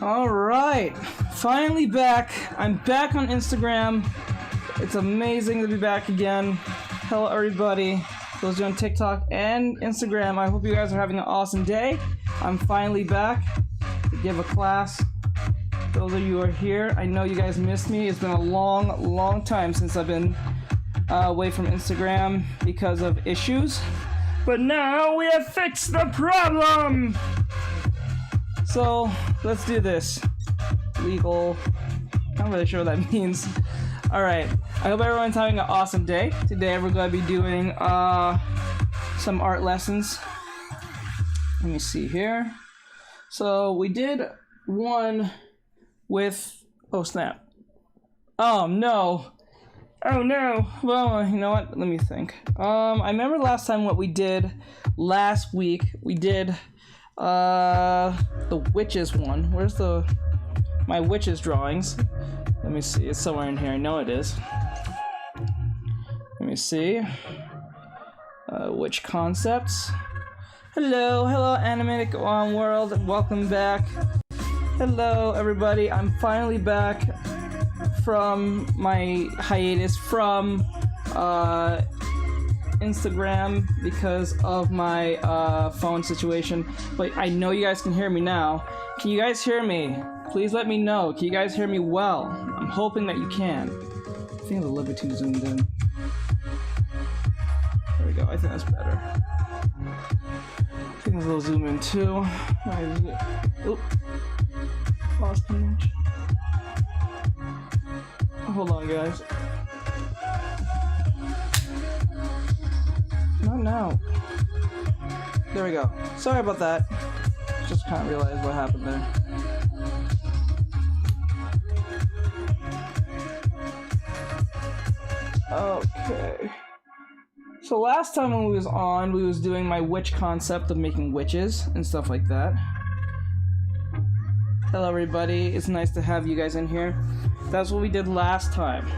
Alright, finally back. I'm back on Instagram. It's amazing to be back again. Hello everybody, those on TikTok and Instagram. I hope you guys are having an awesome day. I'm finally back to give a class. Those of you who are here, I know you guys missed me. It's been a long time since I've been away from Instagram because of issues. But now we have fixed the problem! So, let's do this. Legal. I'm not really sure what that means. Alright, I hope everyone's having an awesome day. Today we're going to be doing some art lessons. Let me see here. So, we did one with... Oh, snap. Oh, no. Oh, no. Well, you know what? Let me think. I remember last time what we did last week. We did... the witches one. Where's my witches drawings? Let me see. It's somewhere in here. I know it is. Let me see. Witch concepts. Hello animated world. Welcome back. Hello everybody. I'm finally back from my hiatus from Instagram because of my phone situation, but I know you guys can hear me now. Can you guys hear me? Please let me know. Can you guys hear me well? I'm hoping that you can. I think it's a little bit too zoomed in. There we go. I think that's better. I think it's a little zoom in too. Oop. Lost image. Hold on, guys. Not now. There we go. Sorry about that. Just kind of realized what happened there. Okay. So last time when we was on, we was doing my witch concept of making witches and stuff like that. Hello everybody. It's nice to have you guys in here. That's what we did last time.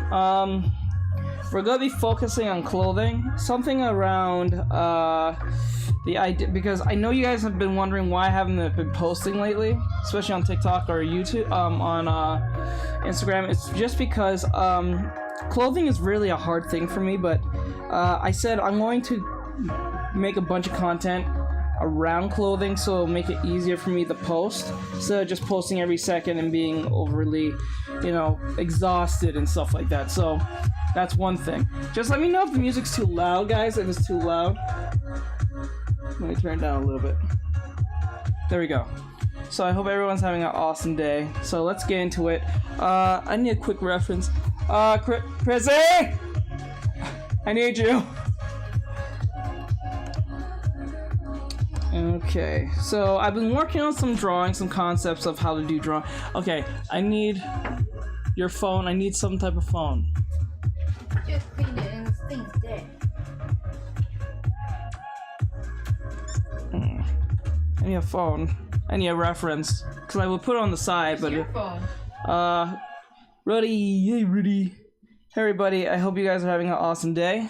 We're gonna be focusing on clothing, something around the idea, because I know you guys have been wondering why I haven't been posting lately, especially on TikTok or YouTube, on Instagram. It's just because clothing is really a hard thing for me, but I said I'm going to make a bunch of content around clothing, so it'll make it easier for me to post instead of just posting every second and being overly, you know, exhausted and stuff like that. So that's one thing. Just let me know if the music's too loud, guys. If it's too loud, let me turn it down a little bit. There we go. So I hope everyone's having an awesome day. So let's get into it. I need a quick reference. Chrissy, I need you. Okay, so I've been working on some drawings, some concepts of how to do drawing. Okay, I need your phone. I need some type of phone. Just clean it and things there. I need a phone. I need a reference, because I will put it on the side. Where's but your phone? Rudy, hey Rudy. Hey everybody, I hope you guys are having an awesome day.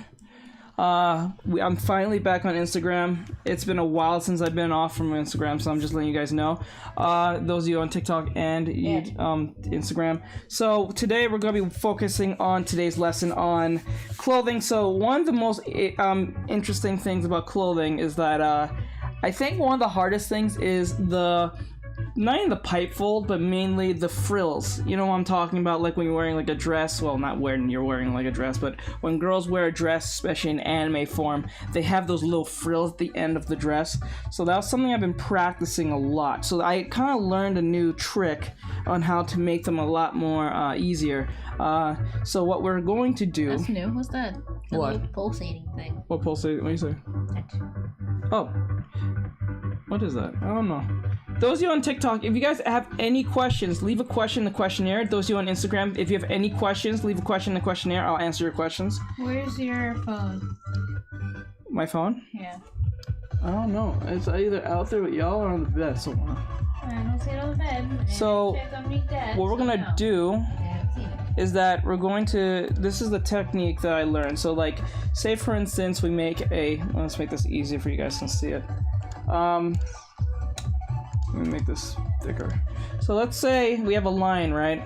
I'm finally back on Instagram. It's been a while since I've been off from Instagram, so I'm just letting you guys know. Those of you on TikTok and Instagram. So today we're going to be focusing on today's lesson on clothing. So one of the most interesting things about clothing is that I think one of the hardest things is not in the pipe fold, but mainly the frills. You know what I'm talking about, like when you're wearing like a dress. Well, not when you're wearing like a dress, but when girls wear a dress, especially in anime form, they have those little frills at the end of the dress. So that was something I've been practicing a lot. So I kind of learned a new trick on how to make them a lot more easier. So what we're going to do... That's new. What's that? The What? little pulsating thing. What pulsating? What do you say? Oh. What is that? I don't know. Those of you on TikTok, if you guys have any questions, leave a question in the questionnaire. Those of you on Instagram, if you have any questions, leave a question in the questionnaire. I'll answer your questions. Where's your phone? My phone? Yeah. I don't know. It's either out there with y'all or on the bed somewhere. I don't see it on the bed. So, what we're gonna do is that we're going to, this is the technique that I learned. So like, say for instance, we make a, let's make this easier for you guys to see it. Let me make this thicker. So let's say we have a line, right?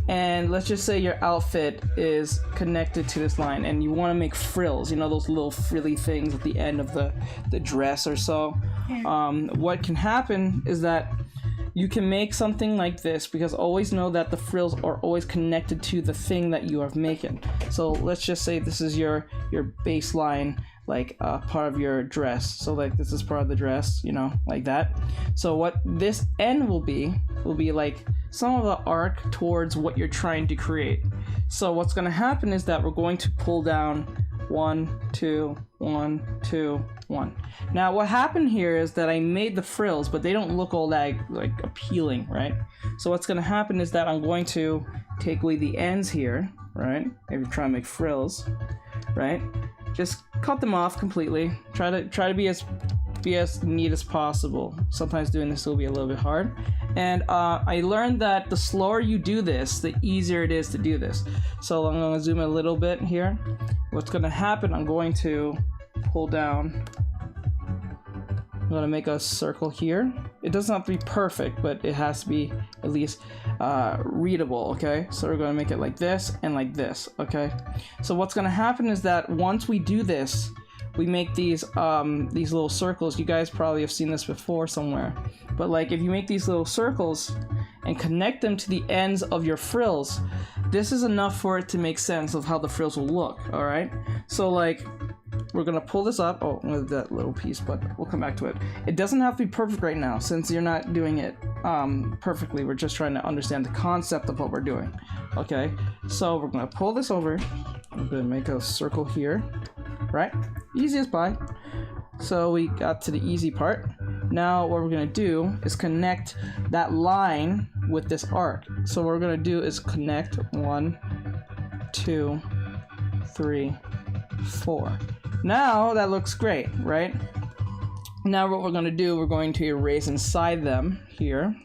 And let's just say your outfit is connected to this line and you want to make frills, you know, those little frilly things at the end of the dress or so. What can happen is that you can make something like this, because always know that the frills are always connected to the thing that you are making. So let's just say this is your baseline, like part of your dress. So like this is part of the dress, you know, like that. So what this end will be like some of the arc towards what you're trying to create. So what's going to happen is that we're going to pull down 1, 2, 1, 2, 1. Now what happened here is that I made the frills, but they don't look all that like appealing, right? So what's going to happen is that I'm going to take away the ends here, right? If you're trying to make frills, right? Just cut them off completely. Try to be as neat as possible. Sometimes doing this will be a little bit hard. And I learned that the slower you do this, the easier it is to do this. So I'm going to zoom in a little bit here. What's going to happen, I'm going to pull down. I'm going to make a circle here. It doesn't have to be perfect, but it has to be at least readable, okay? So we're going to make it like this and like this, okay? So what's going to happen is that once we do this, we make these little circles. You guys probably have seen this before somewhere. But like if you make these little circles and connect them to the ends of your frills, this is enough for it to make sense of how the frills will look, all right? So like we're gonna pull this up. Oh, with that little piece, but we'll come back to it. It doesn't have to be perfect right now since you're not doing it perfectly. We're just trying to understand the concept of what we're doing. Okay, so we're gonna pull this over. I'm gonna make a circle here, right? Easy as pie. So we got to the easy part. Now what we're gonna do is connect that line with this arc. So what we're gonna do is connect 1, 2, 3, 4. Now that looks great, right? Now what we're going to do, we're going to erase inside them here.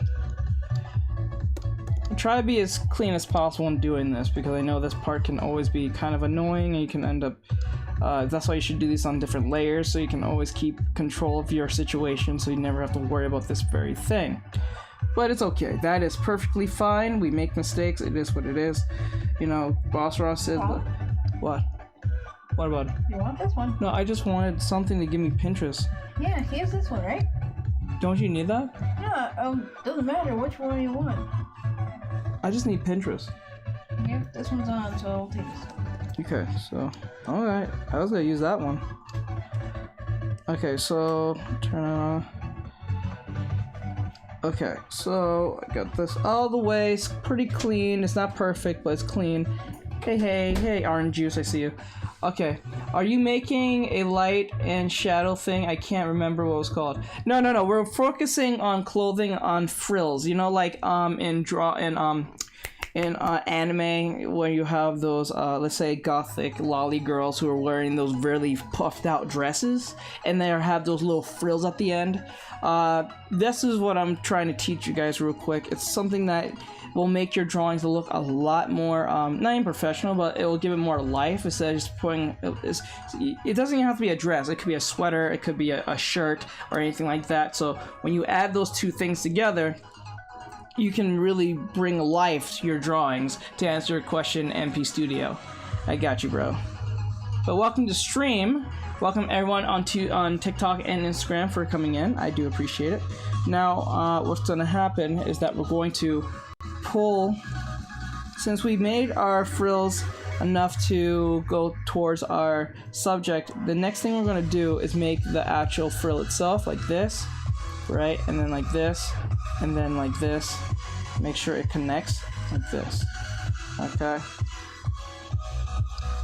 Try to be as clean as possible when doing this, because I know this part can always be kind of annoying and you can end up that's why you should do these on different layers, so you can always keep control of your situation, so you never have to worry about this very thing. But it's okay, that is perfectly fine. We make mistakes, it is what it is. You know, Boss Ross said what? What about it? You want this one? No, I just wanted something to give me Pinterest. Yeah, here's this one, right? Don't you need that? Yeah, doesn't matter which one you want. I just need Pinterest. Yeah, this one's on, so I'll take this. Okay, so, alright. I was gonna use that one. Okay, so, turn it on. Okay, so, I got this all the way. It's pretty clean. It's not perfect, but it's clean. Hey, orange juice, I see you. Okay, are you making a light and shadow thing? I can't remember what it was called. No, we're focusing on clothing on frills. You know, like in anime, where you have those let's say gothic lolly girls who are wearing those really puffed out dresses and they have those little frills at the end. This is what I'm trying to teach you guys real quick. It's something that will make your drawings look a lot more not even professional, but it will give it more life instead of just putting it doesn't even have to be a dress. It could be a sweater, it could be a shirt or anything like that. So when you add those two things together, you can really bring life to your drawings. To answer your question, MP Studio, I got you, bro. But welcome to stream. Welcome everyone on TikTok and Instagram for coming in. I do appreciate it. Now, what's going to happen is that we're going to pull, since we made our frills enough to go towards our subject, the next thing we're going to do is make the actual frill itself, like this, right? And then like this, and then like this. Make sure it connects like this, okay?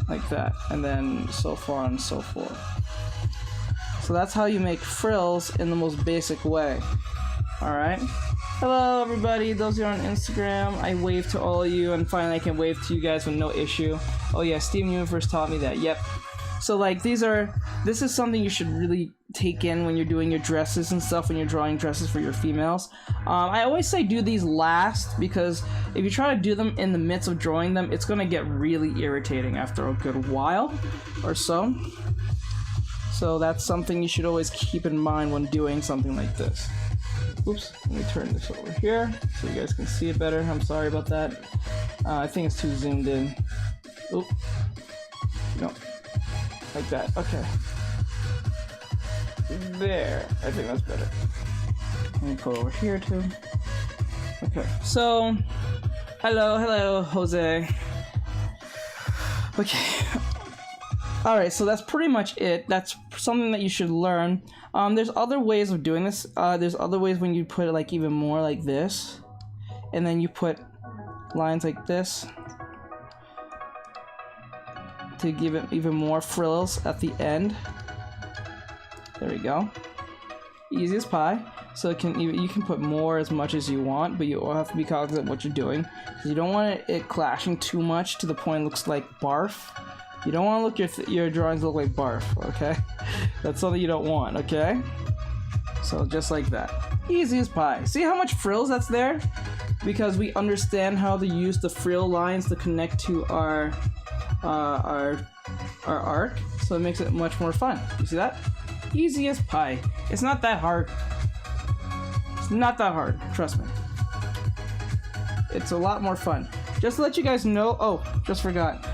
Like that, and then so far and so forth. So that's how you make frills in the most basic way. Alright? Hello everybody, those who are on Instagram, I wave to all of you, and finally I can wave to you guys with no issue. Oh yeah, Steven Universe taught me that, yep. So like this is something you should really take in when you're doing your dresses and stuff, when you're drawing dresses for your females. I always say do these last, because if you try to do them in the midst of drawing them, it's gonna get really irritating after a good while or so. So that's something you should always keep in mind when doing something like this. Oops, let me turn this over here so you guys can see it better. I'm sorry about that. I think it's too zoomed in. Oop. No. Like that. Okay. There. I think that's better. Let me put it over here too. Okay. So, hello, Jose. Okay. Alright, so that's pretty much it. That's something that you should learn. There's other ways of doing this. There's other ways when you put it like even more like this. And then you put lines like this to give it even more frills at the end. There we go. Easy as pie. So it can you can put more as much as you want, but you all have to be cognizant of what you're doing. Because you don't want it clashing too much to the point it looks like barf. You don't want to look your drawings look like barf, okay? That's something you don't want, okay? So just like that. Easy as pie. See how much frills that's there? Because we understand how to use the frill lines to connect to our arc, so it makes it much more fun. You see that? Easy as pie. It's not that hard. It's not that hard, trust me. It's a lot more fun. Just to let you guys know, oh, just forgot.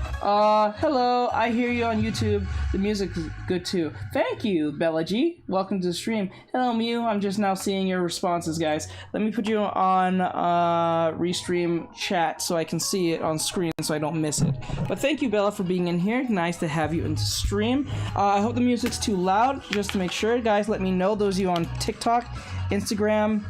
Hello, I hear you on YouTube. The music is good too. Thank you, Bella G. Welcome to the stream. Hello, Mew. I'm just now seeing your responses, guys. Let me put you on restream chat so I can see it on screen so I don't miss it. But thank you, Bella, for being in here. Nice to have you into stream. I hope the music's too loud. Just to make sure, guys, let me know. Those of you on TikTok, Instagram,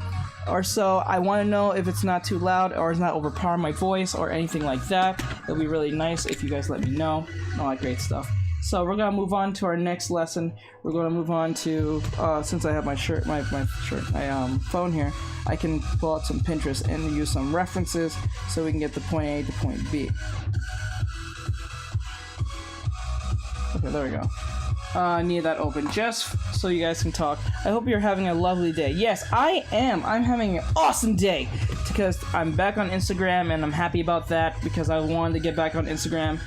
or so, I want to know if it's not too loud or it's not overpowering my voice or anything like that. It'll be really nice if you guys let me know. All that great stuff. So we're gonna move on to our next lesson. We're gonna move on to since I have my phone here, I can pull out some Pinterest and use some references so we can get the point A to point B. Okay, there we go. Need that open just so you guys can talk. I hope you're having a lovely day. Yes, I am. I'm having an awesome day because I'm back on Instagram and I'm happy about that because I wanted to get back on Instagram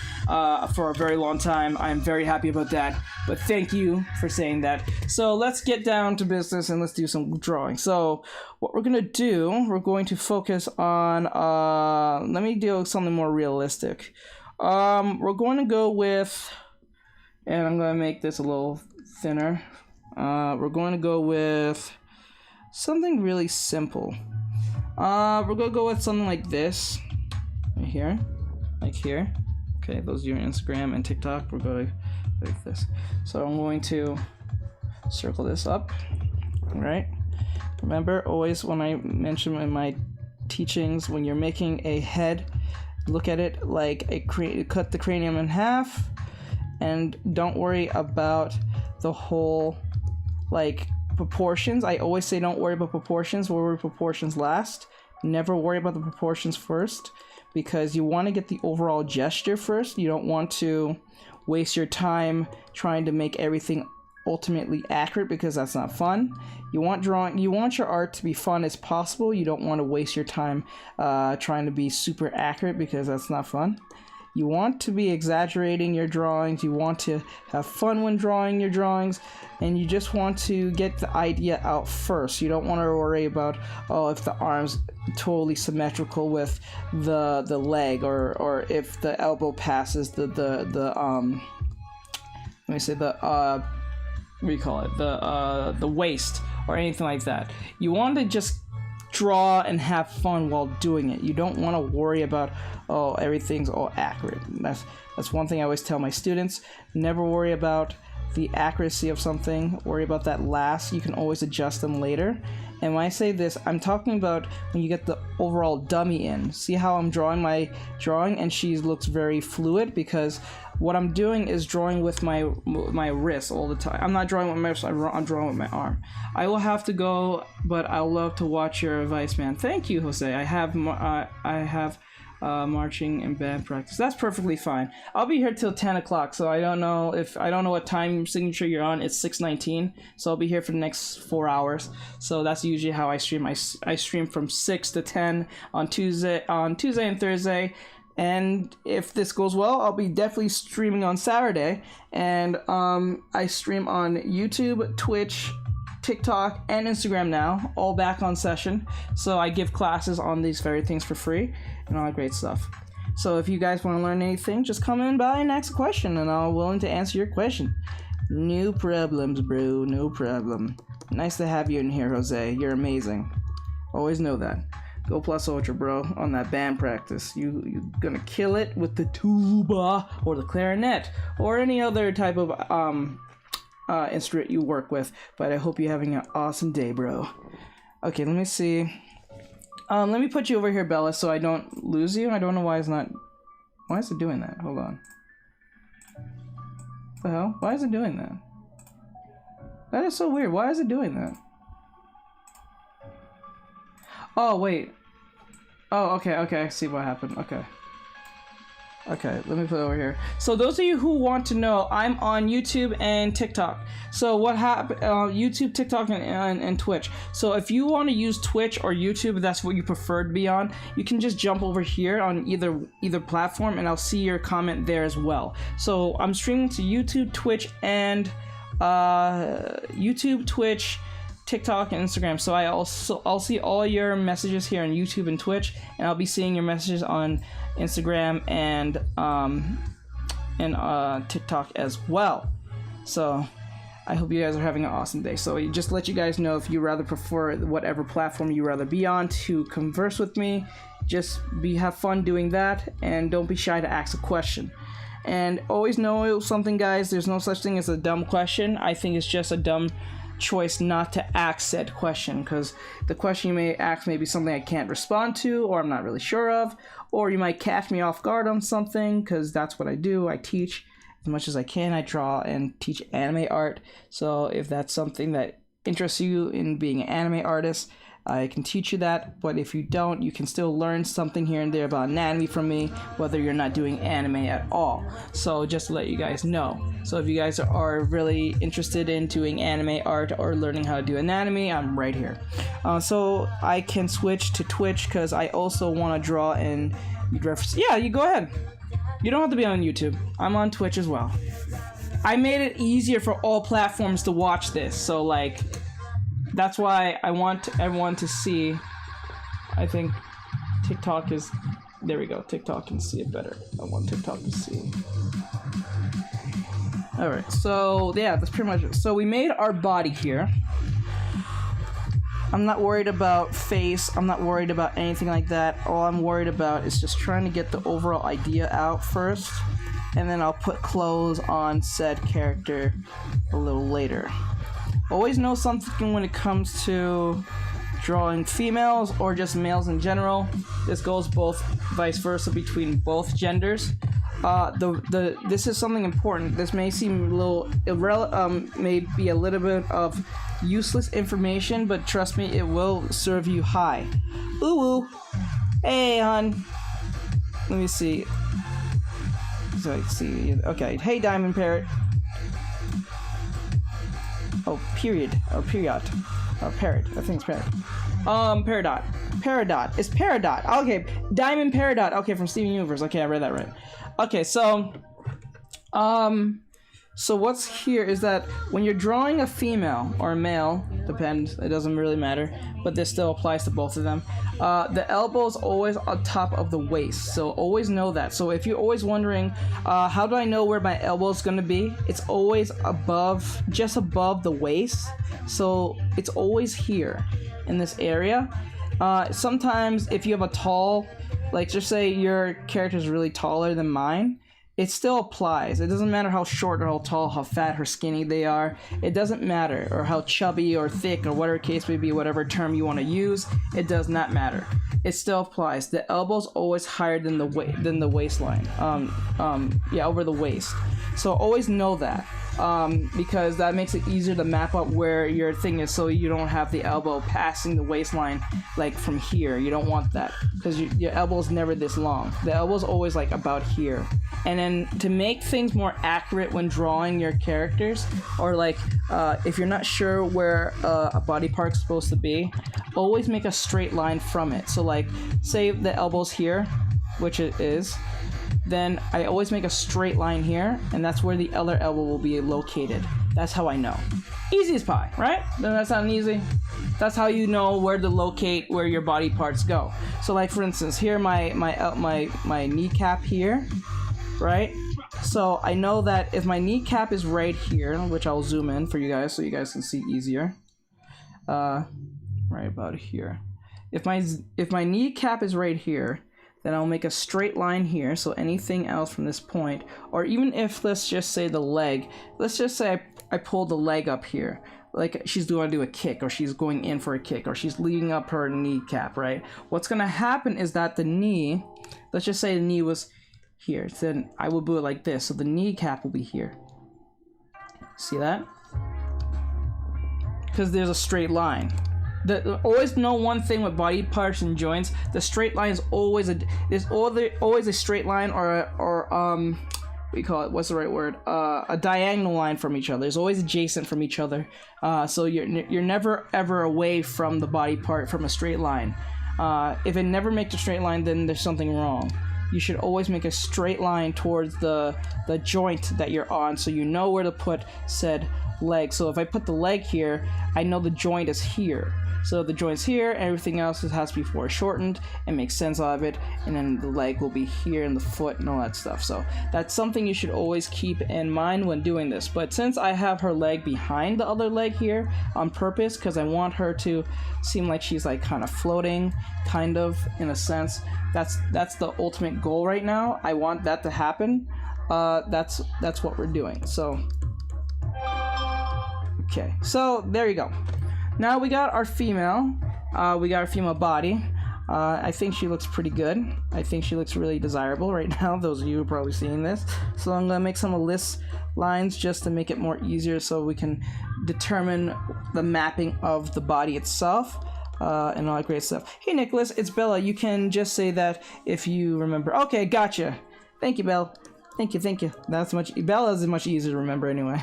for a very long time. I'm very happy about that. But thank you for saying that. So let's get down to business and let's do some drawing. So what we're gonna do, we're going to focus on let me do something more realistic. We're going to go with, and I'm going to make this a little thinner. We're going to go with something really simple. We're going to go with something like this. Right here. Like here. Okay, those of you on Instagram and TikTok, we're going to like this. So I'm going to circle this up. Alright. Remember, always when I mention in my teachings, when you're making a head, look at it like cut the cranium in half. And don't worry about the whole, like, proportions. I always say don't worry about proportions. Worry about proportions last. Never worry about the proportions first, because you want to get the overall gesture first. You don't want to waste your time trying to make everything ultimately accurate, because that's not fun. You want your art to be fun as possible. You don't want to waste your time trying to be super accurate, because that's not fun. You want to be exaggerating your drawings, you want to have fun when drawing your drawings, and you just want to get the idea out first. You don't want to worry about, oh, if the arm's totally symmetrical with the leg, or if the elbow passes the let me say the what do you call it, the waist, or anything like that. You want to just draw and have fun while doing it. You don't want to worry about, oh, everything's all accurate. That's one thing I always tell my students. Never worry about the accuracy of something. Worry about that last. You can always adjust them later. And when I say this, I'm talking about when you get the overall dummy in. See how I'm drawing my drawing and she looks very fluid, because what I'm doing is drawing with my wrist all the time. I'm not drawing with my wrist, I'm drawing with my arm. I will have to go, but I'll love to watch your advice, man. Thank you, Jose. I have marching and band practice. That's perfectly fine. I'll be here till 10 o'clock, so I don't know what time signature you're on. It's 6:19, so I'll be here for the next 4 hours. So that's usually how I stream. I stream from 6 to 10 on Tuesday and Thursday. And if this goes well, I'll be definitely streaming on Saturday. And I stream on YouTube, Twitch, TikTok, and Instagram now, all back on session. So I give classes on these very things for free and all that great stuff. So if you guys want to learn anything, just come in by and ask a question, and I'm willing to answer your question. No problems, bro. No problem. Nice to have you in here, Jose. You're amazing. Always know that. Go plus ultra, bro, on that band practice. You gonna kill it with the tuba or the clarinet or any other type of instrument you work with. But I hope you're having an awesome day, bro. Okay, let me see. Let me put you over here, Bella, so I don't lose you. I don't know why it's not... Why is it doing that? Hold on. What the hell? Why is it doing that? That is so weird. Why is it doing that? Oh, wait. Oh, okay, I see what happened. Okay, let me put it over here. So those of you who want to know, I'm on YouTube and TikTok. So what happened, YouTube, TikTok, and Twitch. So if you want to use Twitch or YouTube, if that's what you prefer to be on, you can just jump over here on either platform, and I'll see your comment there as well. So I'm streaming to YouTube, Twitch, and YouTube, Twitch, TikTok, and Instagram. So I'll see all your messages here on YouTube and Twitch, and I'll be seeing your messages on Instagram and TikTok as well. So I hope you guys are having an awesome day. So just let you guys know, if you rather prefer whatever platform you rather be on to converse with me, just have fun doing that, and don't be shy to ask a question. And always know something, guys, there's no such thing as a dumb question. I think it's just a dumb choice not to ask said question, because the question you may ask may be something I can't respond to, or I'm not really sure of, or you might catch me off guard on something, because that's what I do. I teach as much as I can. I draw and teach anime art, so if that's something that interests you in being an anime artist, I can teach you that. But if you don't, you can still learn something here and there about anatomy from me, whether you're not doing anime at all. So just to let you guys know. So if you guys are really interested in doing anime art or learning how to do anatomy, I'm right here. So I can switch to Twitch because I also want to draw and reference. Yeah, you go ahead. You don't have to be on YouTube. I'm on Twitch as well. I made it easier for all platforms to watch this. So like, that's why I want everyone to see. I think TikTok is... There we go. TikTok can see it better. I want TikTok to see. Alright, so yeah, that's pretty much it. So we made our body here. I'm not worried about face. I'm not worried about anything like that. All I'm worried about is just trying to get the overall idea out first. And then I'll put clothes on said character a little later. Always know something when it comes to drawing females or just males in general. This goes both vice versa between both genders. This is something important. This may seem a little may be a little bit of useless information, but trust me, it will serve you high. Ooh, hey, hon. Let me see. So I see. Okay. Hey, Diamond Parrot. Oh, period. Or period. Or parrot. I think it's parrot. Peridot. Peridot. It's Peridot. Okay. Diamond Peridot. Okay, from Steven Universe. Okay, I read that right. Okay, so what's here is that when you're drawing a female or a male, depends, it doesn't really matter, but this still applies to both of them. The elbow is always on top of the waist, so always know that. So if you're always wondering, how do I know where my elbow is gonna be? It's always above, just above the waist. So it's always here in this area. Sometimes if you have a tall, like just say your character is really taller than mine, it still applies. It doesn't matter how short or how tall, how fat or skinny they are. It doesn't matter. Or how chubby or thick or whatever case may be, whatever term you want to use, it does not matter. It still applies. The elbow's always higher than the waistline. Yeah, over the waist. So always know that. Because that makes it easier to map out where your thing is, so you don't have the elbow passing the waistline like from here. You don't want that because your elbow's never this long. The elbow's always like about here. And then to make things more accurate when drawing your characters, or like if you're not sure where a body part's supposed to be, always make a straight line from it. So like say the elbow's here, which it is, then I always make a straight line here, and that's where the other elbow will be located. That's how I know. Easy as pie, right? Doesn't that sound easy? That's how you know where to locate where your body parts go. So like for instance, here my kneecap here, right? So I know that if my kneecap is right here, which I'll zoom in for you guys so you guys can see easier. Right about here. If my kneecap is right here, then I'll make a straight line here. So anything else from this point, or even if, let's just say the leg, let's just say I pull the leg up here, like she's going to do a kick, or she's going in for a kick, or she's leading up her kneecap, right? What's going to happen is that the knee, let's just say the knee was here, then I will do it like this. So the kneecap will be here. See that? Because there's a straight line. Always know one thing with body parts and joints: the straight line is always always a straight line, or what do you call it? What's the right word? A diagonal line from each other. It's always adjacent from each other. So you're never ever away from the body part from a straight line. If it never makes a straight line, then there's something wrong. You should always make a straight line towards the joint that you're on, so you know where to put said leg. So if I put the leg here, I know the joint is here. So the joint's here, everything else has to be foreshortened and make sense out of it, and then the leg will be here and the foot and all that stuff. So that's something you should always keep in mind when doing this. But since I have her leg behind the other leg here on purpose, because I want her to seem like she's like kind of floating, kind of, in a sense, that's the ultimate goal right now. I want that to happen. That's what we're doing. So okay, so there you go. Now we got our female. We got our female body. I think she looks pretty good. I think she looks really desirable right now. Those of you who are probably seeing this. So I'm gonna make some ellipse lines just to make it more easier, so we can determine the mapping of the body itself. And all that great stuff. Hey Nicholas, it's Bella. You can just say that if you remember. Okay, gotcha. Thank you, Bella. Thank you. That's much. Bella's much easier to remember anyway.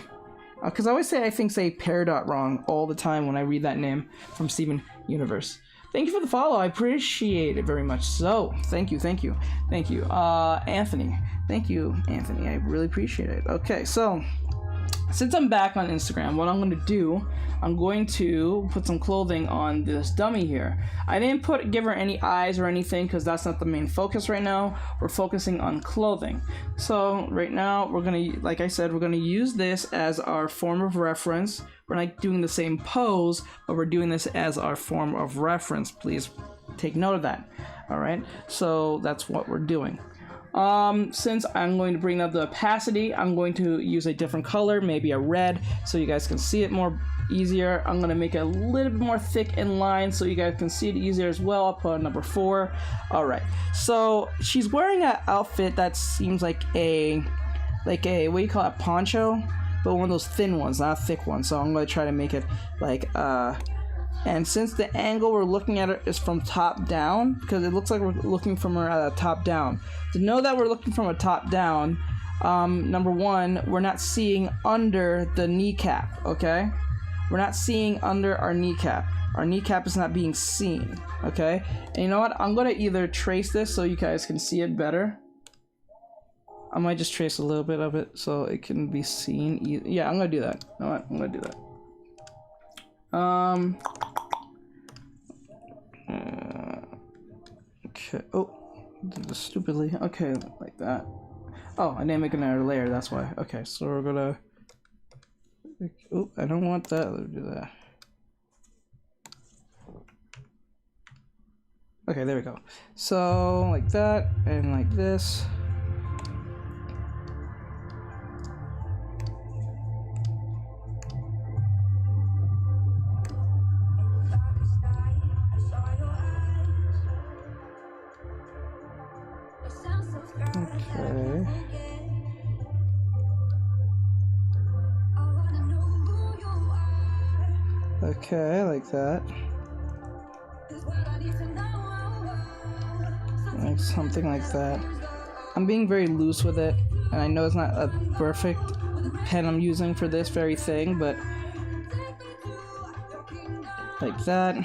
Because I always say Peridot wrong all the time when I read that name from Steven Universe. Thank you for the follow. I appreciate it very much. So, thank you. Anthony. Thank you, Anthony. I really appreciate it. Okay, so since I'm back on Instagram, what I'm going to do, I'm going to put some clothing on this dummy here. I didn't give her any eyes or anything because that's not the main focus right now. We're focusing on clothing. So right now, we're going to, like I said, we're going to use this as our form of reference. We're not doing the same pose, but we're doing this as our form of reference. Please take note of that. All right, so that's what we're doing. Since I'm going to bring up the opacity, I'm going to use a different color, maybe a red, so you guys can see it more easier. I'm going to make it a little bit more thick in line so you guys can see it easier as well. I'll put on number 4. Alright, so she's wearing an outfit that seems like a, what do you call it, poncho? But one of those thin ones, not a thick one. So I'm going to try to make it like, and since the angle we're looking at it is from top down, because it looks like we're looking from her at a top down. To know that we're looking from a top down, number 1, we're not seeing under the kneecap, okay? We're not seeing under our kneecap. Our kneecap is not being seen, okay? And you know what? I'm going to either trace this so you guys can see it better. I might just trace a little bit of it so it can be seen. Yeah, I'm going to do that. You know what? I'm going to do that. Okay. Oh, did this stupidly. Okay, like that. Oh, I didn't make another layer. That's why. Okay, so we're gonna. Oh, I don't want that. Let's do that. Okay, there we go. So like that and like this. Okay. Okay, like that. Like something like that. I'm being very loose with it, and I know it's not a perfect pen I'm using for this very thing, but like that.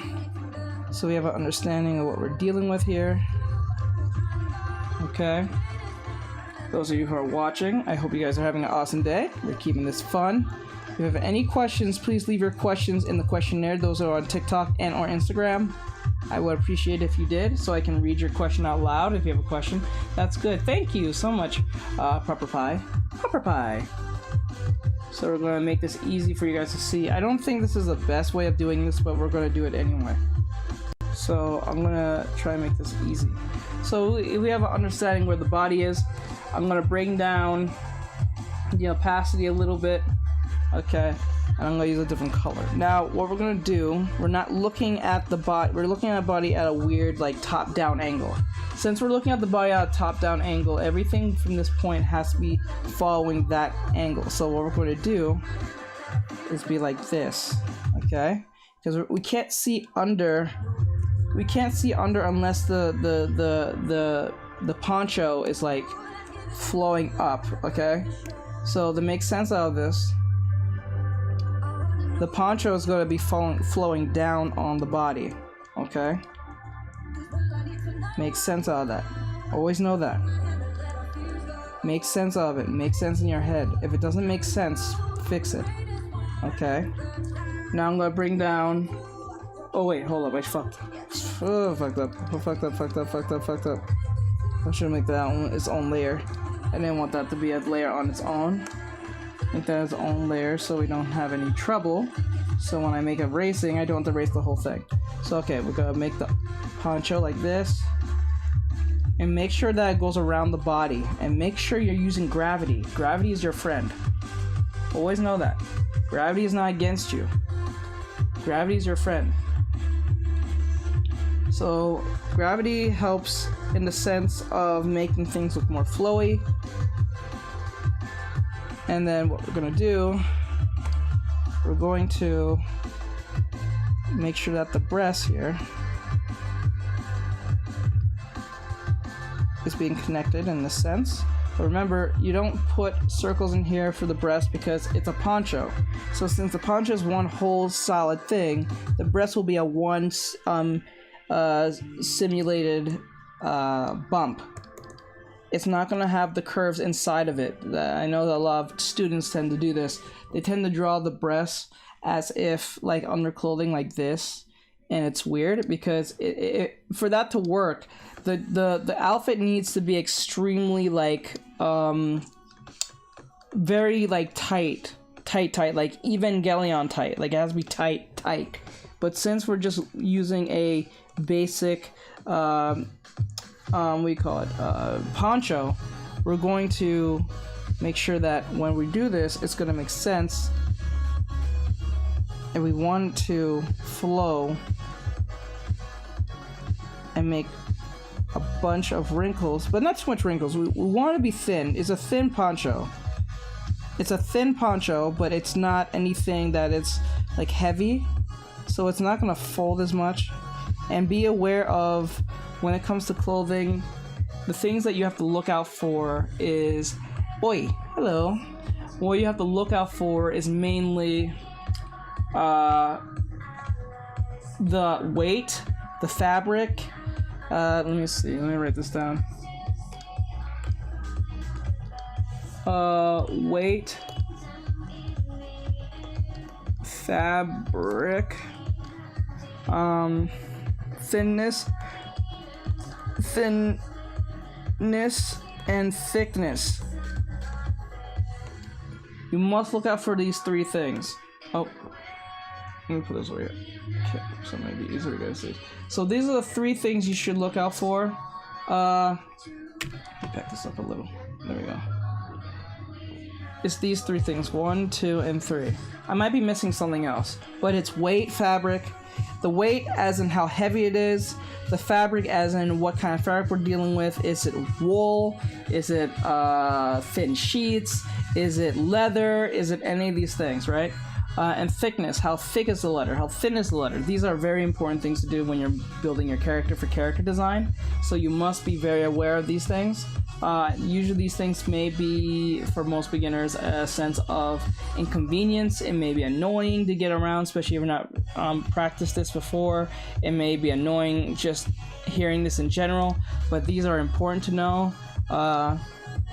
So we have an understanding of what we're dealing with here. Okay. those of you who are watching, I hope you guys are having an awesome day. We're keeping this fun. If you have any questions, please leave your questions in the questionnaire. Those are on TikTok and or Instagram. I would appreciate it if you did, so I can read your question out loud if you have a question. That's good. Thank you so much, Proper Pie. Proper Pie. So we're going to make this easy for you guys to see. I don't think this is the best way of doing this, but we're going to do it anyway. So I'm going to try and make this easy. So we have an understanding where the body is. I'm going to bring down the opacity a little bit. Okay. And I'm going to use a different color. Now, what we're going to do, we're not looking at the body, we're looking at the body at a weird, like, top-down angle. Since we're looking at the body at a top-down angle, everything from this point has to be following that angle. So what we're going to do is be like this, okay? Because we can't see under, unless the poncho is, like, flowing up, okay? So to make sense out of this, the poncho is going to be flowing down on the body, okay? Make sense out of that. Always know that. Make sense of it. Make sense in your head. If it doesn't make sense, fix it, okay? Now I'm going to bring down... Oh wait, hold up, I fucked. Oh, fucked up. I should make that its own layer. I didn't want that to be a layer on its own. Make that its own layer so we don't have any trouble. So when I make a racing, I don't have to race the whole thing. So okay, we're gonna make the poncho like this. And make sure that it goes around the body. And make sure you're using gravity. Gravity is your friend. Always know that. Gravity is not against you. Gravity is your friend. So gravity helps in the sense of making things look more flowy. And then what we're going to do, we're going to make sure that the breast here is being connected in this sense. But remember, you don't put circles in here for the breast because it's a poncho. So since the poncho is one whole solid thing, the breast will be a one simulated bump. It's not going to have the curves inside of it. I know that a lot of students tend to do this. They tend to draw the breasts as if like under clothing like this, and it's weird because for that to work, the outfit needs to be extremely like very like tight, like Evangelion tight. Like it has to be tight. But since we're just using a basic poncho, we're going to make sure that when we do this, it's going to make sense, and we want to flow and make a bunch of wrinkles, but not too much wrinkles. We want to be thin. It's a thin poncho. It's a thin poncho, but it's not anything that it's like heavy, so it's not going to fold as much. And be aware of, when it comes to clothing, the things that you have to look out for is... Oi, hello. What you have to look out for is mainly the weight, the fabric. Let me see, let me write this down. Weight, fabric, thinness, and thickness. You must look out for these three things. Oh, let me put this over here. Okay, so it might be easier to see. So these are the three things you should look out for. Let me pack this up a little. There we go. It's these three things: 1, 2, and 3. I might be missing something else, but it's weight, fabric. The weight as in how heavy it is, the fabric as in what kind of fabric we're dealing with. Is it wool? Is it thin sheets? Is it leather? Is it any of these things, right? And thickness, how thick is the letter? How thin is the letter? These are very important things to do when you're building your character for character design, so you must be very aware of these things. Usually these things may be, for most beginners, a sense of inconvenience. It may be annoying to get around, especially if you've not practiced this before. It may be annoying just hearing this in general, but these are important to know.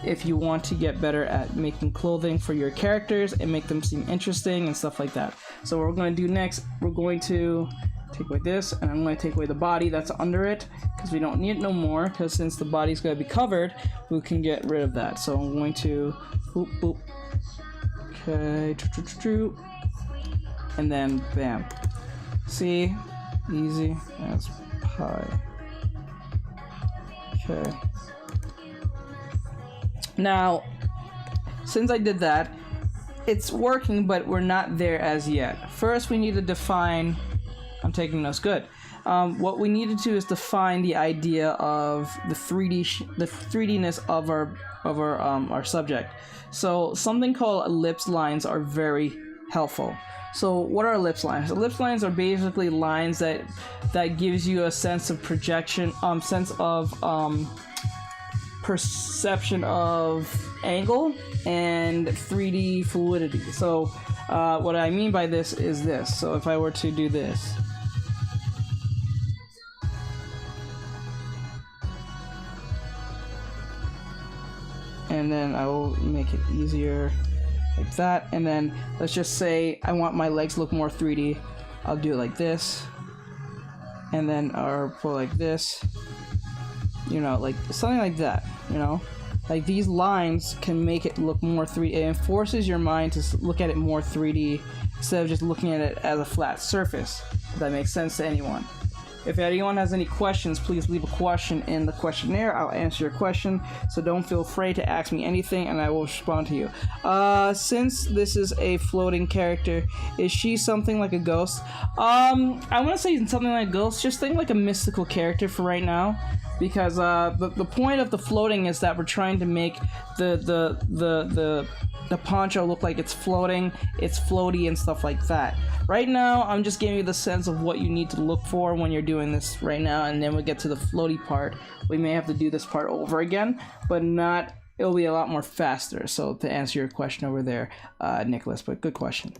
if you want to get better at making clothing for your characters and make them seem interesting and stuff like that. So what we're going to do next, we're going to take away this, and I'm going to take away the body that's under it, because we don't need it no more, because since the body's going to be covered, we can get rid of that. So I'm going to boop boop. Okay, and then bam. See? Easy as pie. Okay. Now, since I did that, it's working, but we're not there as yet. First, we need to define. I'm taking notes. Good. What we need to do is define the idea of the 3D-ness of our subject. So something called ellipse lines are very helpful. So what are ellipse lines? Ellipse lines are basically lines that gives you a sense of projection, sense of perception of angle and 3D fluidity. So what I mean by this is this. So if I were to do this, and then I will make it easier like that, and then let's just say I want my legs to look more 3D. I'll do it like this, and then or pull like this, you know, like something like that, you know, like these lines can make it look more 3D. It forces your mind to look at it more 3D instead of just looking at it as a flat surface, if that makes sense to anyone. If anyone has any questions, please leave a question in the questionnaire. I'll answer your question, so don't feel afraid to ask me anything and I will respond to you. Since this is a floating character, is she something like a ghost? I want to say something like a ghost. Just think like a mystical character for right now, because the point of the floating is that we're trying to make the poncho look like it's floating, it's floaty and stuff like that. Right now, I'm just giving you the sense of what you need to look for when you're doing this right now, and then we get to the floaty part. We may have to do this part over again, but not, it'll be a lot more faster. So to answer your question over there, Nicholas, but good question.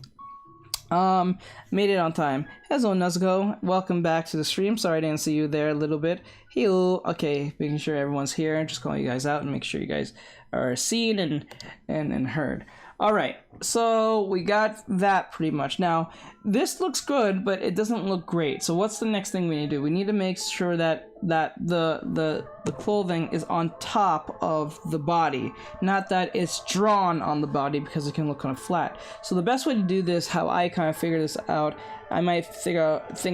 Made it on time. Hello, Nuzgo. Welcome back to the stream. Sorry I didn't see you there a little bit. Hello. Okay, making sure everyone's here. Just calling you guys out and make sure you guys are seen and heard. Alright, so we got that pretty much. Now, this looks good, but it doesn't look great. So what's the next thing we need to do? We need to make sure that the clothing is on top of the body, not that it's drawn on the body, because it can look kind of flat. So the best way to do this, how I kind of figure this out, I might think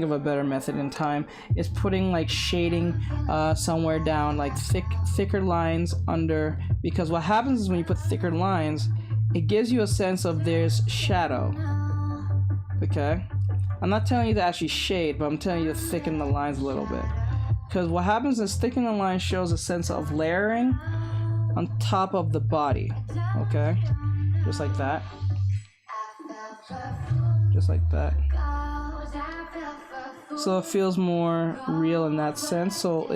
of a better method in time, is putting like shading somewhere down, like thicker lines under, because what happens is when you put thicker lines, it gives you a sense of there's shadow. Okay? I'm not telling you to actually shade, but I'm telling you to thicken the lines a little bit. Because what happens is thickening the line shows a sense of layering on top of the body. Okay? Just like that. Just like that. So it feels more real in that sense. So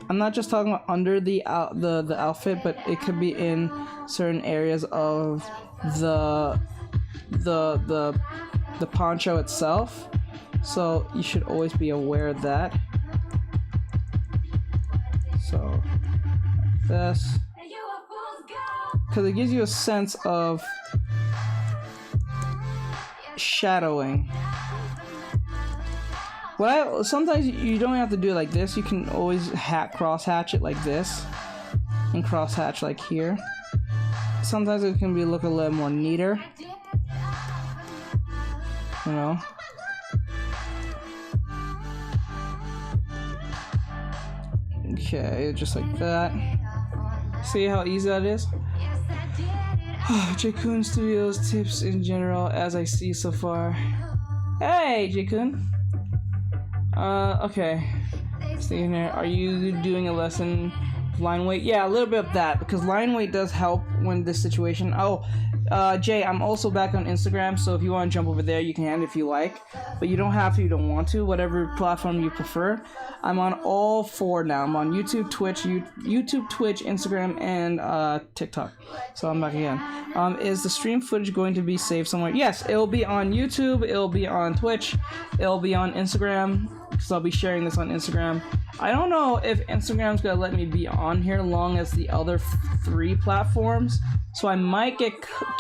I'm not just talking about under the outfit, but it could be in certain areas of the poncho itself. So you should always be aware of that. So this, because it gives you a sense of shadowing. Sometimes you don't have to do it like this. You can always cross hatch it like this, and cross hatch like here. Sometimes it can look a little more neater, you know. Okay, just like that. See how easy that is? J-Kun Studios tips in general as I see so far. Hey, J-Kun. Okay. Staying there. Are you doing a lesson of line weight? Yeah, a little bit of that, because line weight does help when this situation. Oh, Jay, I'm also back on Instagram, so if you want to jump over there, you can if you like. But you don't have to, you don't want to, whatever platform you prefer. I'm on all four now. I'm on YouTube, Twitch, Instagram, and TikTok. So I'm back again. Is the stream footage going to be saved somewhere? Yes, it'll be on YouTube, it'll be on Twitch, it'll be on Instagram. because I'll be sharing this on Instagram. I don't know if Instagram's gonna let me be on here long as the other 3 platforms, so I might get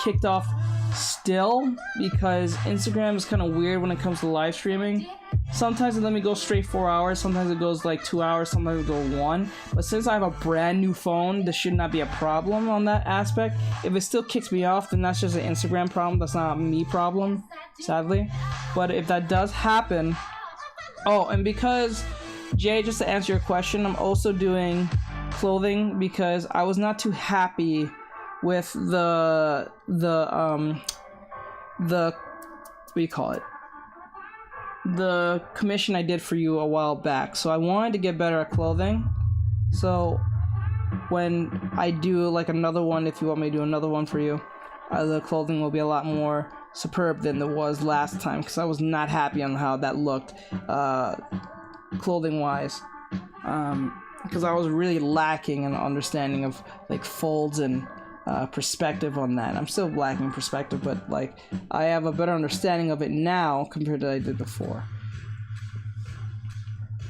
kicked off still, because Instagram is kind of weird when it comes to live streaming. Sometimes it let me go straight 4 hours, sometimes it goes like 2 hours, sometimes it goes 1. But since I have a brand new phone, this should not be a problem on that aspect. If it still kicks me off, then that's just an Instagram problem, that's not a me problem, sadly. But if that does happen... Oh, and because, Jay, just to answer your question, I'm also doing clothing because I was not too happy with the what do you call it? The commission I did for you a while back. So I wanted to get better at clothing. So when I do like another one, if you want me to do another one for you, the clothing will be a lot more superb than it was last time, because I was not happy on how that looked clothing wise, because I was really lacking an understanding of like folds and perspective on that. I'm still lacking perspective, but like I have a better understanding of it now compared to what I did before.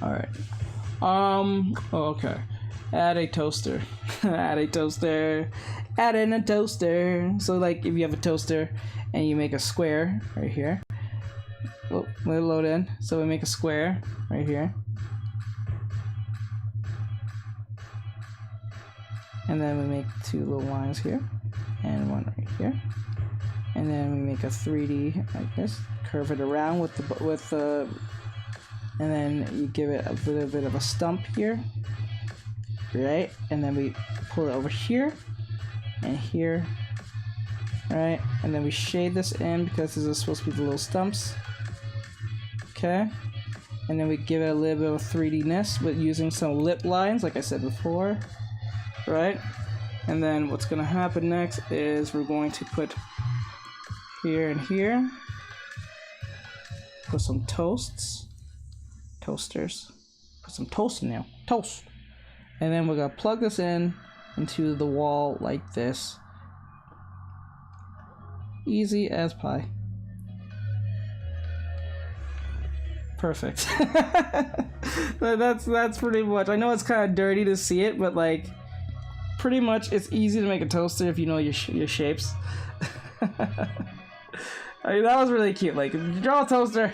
Alright. Okay. Add a toaster. Add a toaster. Add in a toaster. So like if you have a toaster and you make a square right here. Oh, let it load in. So we make a square right here. And then we make 2 little lines here, and 1 right here, and then we make a 3D like this. Curve it around with the, and then you give it a little bit of a stump here, right? And then we pull it over here, and here, right? And then we shade this in because this is supposed to be the little stumps. Okay, and then we give it a little bit of 3D-ness with using some lip lines, like I said before. Right, and then what's gonna happen next is we're going to put here and here, put some toasters, put some toast in there, toast, and then we're gonna plug this in into the wall like this, easy as pie. Perfect. that's pretty much. I know it's kind of dirty to see it, but like, pretty much it's easy to make a toaster if you know your shapes. I mean, that was really cute. Like, if you draw a toaster.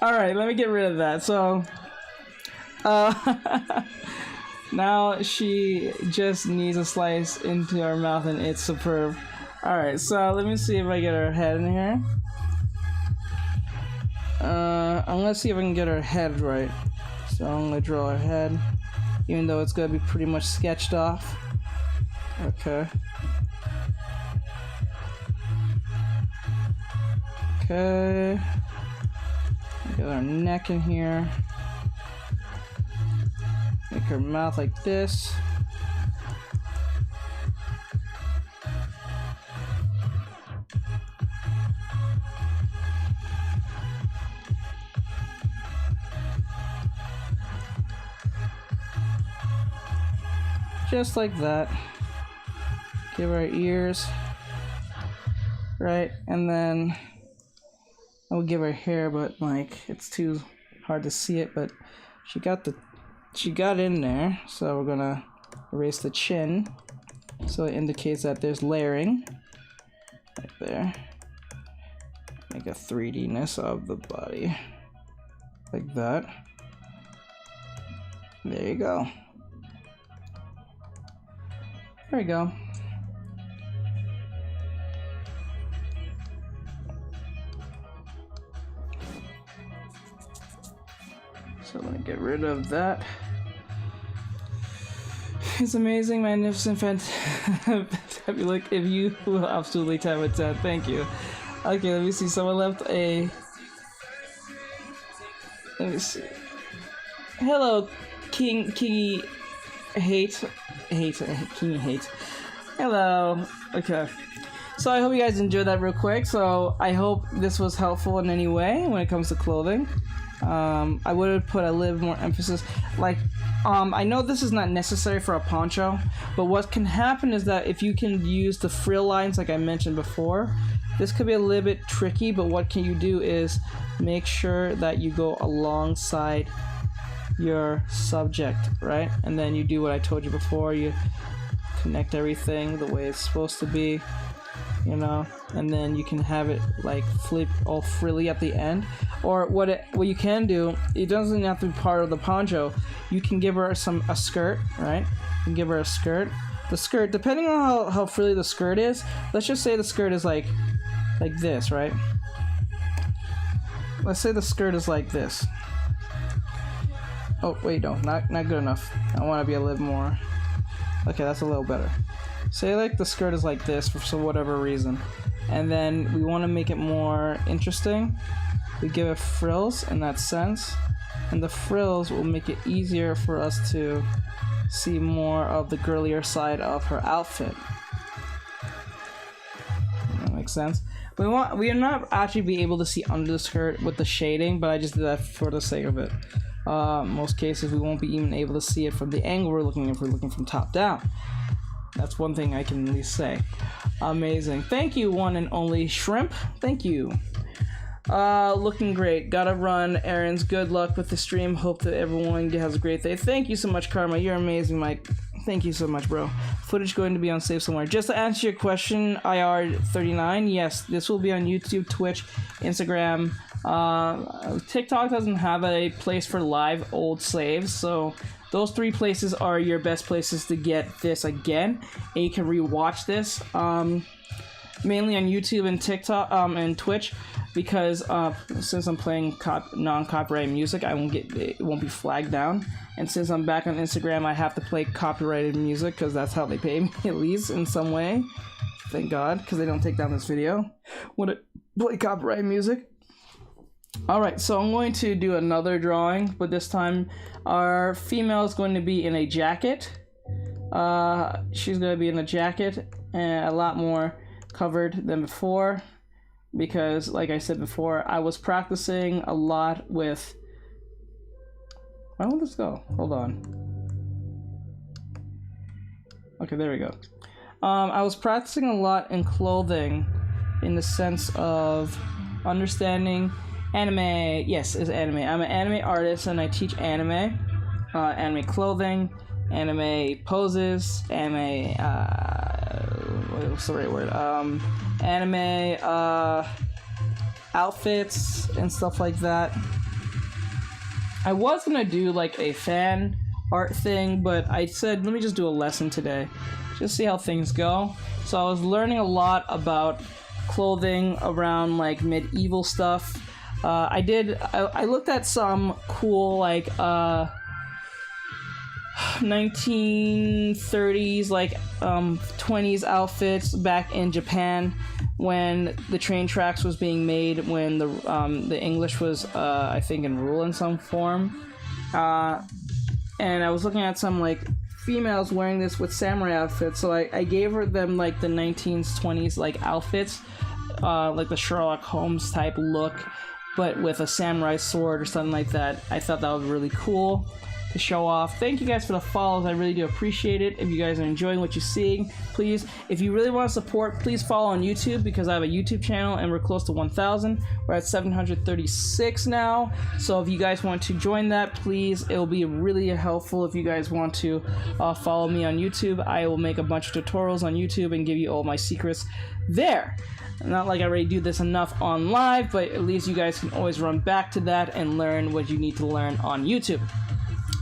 All right, let me get rid of that. So, now she just needs a slice into her mouth, and it's superb. All right, so let me see if I get her head in here. I'm gonna see if I can get her head right. So I'm gonna draw her head, even though it's gonna be pretty much sketched off. Okay. Okay. Get her neck in here. Make her mouth like this. Just like that. Give her ears. Right, and then I would give her hair, but like it's too hard to see it, but she got in there, so we're gonna erase the chin so it indicates that there's layering right there. Make a 3D-ness of the body like that. There you go. There we go. So let me get rid of that. It's amazing, magnificent, fantastic. Look, if you will absolutely tap it down. Thank you. Okay, let me see. Someone left a. Let me see. Hello, Kingy Hate. Kingy Hate. Hello. Okay. So I hope you guys enjoyed that real quick. So I hope this was helpful in any way when it comes to clothing. I would have put a little more emphasis, like, I know this is not necessary for a poncho, but what can happen is that if you can use the frill lines like I mentioned before, This could be a little bit tricky, but what can you do is make sure that you go alongside your subject, right? And then you do what I told you before. You connect everything the way it's supposed to be, you know, and then you can have it like flip all frilly at the end. Or what you can do, it doesn't have to be part of the poncho. You can give her a skirt, right? You can give her a skirt. The skirt, depending on how frilly the skirt is, let's just say the skirt is like this, right? Let's say the skirt is like this. Oh wait, no, not good enough. I want to be a little more. Okay, that's a little better. Say like the skirt is like this for whatever reason, and then we want to make it more interesting. We give it frills in that sense, and the frills will make it easier for us to see more of the girlier side of her outfit. That makes sense. We are not actually be able to see under the skirt with the shading, but I just did that for the sake of it. Most cases we won't be even able to see it from the angle we're looking if we're looking from top down. That's one thing I can at least say. Amazing. Thank you, one and only Shrimp. Thank you. Looking great. Gotta run errands. Good luck with the stream. Hope that everyone has a great day. Thank you so much, Karma. You're amazing, Mike. Thank you so much, bro. Footage going to be on Save Somewhere. Just to answer your question, IR39, yes, this will be on YouTube, Twitch, Instagram. TikTok doesn't have a place for live old saves, so those 3 places are your best places to get this again. And you can rewatch this, mainly on YouTube and TikTok, and Twitch, because since I'm playing non-copyrighted music, it won't be flagged down. And since I'm back on Instagram, I have to play copyrighted music because that's how they pay me, at least in some way. Thank God, because they don't take down this video when it play copyrighted music. Alright, so I'm going to do another drawing, but this time our female is going to be in a jacket. She's going to be in a jacket and a lot more covered than before, because like I said before, I was practicing a lot with... Why won't this go? Hold on. Okay, there we go. I was practicing a lot in clothing in the sense of understanding anime. Yes, it's anime. I'm an anime artist and I teach anime. Anime clothing, anime poses, anime, what's the right word? Anime, outfits and stuff like that. I was gonna do like a fan art thing, but I said, let me just do a lesson today. Just see how things go. So I was learning a lot about clothing around like medieval stuff. I looked at some cool like 1930s like 20s outfits back in Japan when the train tracks was being made, when the English was I think in rule in some form, and I was looking at some like females wearing this with samurai outfits, so I gave them like the 1920s like outfits, like the Sherlock Holmes type look, but with a samurai sword or something like that. I thought that was really cool to show off. Thank you guys for the follows. I really do appreciate it. If you guys are enjoying what you're seeing, please, if you really want to support, please follow on YouTube, because I have a YouTube channel and we're close to 1,000. We're at 736 now. So if you guys want to join that, please, it'll be really helpful if you guys want to follow me on YouTube. I will make a bunch of tutorials on YouTube and give you all my secrets there. Not like I already do this enough on live, but at least you guys can always run back to that and learn what you need to learn on YouTube.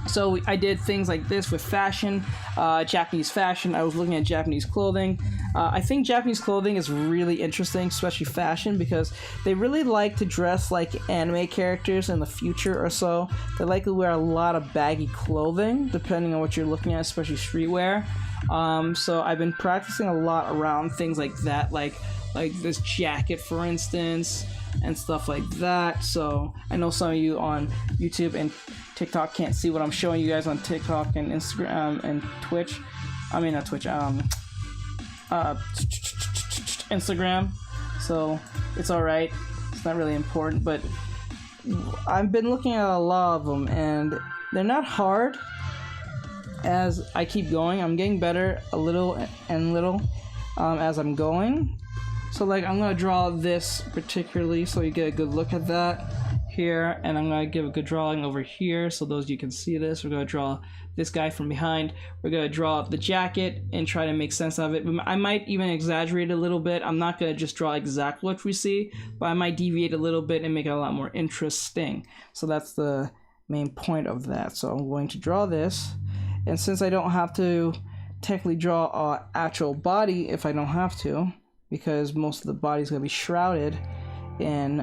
So I did things like this with fashion, Japanese fashion. I was looking at Japanese clothing. I think Japanese clothing is really interesting, especially fashion, because they really like to dress like anime characters in the future or so. They like to wear a lot of baggy clothing, depending on what you're looking at, especially streetwear. So I've been practicing a lot around things like that, like this jacket, for instance, and stuff like that. So I know some of you on YouTube and TikTok can't see what I'm showing you guys on TikTok and Instagram and Twitch. I mean, not Twitch, Instagram. So it's alright. It's not really important, but I've been looking at a lot of them and they're not hard. As I keep going, I'm getting better a little and little as I'm going. So like I'm gonna draw this particularly so you get a good look at that here, and I'm gonna give a good drawing over here so those you can see this. We're gonna draw this guy from behind. We're gonna draw the jacket and try to make sense of it. I might even exaggerate a little bit. I'm not gonna just draw exactly what we see, but I might deviate a little bit and make it a lot more interesting. So that's the main point of that. So I'm going to draw this, and since I don't have to technically draw an actual body if I don't have to, because most of the body's gonna be shrouded in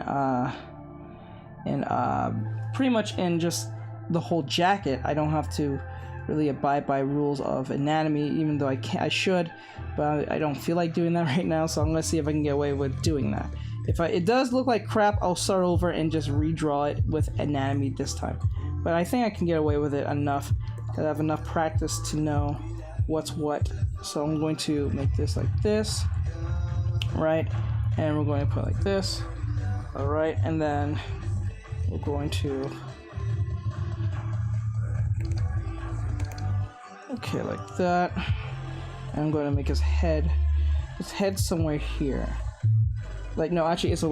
pretty much in just the whole jacket. I don't have to really abide by rules of anatomy, even though I should, but I don't feel like doing that right now. So I'm gonna see if I can get away with doing that. If it does look like crap, I'll start over and just redraw it with anatomy this time. But I think I can get away with it enough that I have enough practice to know what's what. So I'm going to make this like this, right? And we're going to put it like this, all right? And then we're going to, okay, like that. And I'm going to make his head somewhere here. Like, no, actually it's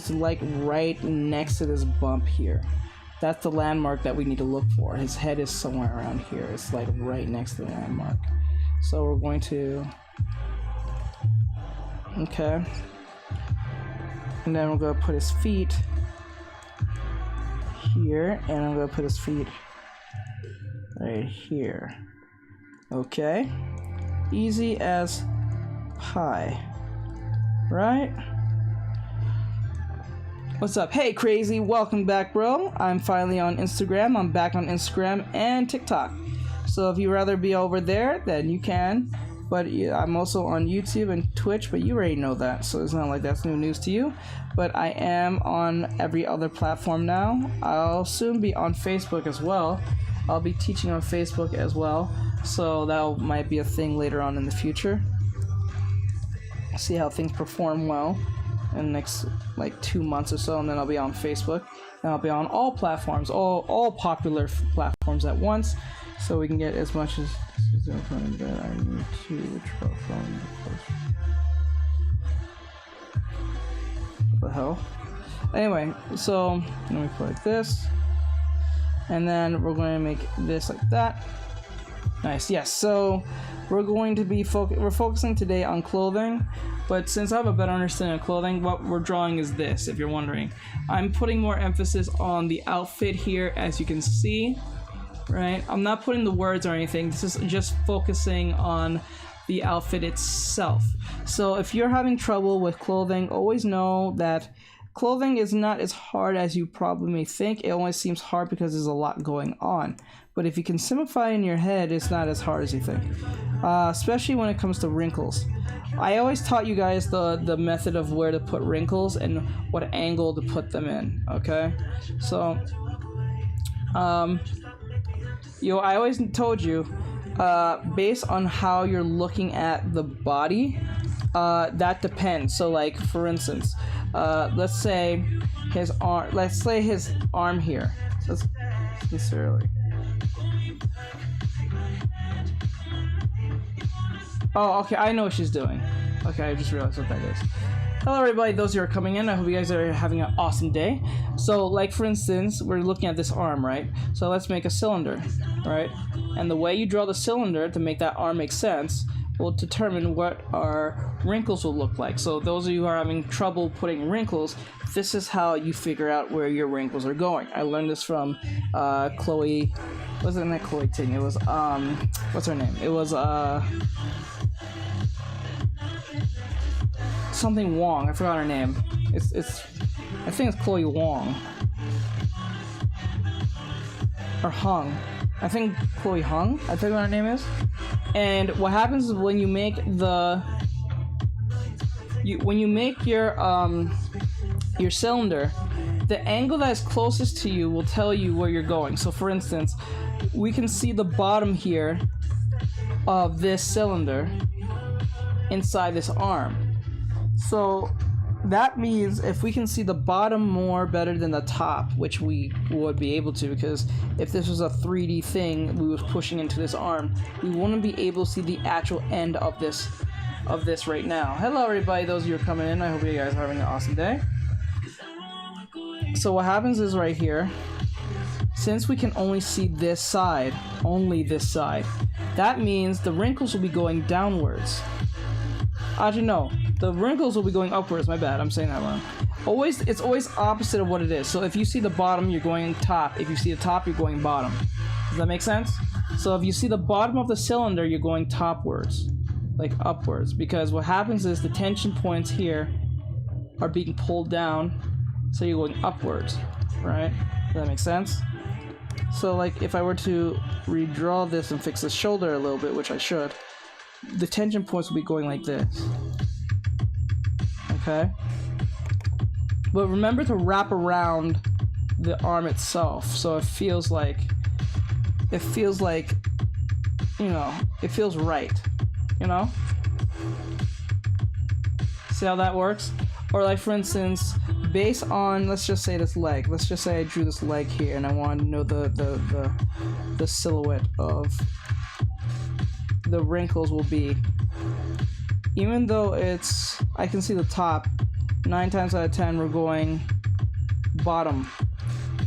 like right next to this bump here. That's the landmark that we need to look for. His head is somewhere around here. It's like right next to the landmark. So we're going to, okay. And then we're going to put his feet here, and I'm going to put his feet right here. Okay. Easy as pie. Right? What's up? Hey, crazy. Welcome back, bro. I'm finally on Instagram. I'm back on Instagram and TikTok. So if you'd rather be over there, then you can. But yeah, I'm also on YouTube and Twitch, but you already know that, so it's not like that's new news to you. But I am on every other platform now. I'll soon be on Facebook as well. I'll be teaching on Facebook as well, so that might be a thing later on in the future. See how things perform well in the next like 2 months or so, and then I'll be on Facebook, and I'll be on all platforms, all popular platforms at once, so we can get as much as that I need to draw from. What the hell? Anyway, so let me put like this, and then we're going to make this like that. Nice. Yes. So we're going to be focusing today on clothing, but since I have a better understanding of clothing, what we're drawing is this. If you're wondering, I'm putting more emphasis on the outfit here, as you can see. Right? I'm not putting the words or anything. This is just focusing on the outfit itself. So if you're having trouble with clothing, always know that clothing is not as hard as you probably may think. It only seems hard because there's a lot going on. But if you can simplify in your head, it's not as hard as you think. Especially when it comes to wrinkles. I always taught you guys the method of where to put wrinkles and what angle to put them in. Okay? So, I always told you, based on how you're looking at the body, that depends. So like, for instance, let's say his arm here. Let's sincerely. Oh, okay, I know what she's doing. Okay, I just realized what that is. Hello everybody, those who are coming in, I hope you guys are having an awesome day. So like for instance, we're looking at this arm, right? So let's make a cylinder, right? And the way you draw the cylinder to make that arm make sense will determine what our wrinkles will look like. So those of you who are having trouble putting wrinkles, this is how you figure out where your wrinkles are going. I learned this from Chloe, wasn't that Chloe Ting? It was, what's her name? It was, something Wong. I forgot her name. I think it's Chloe Wong. Or Hung. I think Chloe Hung, I think what her name is. And what happens is when you make your cylinder, the angle that is closest to you will tell you where you're going. So for instance, we can see the bottom here of this cylinder inside this arm. So that means if we can see the bottom more better than the top, which we would be able to, because if this was a 3D thing we was pushing into this arm, we wouldn't be able to see the actual end of this of this right now. Hello everybody, those of you who are coming in, I hope you guys are having an awesome day. So what happens is right here, since we can only see this side, only this side, that means the wrinkles will be going downwards. Actually no, the wrinkles will be going upwards, my bad, I'm saying that wrong. It's always opposite of what it is. So if you see the bottom, you're going top. If you see the top, you're going bottom. Does that make sense? So if you see the bottom of the cylinder, you're going topwards, like upwards, because what happens is the tension points here are being pulled down, so you're going upwards, right? Does that make sense? So like if I were to redraw this and fix the shoulder a little bit, which I should, the tension points will be going like this. Okay? But remember to wrap around the arm itself, so it feels like, you know, it feels right, you know? See how that works? Or like for instance, based on, let's just say this leg. Let's just say I drew this leg here and I want to know the silhouette of the wrinkles will be. Even though it's, I can see the top, 9 times out of 10 we're going bottom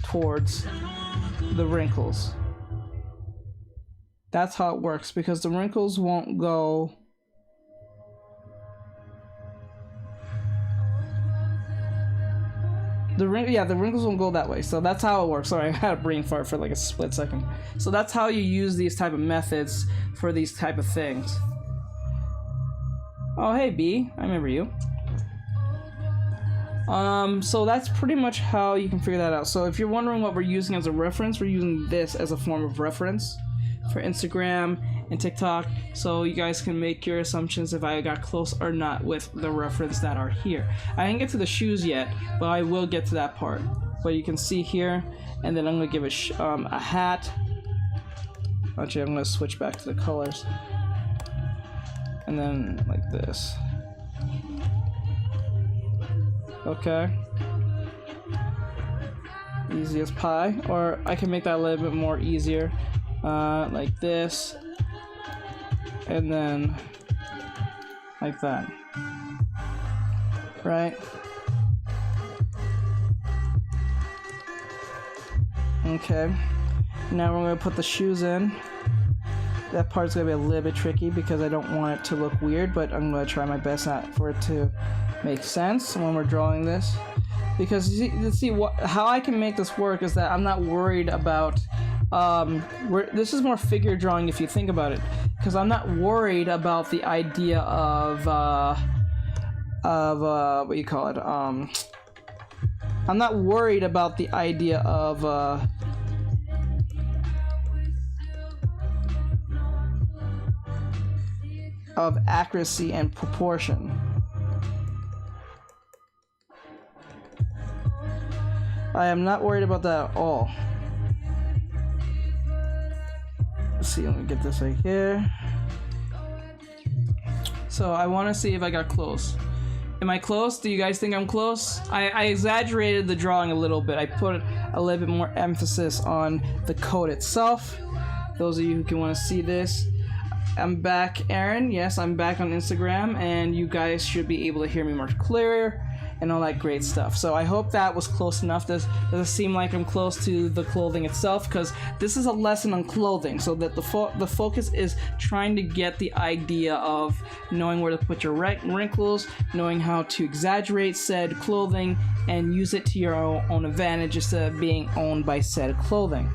towards the wrinkles. That's how it works, because the wrinkles won't go the wrinkles won't go that way. So that's how it works. Sorry, I had a brain fart for like a split second. So that's how you use these type of methods for these type of things. Oh hey B, I remember you. So that's pretty much how you can figure that out. So if you're wondering what we're using as a reference, we're using this as a form of reference for Instagram and TikTok, so you guys can make your assumptions if I got close or not with the reference that are here. I didn't get to the shoes yet, but I will get to that part. But you can see here, and then I'm gonna give a hat. Actually, I'm gonna switch back to the colors, and then like this. Okay. Easy as pie, or I can make that a little bit more easier. Like this, and then like that, right? Okay, now we're going to put the shoes in. That part's going to be a little bit tricky because I don't want it to look weird, but I'm going to try my best not for it to make sense when we're drawing this. Because you see how I can make this work is that I'm not worried about this is more figure drawing if you think about it, because I'm not worried about the idea of what do you call it, I'm not worried about the idea of accuracy and proportion. I am not worried about that at all. Let's see, let me get this right here. So I want to see if I got close. Am I close? Do you guys think I'm close? I exaggerated the drawing a little bit. I put a little bit more emphasis on the code itself. Those of you who can want to see this. I'm back, Aaron. Yes, I'm back on Instagram, and you guys should be able to hear me much clearer and all that great stuff. So I hope that was close enough. Does it seem like I'm close to the clothing itself? Because this is a lesson on clothing, so that the focus is trying to get the idea of knowing where to put your wrinkles, knowing how to exaggerate said clothing, and use it to your own advantage instead of being owned by said clothing.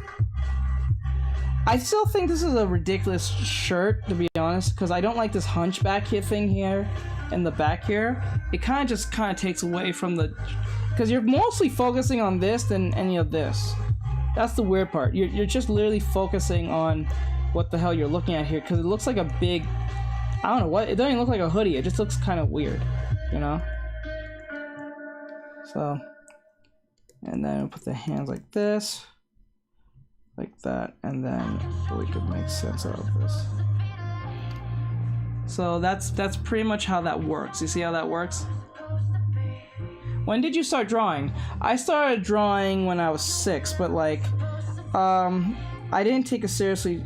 I still think this is a ridiculous shirt, to be honest, because I don't like this hunchback here thing here in the back here. It kind of takes away from the, because you're mostly focusing on this than any of this. That's the weird part. You're just literally focusing on what the hell you're looking at here, because it looks like a big, I don't know what, it doesn't even look like a hoodie. It just looks kind of weird, you know? So, and then we'll put the hands like this. Like that, and then we could make sense out of this. So that's pretty much how that works. You see how that works? When did you start drawing? I started drawing when I was 6, but like, I didn't take it seriously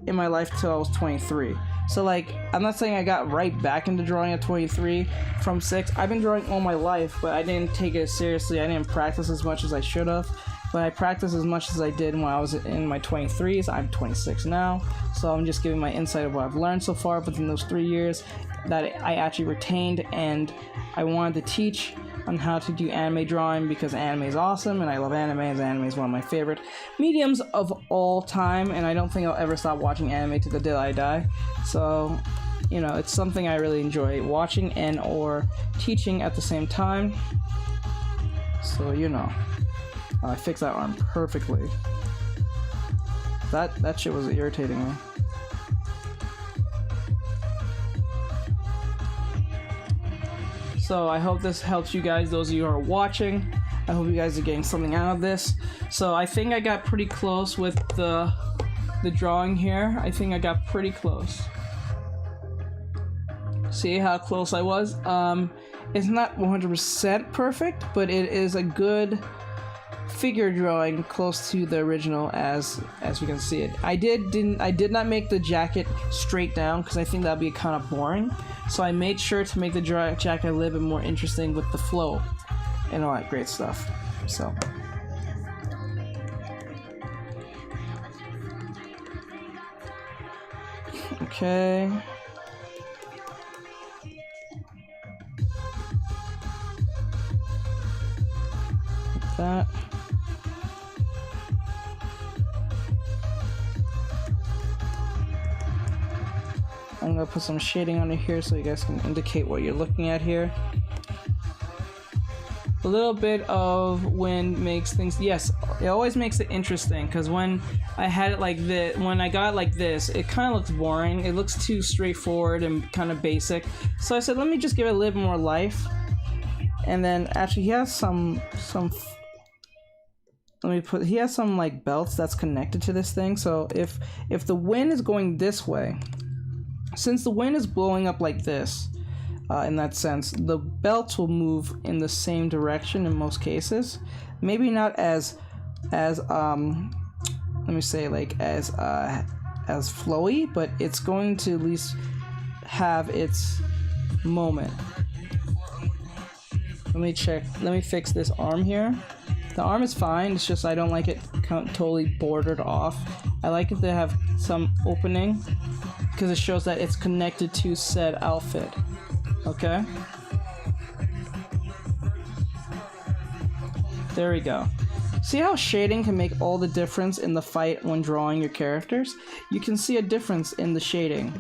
in my life till I was 23. So like, I'm not saying I got right back into drawing at 23 from 6. I've been drawing all my life, but I didn't take it seriously. I didn't practice as much as I should have. But I practiced as much as I did when I was in my 23s. I'm 26 now, so I'm just giving my insight of what I've learned so far within those 3 years that I actually retained, and I wanted to teach on how to do anime drawing because anime is awesome, and I love anime, as anime is one of my favorite mediums of all time, and I don't think I'll ever stop watching anime to the day I die. So, you know, it's something I really enjoy watching and or teaching at the same time. So, you know. I fixed that arm perfectly. That shit was irritating me. So I hope this helps you guys, those of you who are watching. I hope you guys are getting something out of this. So I think I got pretty close with the drawing here. I think I got pretty close. See how close I was? It's not 100% perfect, but it is a good figure drawing close to the original as we can see it. I did not make the jacket straight down because I think that'd be kind of boring. So I made sure to make the jacket a little bit more interesting with the flow and all that great stuff. So okay. Like that. I'm gonna put some shading under here so you guys can indicate what you're looking at here. A little bit of wind makes things, yes, it always makes it interesting, because when I had it like this, when I got it like this, it kind of looks boring. It looks too straightforward and kind of basic. So I said, let me just give it a little more life. And then actually he has some he has some like belts that's connected to this thing. So if the wind is going this way, since the wind is blowing up like this, in that sense, the belts will move in the same direction in most cases. Maybe not as let me say like as flowy, but it's going to at least have its moment. Let me check. Let me fix this arm here. The arm is fine. It's just I don't like it totally bordered off. I like it to have some opening, because it shows that it's connected to said outfit. Okay? There we go. See how shading can make all the difference in the fight when drawing your characters? You can see a difference in the shading.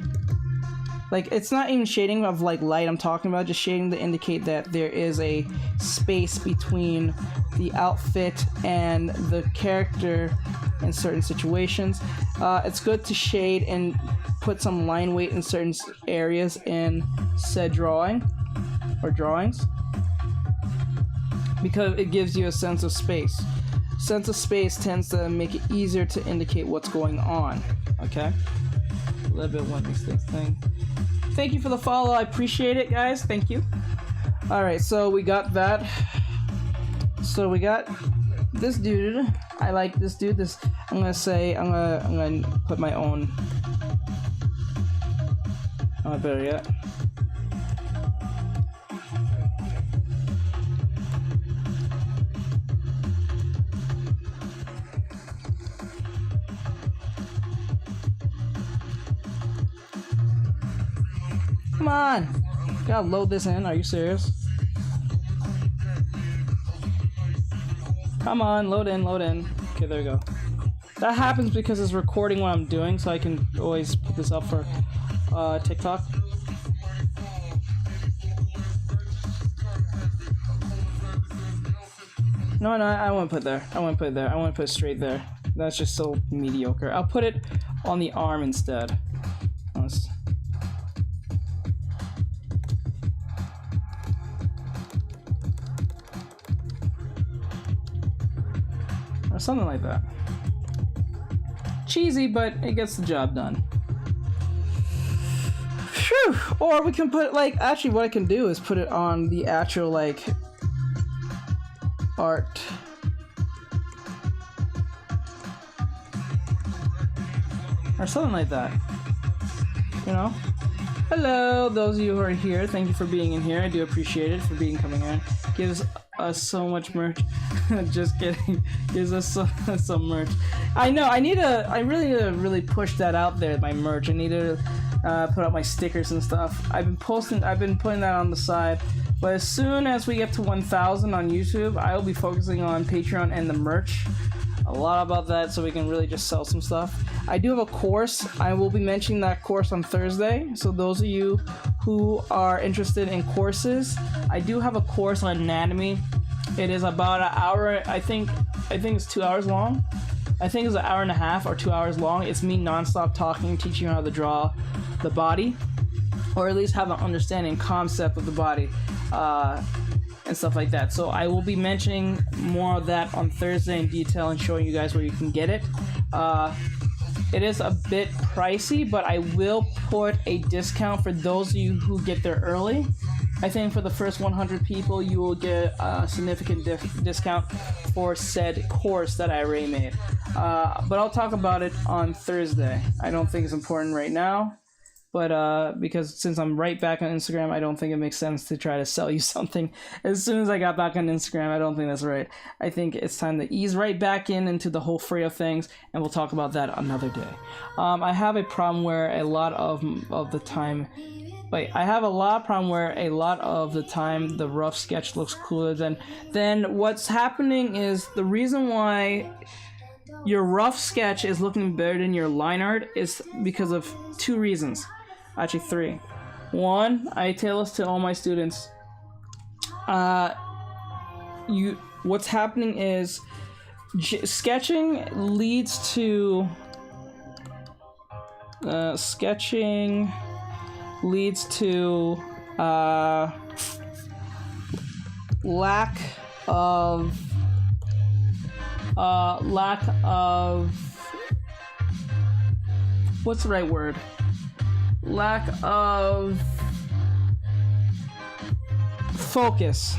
Like, it's not even shading of like light I'm talking about, just shading to indicate that there is a space between the outfit and the character in certain situations. It's good to shade and put some line weight in certain areas in said drawing or drawings, because it gives you a sense of space. Sense of space tends to make it easier to indicate what's going on. Okay? A little bit of one of these things. Thank you for the follow. I appreciate it, guys. Thank you. Alright, so we got that. So we got this dude. I like this dude. This I'm gonna put my own. Oh, better yet. Come on! Gotta load this in. Are you serious? Come on, load in, load in. Okay, there we go. That happens because it's recording what I'm doing, so I can always put this up for TikTok. No, I won't put there. I won't put it there. I want to put it straight there. That's just so mediocre. I'll put it on the arm instead. Or something like that. Cheesy, but it gets the job done. Phew. Or we can put, like, actually what I can do is put it on the actual, like, art. Or something like that. you know. Hello, those of you who are here. Thank you for being in here. I do appreciate it for coming in. Gives us so much merch. Just kidding. Gives us some merch. I know. I really need to really push that out there. My merch. I need to put up my stickers and stuff. I've been putting that on the side. But as soon as we get to 1,000 on YouTube, I will be focusing on Patreon and the merch. A lot about that, so we can really just sell some stuff. I do have a course. I will be mentioning that course on Thursday. So those of you who are interested in courses, I do have a course on anatomy. It is about an hour. I think it's 2 hours long. I think it's an hour and a half or 2 hours long. It's me nonstop talking, teaching you how to draw the body, or at least have an understanding concept of the body. And stuff like that. So I will be mentioning more of that on Thursday in detail and showing you guys where you can get it. It is a bit pricey, but I will put a discount for those of you who get there early. I think for the first 100 people, you will get a significant discount for said course that I already made. But I'll talk about it on Thursday. I don't think it's important right now. But because since I'm right back on Instagram, I don't think it makes sense to try to sell you something as soon as I got back on Instagram. I don't think that's right. I think it's time to ease right back into the whole fray of things, and we'll talk about that another day. I have a problem where a lot of the time the rough sketch looks cooler than what's happening is the reason why your rough sketch is looking better than your line art is because of two reasons. Actually, three. One, I tell this to all my students. What's happening is sketching leads to lack of what's the right word? Lack of focus.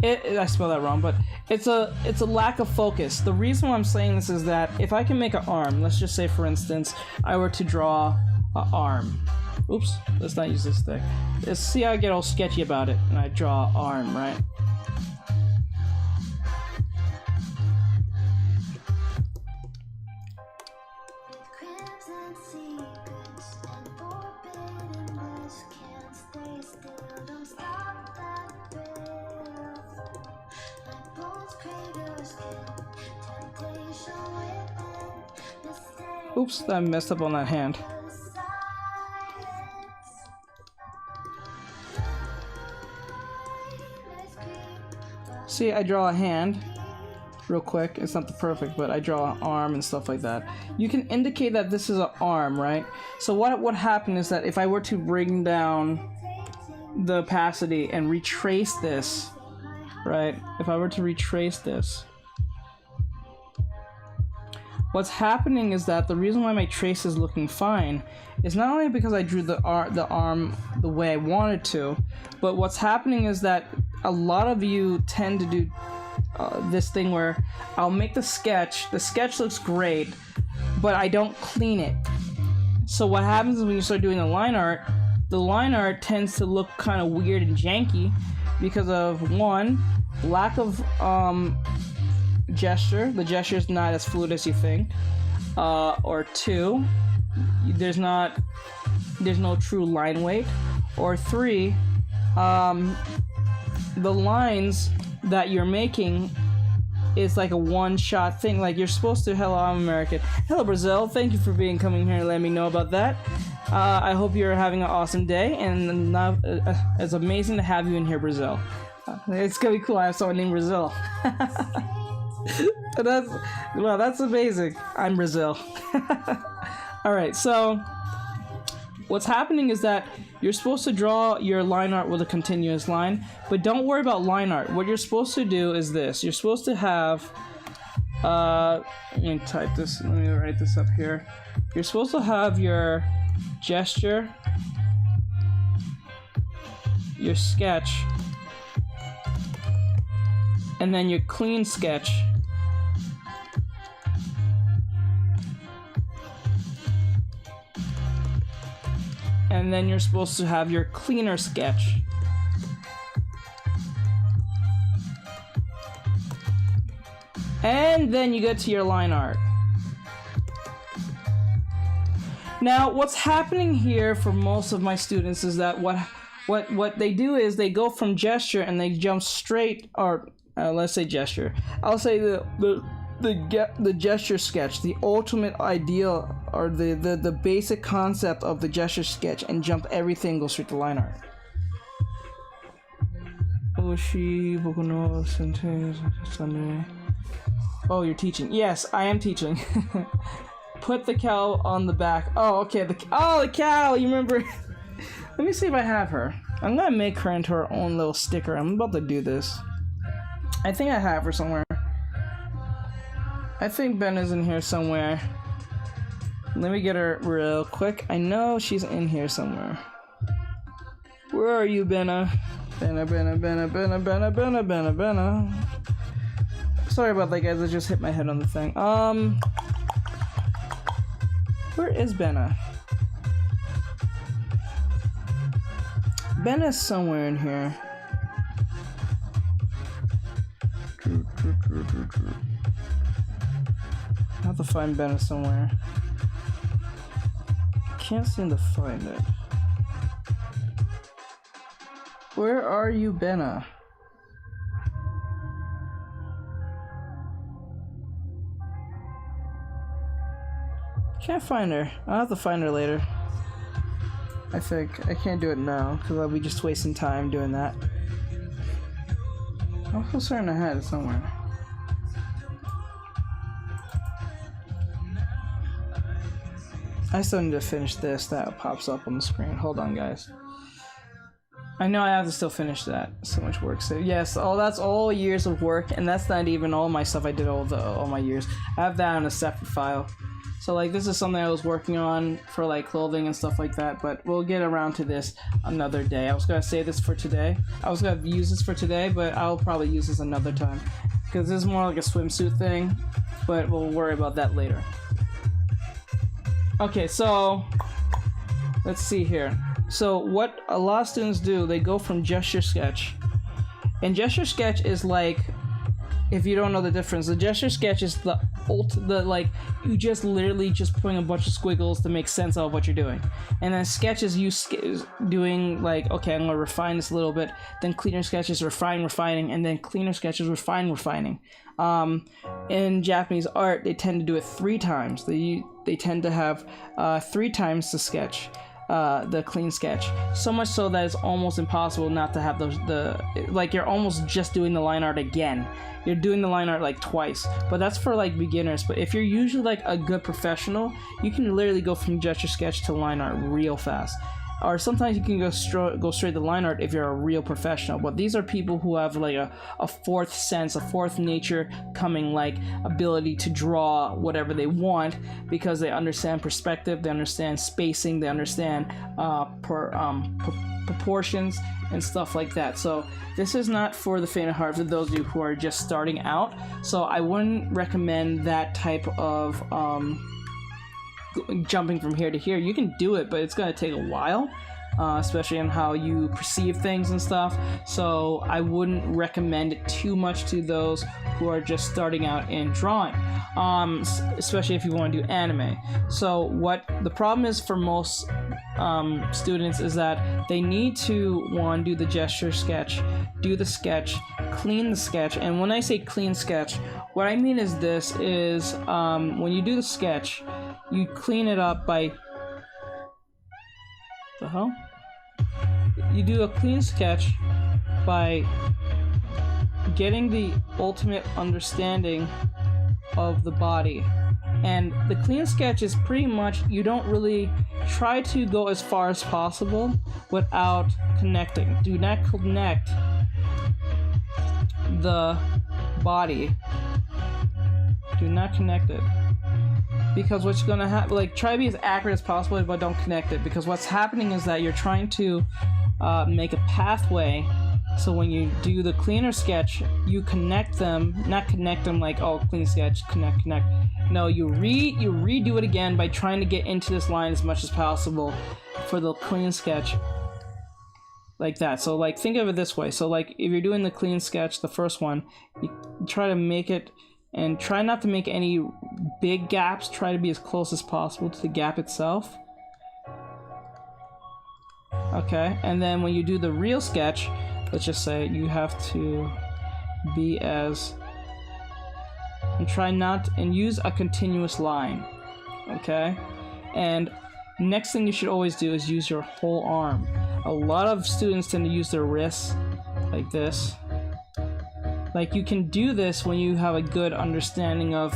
I spelled that wrong, but it's a lack of focus. The reason why I'm saying this is that if I can make an arm, let's just say for instance, I were to draw an arm. Oops, let's not use this stick. Let's see how I get all sketchy about it, and I draw an arm, right? Oops, I messed up on that hand. See, I draw a hand real quick. It's not the perfect, but I draw an arm and stuff like that. You can indicate that this is an arm, right? So what would happen is that if I were to bring down the opacity and retrace this, right? If I were to retrace this, what's happening is that the reason why my trace is looking fine is not only because I drew the arm the way I wanted to, but what's happening is that a lot of you tend to do this thing where I'll make the sketch looks great, but I don't clean it. So what happens is when you start doing the line art tends to look kind of weird and janky because of, one, lack of gesture. The gesture is not as fluid as you think, or two, there's no true line weight, or three, the lines that you're making is like a one-shot thing. Like you're supposed to. Hello, I'm American. Hello, Brazil. Thank you for coming here and letting me know about that. I hope you're having an awesome day, and it's amazing to have you in here, Brazil. It's gonna be cool. I have someone named Brazil. That's amazing. I'm Brazil. All right, so what's happening is that you're supposed to draw your line art with a continuous line, but don't worry about line art. What you're supposed to do is this. You're supposed to have let me write this up here. You're supposed to have your gesture, your sketch, and then your clean sketch. and then you're supposed to have your cleaner sketch. And then you get to your line art. Now, what's happening here for most of my students is that what they do is they go from gesture and they jump straight, or let's say gesture. I'll say the gesture sketch, the ultimate ideal, or the basic concept of the gesture sketch, and jump everything, go straight to line art. Oh, you're teaching. Yes, I am teaching. Put the cow on the back. Oh, okay. The cow. You remember? Let me see if I have her. I'm gonna make her into her own little sticker. I'm about to do this. I think I have her somewhere. I think Ben is in here somewhere. Let me get her real quick. I know she's in here somewhere. Where are you, Benna? Benna. Sorry about that, guys. I just hit my head on the thing. Where is Benna? Benna's somewhere in here. I have to find Benna somewhere. Can't seem to find it. Where are you, Benna? Can't find her. I'll have to find her later. I think. I can't do it now, because I'll be just wasting time doing that. I'm also starting to head somewhere. I still need to finish this. That pops up on the screen. Hold on, guys. I know I have to still finish that. So much work. So yes, that's all years of work, and that's not even all my stuff I did all my years. I have that on a separate file. So like this is something I was working on for like clothing and stuff like that, but we'll get around to this another day. I was gonna say this for today. I was gonna use this for today, but I'll probably use this another time because this is more like a swimsuit thing, but we'll worry about that later. Okay, so let's see here. So what a lot of students do, they go from gesture sketch, and gesture sketch is like, if you don't know the difference, the gesture sketch is the like you just literally just putting a bunch of squiggles to make sense of what you're doing, and then sketch is you doing like, okay, I'm gonna refine this a little bit, then cleaner sketches refining, and then cleaner sketches refining. In Japanese art, they tend to do it 3 times. They tend to have 3 times the sketch. The clean sketch, so much so that it's almost impossible not to have like you're almost just doing the line art again. You're doing the line art like twice, but that's for like beginners. But if you're usually like a good professional, you can literally go from gesture sketch to line art real fast. Or sometimes you can go straight to line art if you're a real professional. But these are people who have like a fourth sense, a fourth nature coming, like ability to draw whatever they want, because they understand perspective, they understand spacing, they understand proportions and stuff like that. So this is not for the faint of heart for those of you who are just starting out. So I wouldn't recommend that type of jumping from here to here. You can do it, but it's going to take a while, especially on how you perceive things and stuff. So I wouldn't recommend it too much to those who are just starting out in drawing, especially if you want to do anime. So what the problem is for most students is that they need to, one, do the gesture sketch, do the sketch, clean the sketch. And when I say clean sketch, what I mean is this is when you do the sketch, you clean it up by the hell? You do a clean sketch by getting the ultimate understanding of the body. And the clean sketch is pretty much, you don't really try to go as far as possible without connecting. Do not connect the body. Do not connect it. Because what's gonna happen, like, try to be as accurate as possible, but don't connect it. Because what's happening is that you're trying to make a pathway So when you do the cleaner sketch, you connect them, not connect them like, oh, clean sketch, connect. No, you redo it again by trying to get into this line as much as possible for the clean sketch. Like that. So like, think of it this way. So like, if you're doing the clean sketch, the first one, you try to make it, and try not to make any big gaps. Try to be as close as possible to the gap itself. Okay, and then when you do the real sketch, let's just say you have to be as, and try not, and use a continuous line. Okay, and next thing you should always do is use your whole arm. A lot of students tend to use their wrists like this. Like, you can do this when you have a good understanding of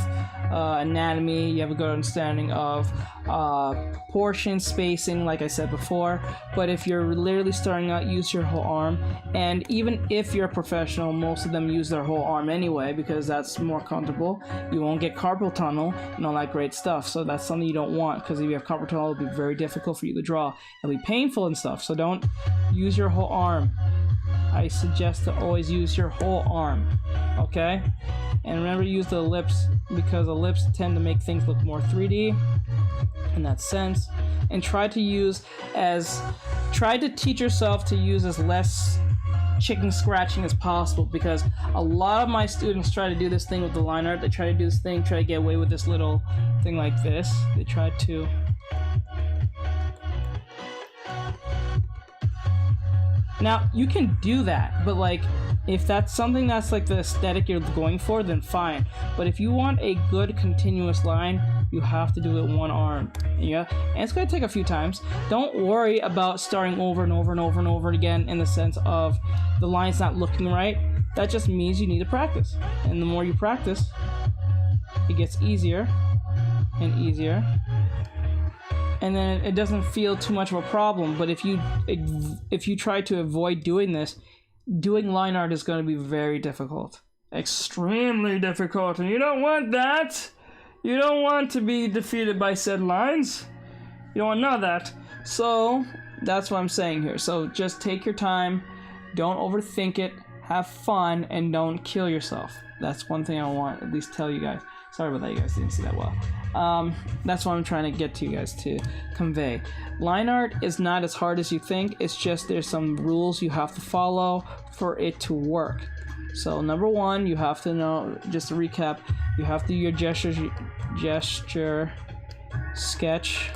anatomy, you have a good understanding of proportion, spacing, like I said before. But if you're literally starting out, use your whole arm. And even if you're a professional, most of them use their whole arm anyway, because that's more comfortable. You won't get carpal tunnel and all that great stuff. So that's something you don't want, because if you have carpal tunnel, it'll be very difficult for you to draw. It'll be painful and stuff. So don't use your whole arm. I suggest to always use your whole arm, okay? And remember to use the ellipse, because ellipse tend to make things look more 3D in that sense. And try to teach yourself to use as less chicken scratching as possible, because a lot of my students try to do this thing with the line art. They try to do this thing, try to get away with this little thing like this. They try to... Now, you can do that, but like, if that's something that's like the aesthetic you're going for, then fine. But if you want a good continuous line, you have to do it one arm. Yeah, and it's gonna take a few times. Don't worry about starting over and over and over and over again in the sense of the line's not looking right. That just means you need to practice. And the more you practice, it gets easier and easier. And then it doesn't feel too much of a problem. But if you try to avoid doing this, doing line art is going to be very difficult. Extremely difficult. And you don't want that. You don't want to be defeated by said lines. You don't want none of that. So that's what I'm saying here. So just take your time. Don't overthink it. Have fun. And don't kill yourself. That's one thing I want to at least tell you guys. Sorry about that, you guys didn't see that well. That's what I'm trying to get to you guys to convey. Line art is not as hard as you think. It's just there's some rules you have to follow for it to work. So number one, you have to know, just to recap, you have to do your gesture sketch.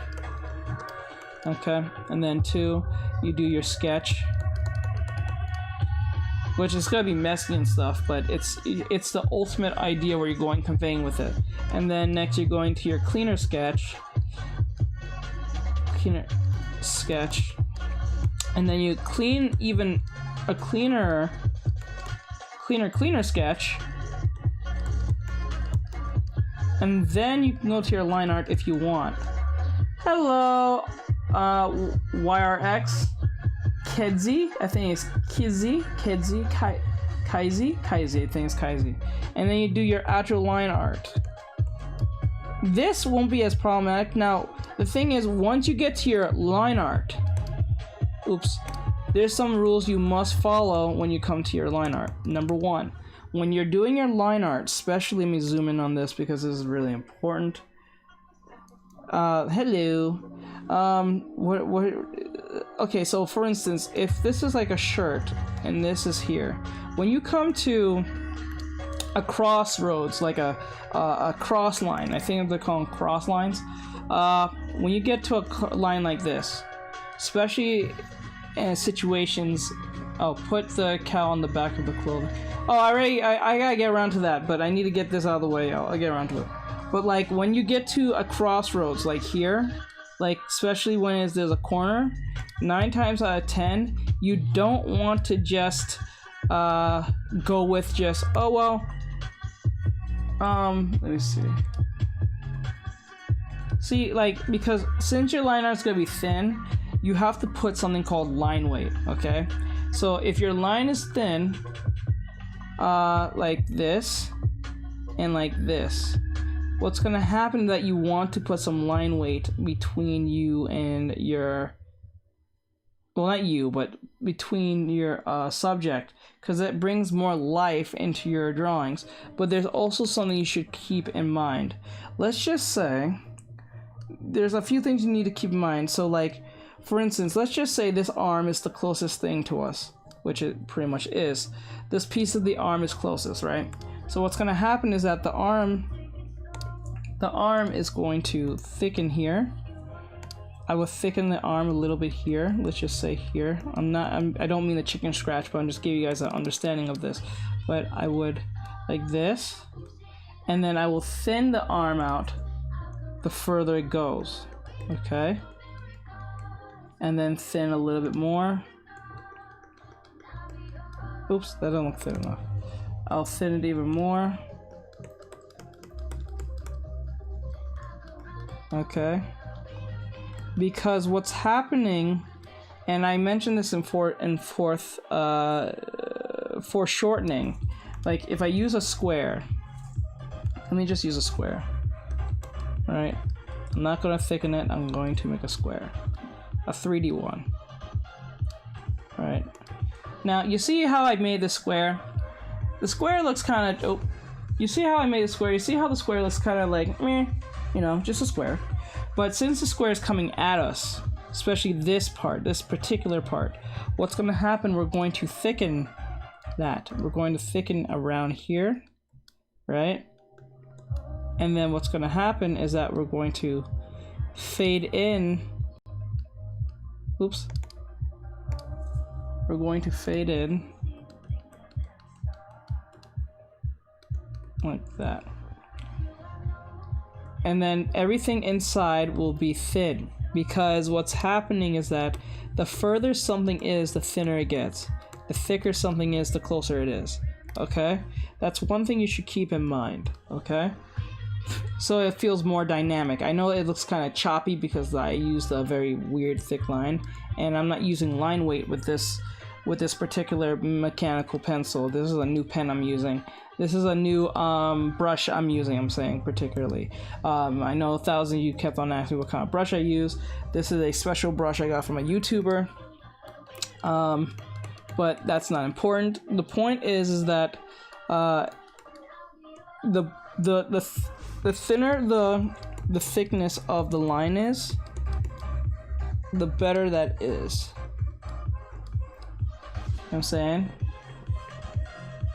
Okay, and then two, you do your sketch, which is gonna be messy and stuff, but it's the ultimate idea where you're going conveying with it. And then next you're going to your cleaner sketch, and then you clean even a cleaner sketch, and then you can go to your line art if you want. Hello, YRX. Kedzi, I think it's Kaizi, I think it's Kaizi. And then you do your actual line art. This won't be as problematic. Now, the thing is, once you get to your line art, there's some rules you must follow when you come to your line art. Number one, when you're doing your line art, especially, let me zoom in on this because this is really important. Hello. Okay, so for instance, if this is like a shirt and this is here, when you come to a crossroads, like a cross line, I think they call them cross lines, when you get to a line like this, especially in situations, put the cow on the back of the clothing. Oh, I gotta get around to that, but I need to get this out of the way. I'll get around to it. But like when you get to a crossroads, like here, like especially when there's a corner, 9 times out of 10, you don't want to just go with just, oh well, let me see. See, like, because since your line art's gonna be thin, you have to put something called line weight, okay? So if your line is thin, like this and like this, what's gonna happen is that you want to put some line weight between you and your well, not you, but between your subject, because it brings more life into your drawings. But there's also something you should keep in mind. Let's just say there's a few things you need to keep in mind. So like, for instance, let's just say this arm is the closest thing to us, which it pretty much is. This piece of the arm is closest, right? So what's going to happen is that the arm is going to thicken here. I will thicken the arm a little bit here. Let's just say here. I don't mean the chicken scratch, but I'm just giving you guys an understanding of this. But I would like this, and then I will thin the arm out the further it goes. Okay. And then thin a little bit more. Oops, that doesn't look thin enough. I'll thin it even more. Okay. Because what's happening, and I mentioned this in foreshortening, like if I use a square, let me just use a square. All right, I'm not going to thicken it, I'm going to make a square, a 3D one. All right, now you see how I made the square? The square looks kind of, oh, you see how I made the square? You see how the square looks kind of like, meh, you know, just a square. But since the square is coming at us, especially this part, this particular part, what's going to happen, we're going to thicken that. We're going to thicken around here, right? And then what's going to happen is that we're going to fade in. Oops. We're going to fade in like that. And then everything inside will be thin, because what's happening is that the further something is, the thinner it gets. The thicker something is, the closer it is. Okay? That's one thing you should keep in mind. Okay? So it feels more dynamic. I know it looks kind of choppy because I used a very weird thick line, and I'm not using line weight with this particular mechanical pencil. This is a new pen I'm using. This is a new brush I'm using, I'm saying particularly. I know thousands of you kept on asking what kind of brush I use. This is a special brush I got from a YouTuber. But that's not important. The point is that the thinner the thickness of the line is, the better that is. You know what I'm saying?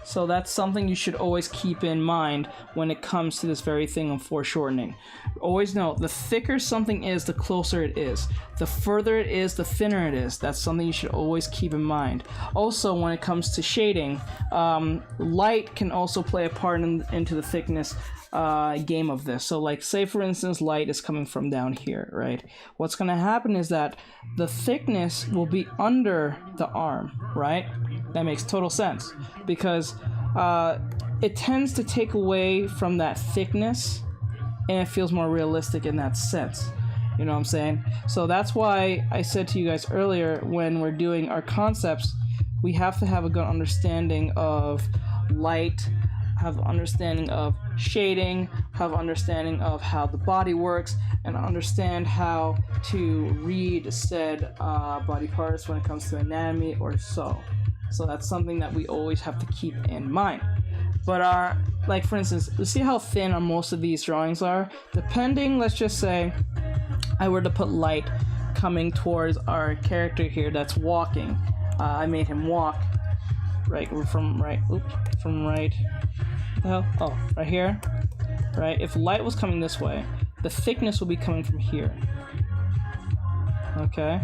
So that's something you should always keep in mind when it comes to this very thing of foreshortening. Always know, the thicker something is, the closer it is. The further it is, the thinner it is. That's something you should always keep in mind. Also, when it comes to shading, light can also play a part into the thickness game of this. So like, say for instance, light is coming from down here, right? What's going to happen is that the thickness will be under the arm, right? That makes total sense, because it tends to take away from that thickness, and it feels more realistic in that sense. You know what I'm saying? So that's why I said to you guys earlier, when we're doing our concepts, we have to have a good understanding of light, have understanding of shading, have understanding of how the body works, and understand how to read said body parts when it comes to anatomy or so. So that's something that we always have to keep in mind. But like for instance, you see how thin most of these drawings are? Depending, let's just say I were to put light coming towards our character here that's walking. I made him walk right from right. Oops, from right. What the hell? Oh, right here. Right. If light was coming this way, the thickness will be coming from here. Okay.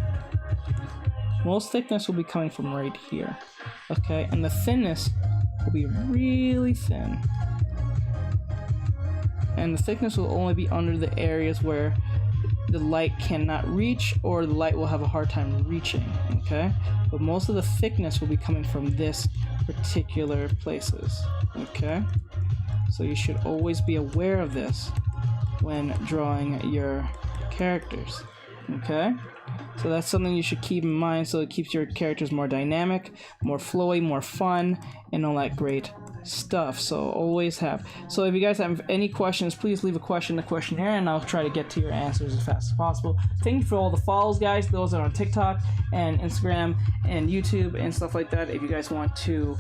Most thickness will be coming from right here. Okay, and the thinness will be really thin. And the thickness will only be under the areas where the light cannot reach, or the light will have a hard time reaching, okay? But most of the thickness will be coming from this particular places, okay? So you should always be aware of this when drawing your characters, okay? So that's something you should keep in mind, so it keeps your characters more dynamic, more flowy, more fun, and all that great stuff, so always have. So if you guys have any questions, please leave a question in the questionnaire and I'll try to get to your answers as fast as possible. Thank you for all the follows, guys. Those are on TikTok and Instagram and YouTube and stuff like that. If you guys want to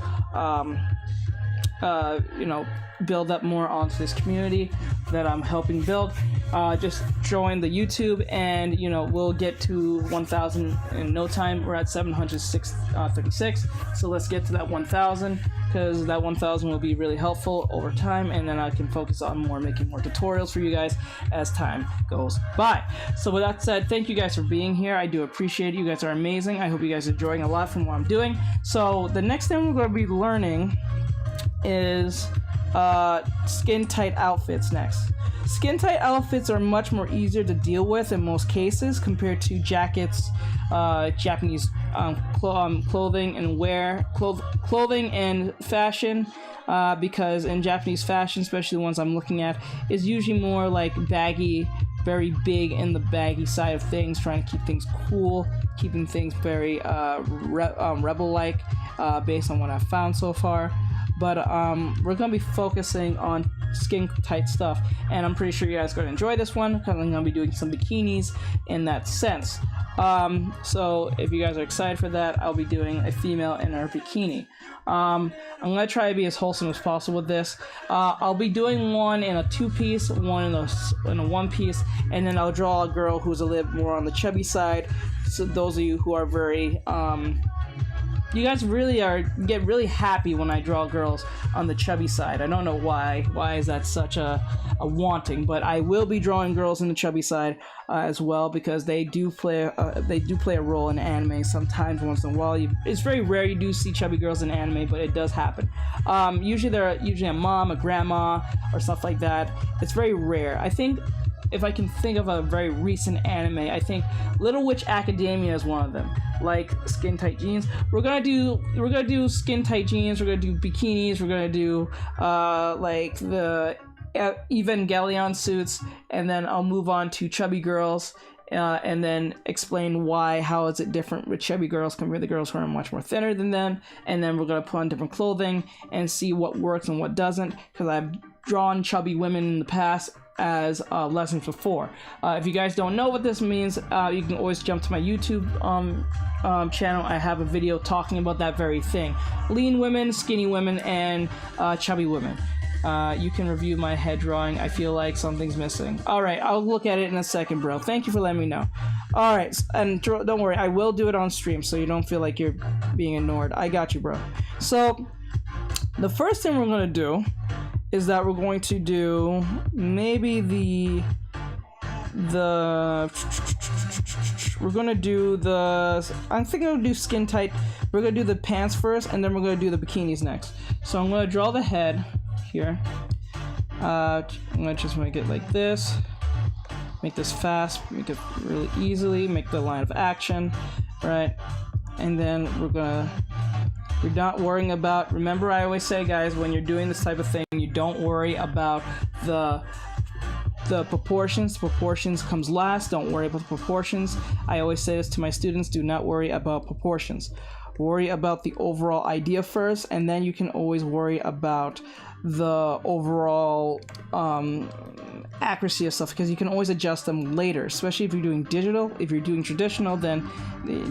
build up more onto this community that I'm helping build, just join the YouTube and we'll get to 1,000 in no time. We're at 736, so let's get to that 1,000, because that 1,000 will be really helpful over time, and then I can focus on making more tutorials for you guys as time goes by. So with that said, thank you guys for being here. I do appreciate it. You guys are amazing. I hope you guys are enjoying a lot from what I'm doing. So the next thing we're going to be learning is skin tight outfits next. Skin tight outfits are much more easier to deal with in most cases compared to jackets, Japanese clothing and fashion, because in Japanese fashion, especially the ones I'm looking at, is usually more like baggy, very big in the baggy side of things, trying to keep things cool, keeping things very rebel-like, based on what I've found so far. But we're going to be focusing on skin tight stuff, and I'm pretty sure you guys are going to enjoy this one, because I'm going to be doing some bikinis in that sense. So if you guys are excited for that, I'll be doing a female in her bikini. I'm going to try to be as wholesome as possible with this. I'll be doing one in a 2-piece, one in a 1-piece, and then I'll draw a girl who's a little more on the chubby side. So those of you who are very you guys really get really happy when I draw girls on the chubby side. I don't know why. Why is that such a wanting? But I will be drawing girls in the chubby side as well, because they do play a role in anime sometimes, once in a while. It's very rare you do see chubby girls in anime, but it does happen. Usually they're a mom, a grandma, or stuff like that. It's very rare. I think, if I can think of a very recent anime, I think Little Witch Academia is one of them. Like skin tight jeans. We're gonna do skin tight jeans. We're gonna do bikinis. We're gonna do like the Evangelion suits, and then I'll move on to chubby girls, and then explain how is it different with chubby girls compared to girls who are much more thinner than them. And then we're gonna put on different clothing and see what works and what doesn't, because I've drawn chubby women in the past as lessons before. If you guys don't know what this means, you can always jump to my YouTube channel. I have a video talking about that very thing: lean women, skinny women, and chubby women. You can review my head drawing. I feel like something's missing. Alright, I'll look at it in a second, bro. Thank you for letting me know. Alright, and don't worry, I will do it on stream, so you don't feel like you're being ignored. I got you, bro. So the first thing we're gonna do is that we're going to do maybe we're gonna do I'm thinking we'll do skin tight. We're gonna do the pants first, and then we're gonna do the bikinis next. So I'm gonna draw the head here. I'm gonna just make it like this. Make this fast, make it really easily, make the line of action, right? And then we're not worrying about, remember I always say, guys, when you're doing this type of thing, you don't worry about the proportions. Proportions comes last. Don't worry about the proportions. I always say this to my students: do not worry about proportions. Worry about the overall idea first, and then you can always worry about the overall accuracy of stuff, because you can always adjust them later, especially if you're doing digital. If you're doing traditional, then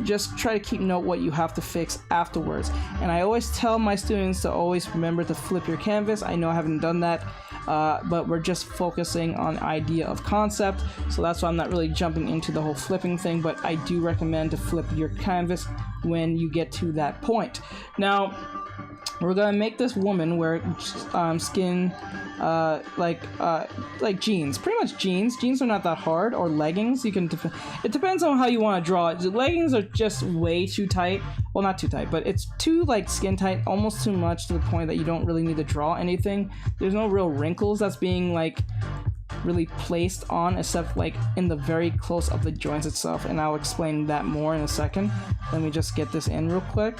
just try to keep note what you have to fix afterwards. And I always tell my students to always remember to flip your canvas. I know I haven't done that, but we're just focusing on idea of concept, so that's why I'm not really jumping into the whole flipping thing, but I do recommend to flip your canvas when you get to that point. Now we're gonna make this woman wear skin like jeans, pretty much jeans. Jeans are not that hard, or leggings. You can it depends on how you want to draw it. The leggings are just way too tight. Well, not too tight, but it's too like skin tight, almost too much, to the point that you don't really need to draw anything. There's no real wrinkles that's being like really placed on, except like in the very close of the joints itself, and I'll explain that more in a second. Let me just get this in real quick.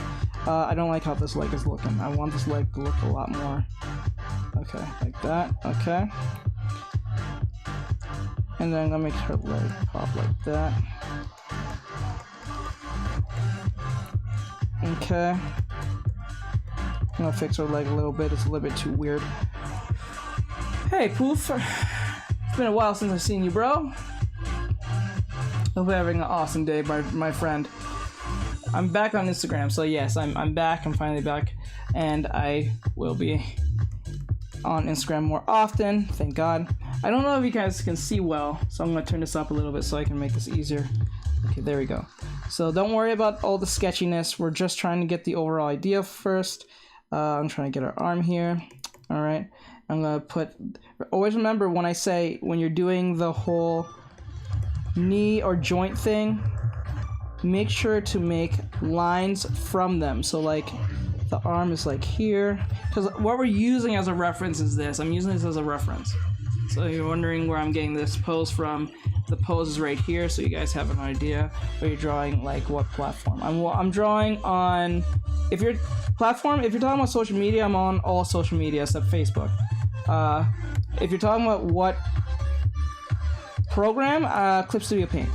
I don't like how this leg is looking. I want this leg to look a lot more. Okay, like that. Okay. And then I'm gonna make her leg pop like that. Okay. gonna fix her leg a little bit. It's a little bit too weird. Hey, Poof. It's been a while since I've seen you, bro. Hope you're having an awesome day, my friend. I'm back on Instagram, so yes, I'm back. I'm finally back, and I will be on Instagram more often. Thank God. I don't know if you guys can see well, so I'm gonna turn this up a little bit so I can make this easier. Okay, there we go. So don't worry about all the sketchiness. We're just trying to get the overall idea first. I'm trying to get our arm here. All right. I'm gonna put. Always remember when I say when you're doing the whole knee or joint thing, make sure to make lines from them. So like the arm is like here, because what we're using as a reference is this. I'm using this as a reference. So you're wondering where I'm getting this pose from. The pose is right here, so you guys have an idea. Or you're drawing like what platform? I'm drawing on. If you're talking about social media, I'm on all social media except Facebook. If you're talking about what program, Clip Studio Paint.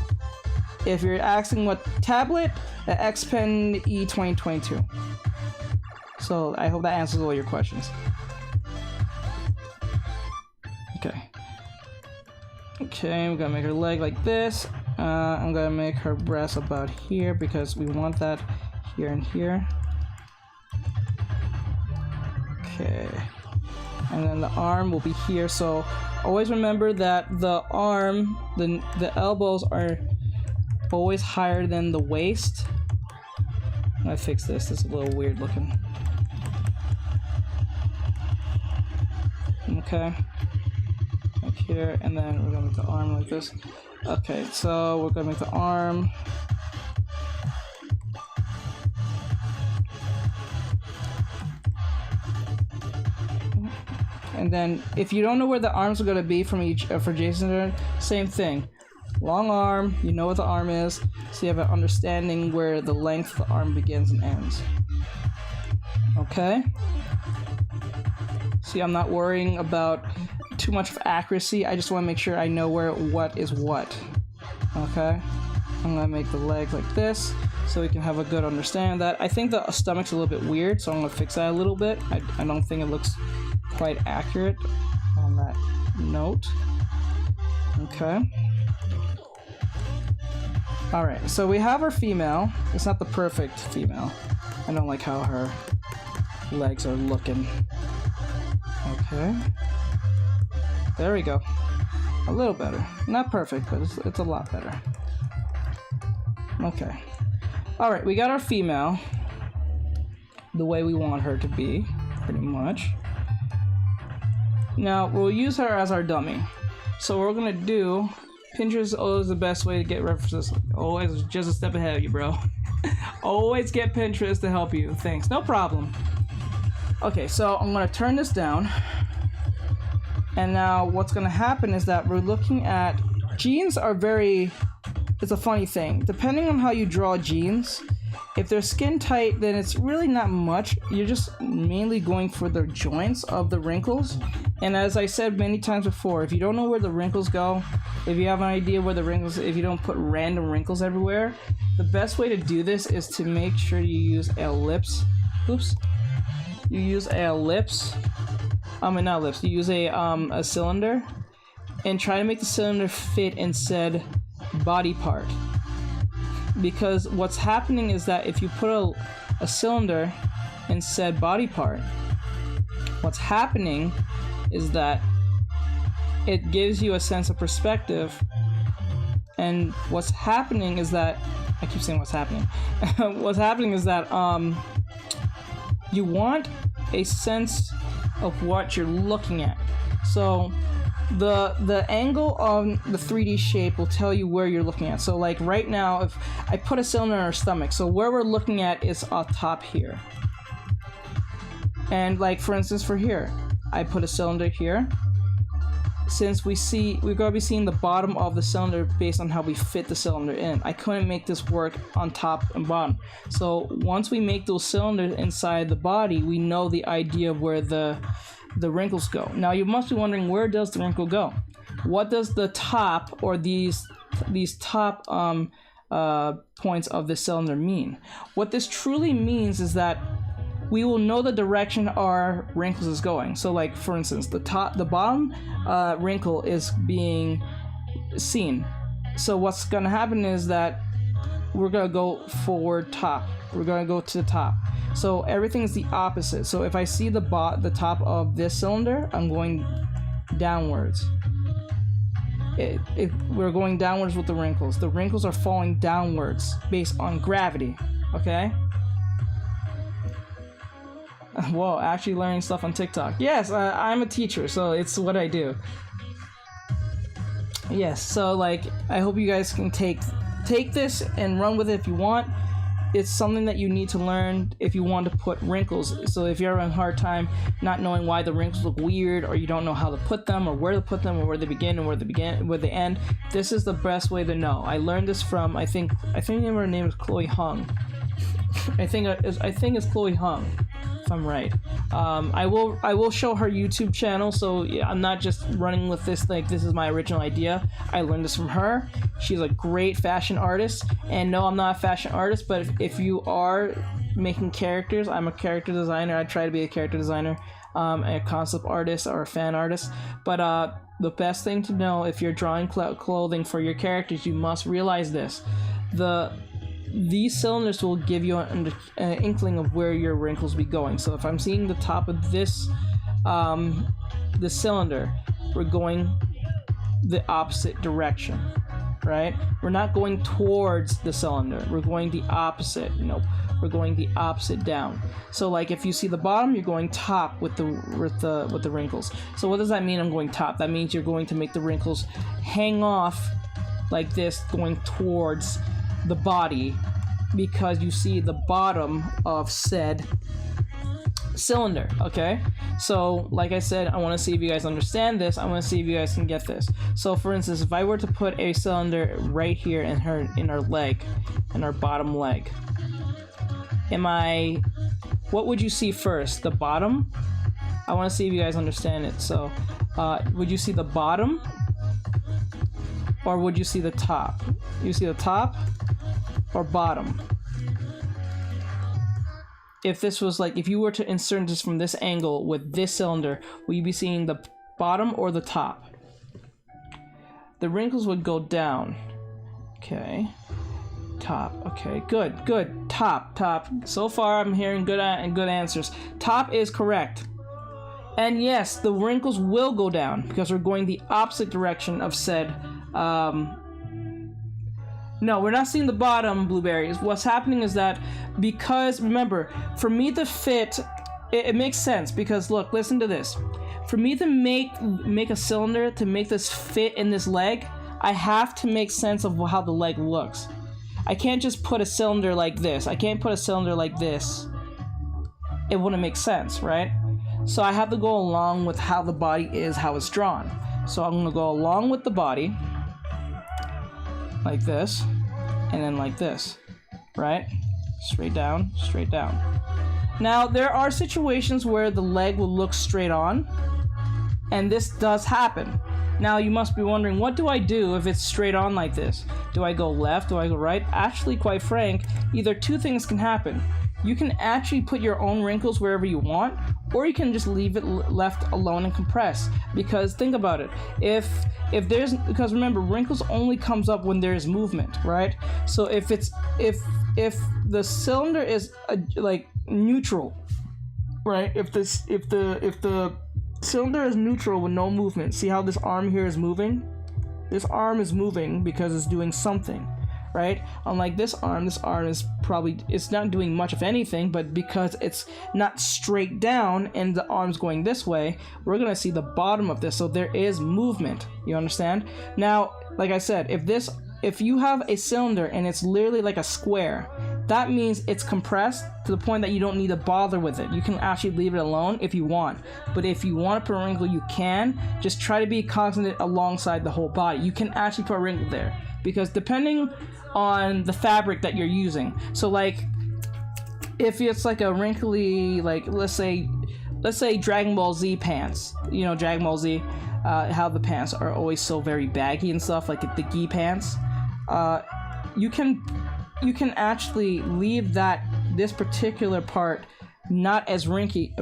If you're asking what tablet, X Pen E2022. So I hope that answers all your questions. Okay, we're gonna make her leg like this. I'm gonna make her breast about here because we want that here and here. Okay, and then the arm will be here. So always remember that the arm, the elbows are always higher than the waist. I'm gonna fix this. This is a little weird looking. Okay. Here, and then we're gonna make the arm like this. Okay, so we're gonna make the arm. And then if you don't know where the arms are gonna be from each for Jason, same thing. Long arm, you know what the arm is, so you have an understanding where the length of the arm begins and ends. Okay? See, I'm not worrying about too much of accuracy. I just want to make sure I know where what is what. Okay, I'm gonna make the leg like this so we can have a good understanding of that. I think the stomach's a little bit weird, so I'm gonna fix that a little bit. I don't think it looks quite accurate on that note. Okay. All right, so we have our female. It's not the perfect female. I don't like how her legs are looking. Okay. There we go. A little better. Not perfect, but it's a lot better. Okay. Alright, we got our female the way we want her to be, pretty much. Now, we'll use her as our dummy. So what we're gonna do, Pinterest is always the best way to get references. Always just a step ahead of you, bro. Always get Pinterest to help you. Thanks. No problem. Okay, so I'm gonna turn this down. And now what's going to happen is that we're looking at jeans are it's a funny thing. Depending on how you draw jeans, if they're skin tight, then it's really not much. You're just mainly going for the joints of the wrinkles. And as I said many times before, if you don't know where the wrinkles go, if you have an idea where the wrinkles, if you don't put random wrinkles everywhere, the best way to do this is to make sure you use a ellipse. Oops. You use a ellipse. Not ellipse. You use a cylinder, and try to make the cylinder fit in said body part. Because what's happening is that if you put a cylinder in said body part, what's happening is that it gives you a sense of perspective. And what's happening is that I keep saying what's happening. What's happening is that you want a sense of what you're looking at. So the angle on the 3D shape will tell you where you're looking at. So like right now, if I put a cylinder in our stomach, so where we're looking at is on top here. And like for instance for here, I put a cylinder here. Since we're going to be seeing the bottom of the cylinder based on how we fit the cylinder in. I couldn't make this work on top and bottom. So once we make those cylinders inside the body, we know the idea of where the wrinkles go. Now you must be wondering, where does the wrinkle go? What does the top or these top points of the cylinder mean? What this truly means is that we will know the direction our wrinkles is going. So like for instance, the bottom wrinkle is being seen. So what's gonna happen is that we're gonna go forward top. We're gonna go to the top. So everything is the opposite. So if I see the top of this cylinder, I'm going downwards. We're going downwards with the wrinkles. The wrinkles are falling downwards based on gravity. Okay. Whoa, actually learning stuff on TikTok. Yes, I'm a teacher, so it's what I do. Yes, so like, I hope you guys can take this and run with it if you want. It's something that you need to learn if you want to put wrinkles. So if you're having a hard time not knowing why the wrinkles look weird, or you don't know how to put them, or where to put them, or where they begin and where they end, this is the best way to know. I learned this from I think her name is Chloe Hung. I think it's Chloe Hung, if I'm right. I will show her YouTube channel, so I'm not just running with this like this is my original idea. I learned this from her. She's a great fashion artist, and no, I'm not a fashion artist, but if you are making characters, I'm a character designer. I try to be a character designer, a concept artist or a fan artist. But the best thing to know if you're drawing clothing for your characters, you must realize this: these cylinders will give you an inkling of where your wrinkles will be going. So if I'm seeing the top of this the cylinder, we're going the opposite direction, right? We're not going towards the cylinder, we're going the opposite. Nope, we're going the opposite down. So like if you see the bottom, you're going top with the wrinkles. So what does that mean? I'm going top. That means you're going to make the wrinkles hang off like this, going towards the body, because you see the bottom of said cylinder. Okay, so like I said, I want to see if you guys understand this. I want to see if you guys can get this. So for instance, if I were to put a cylinder right here in her leg, in her bottom leg, what would you see first? The bottom? I want to see if you guys understand it. So would you see the bottom, or would you see the top? You see the top or bottom? If this was like, if you were to insert this from this angle with this cylinder, will you be seeing the bottom or the top? The wrinkles would go down. Okay. Top. Okay, good. Top. So far I'm hearing good answers. Top is correct. And yes, the wrinkles will go down because we're going the opposite direction of said no, we're not seeing the bottom, Blueberries. What's happening is that, because remember, for me to fit, it makes sense, because look, listen to this. For me to make a cylinder, to make this fit in this leg, I have to make sense of how the leg looks. I can't just put a cylinder like this. I can't put a cylinder like this. It wouldn't make sense, right? So I have to go along with how the body is, how it's drawn. So I'm gonna go along with the body, like this, and then like this, right? Straight down. Now, there are situations where the leg will look straight on, and this does happen. Now, you must be wondering, what do I do if it's straight on like this? Do I go left? Do I go right? Actually, quite frank, either two things can happen. You can actually put your own wrinkles wherever you want, or you can just leave it left alone and compress. Because think about it, because remember, wrinkles only comes up when there's movement, right? So if the cylinder is like neutral, right? If the cylinder is neutral with no movement, see how this arm here is moving? This arm is moving because it's doing something, right? Unlike this arm is probably, it's not doing much of anything, but because it's not straight down and the arm's going this way, we're gonna see the bottom of this, so there is movement. You understand? Now, like I said, if you have a cylinder and it's literally like a square, that means it's compressed to the point that you don't need to bother with it. You can actually leave it alone if you want. But if you want to put a wrinkle, you can. Just try to be constant alongside the whole body. You can actually put a wrinkle there, because depending on the fabric that you're using. So like, if it's like a wrinkly, like let's say Dragon Ball Z pants. You know, Dragon Ball Z, how the pants are always so very baggy and stuff, like the gi pants. You can actually leave this particular part not as wrinkly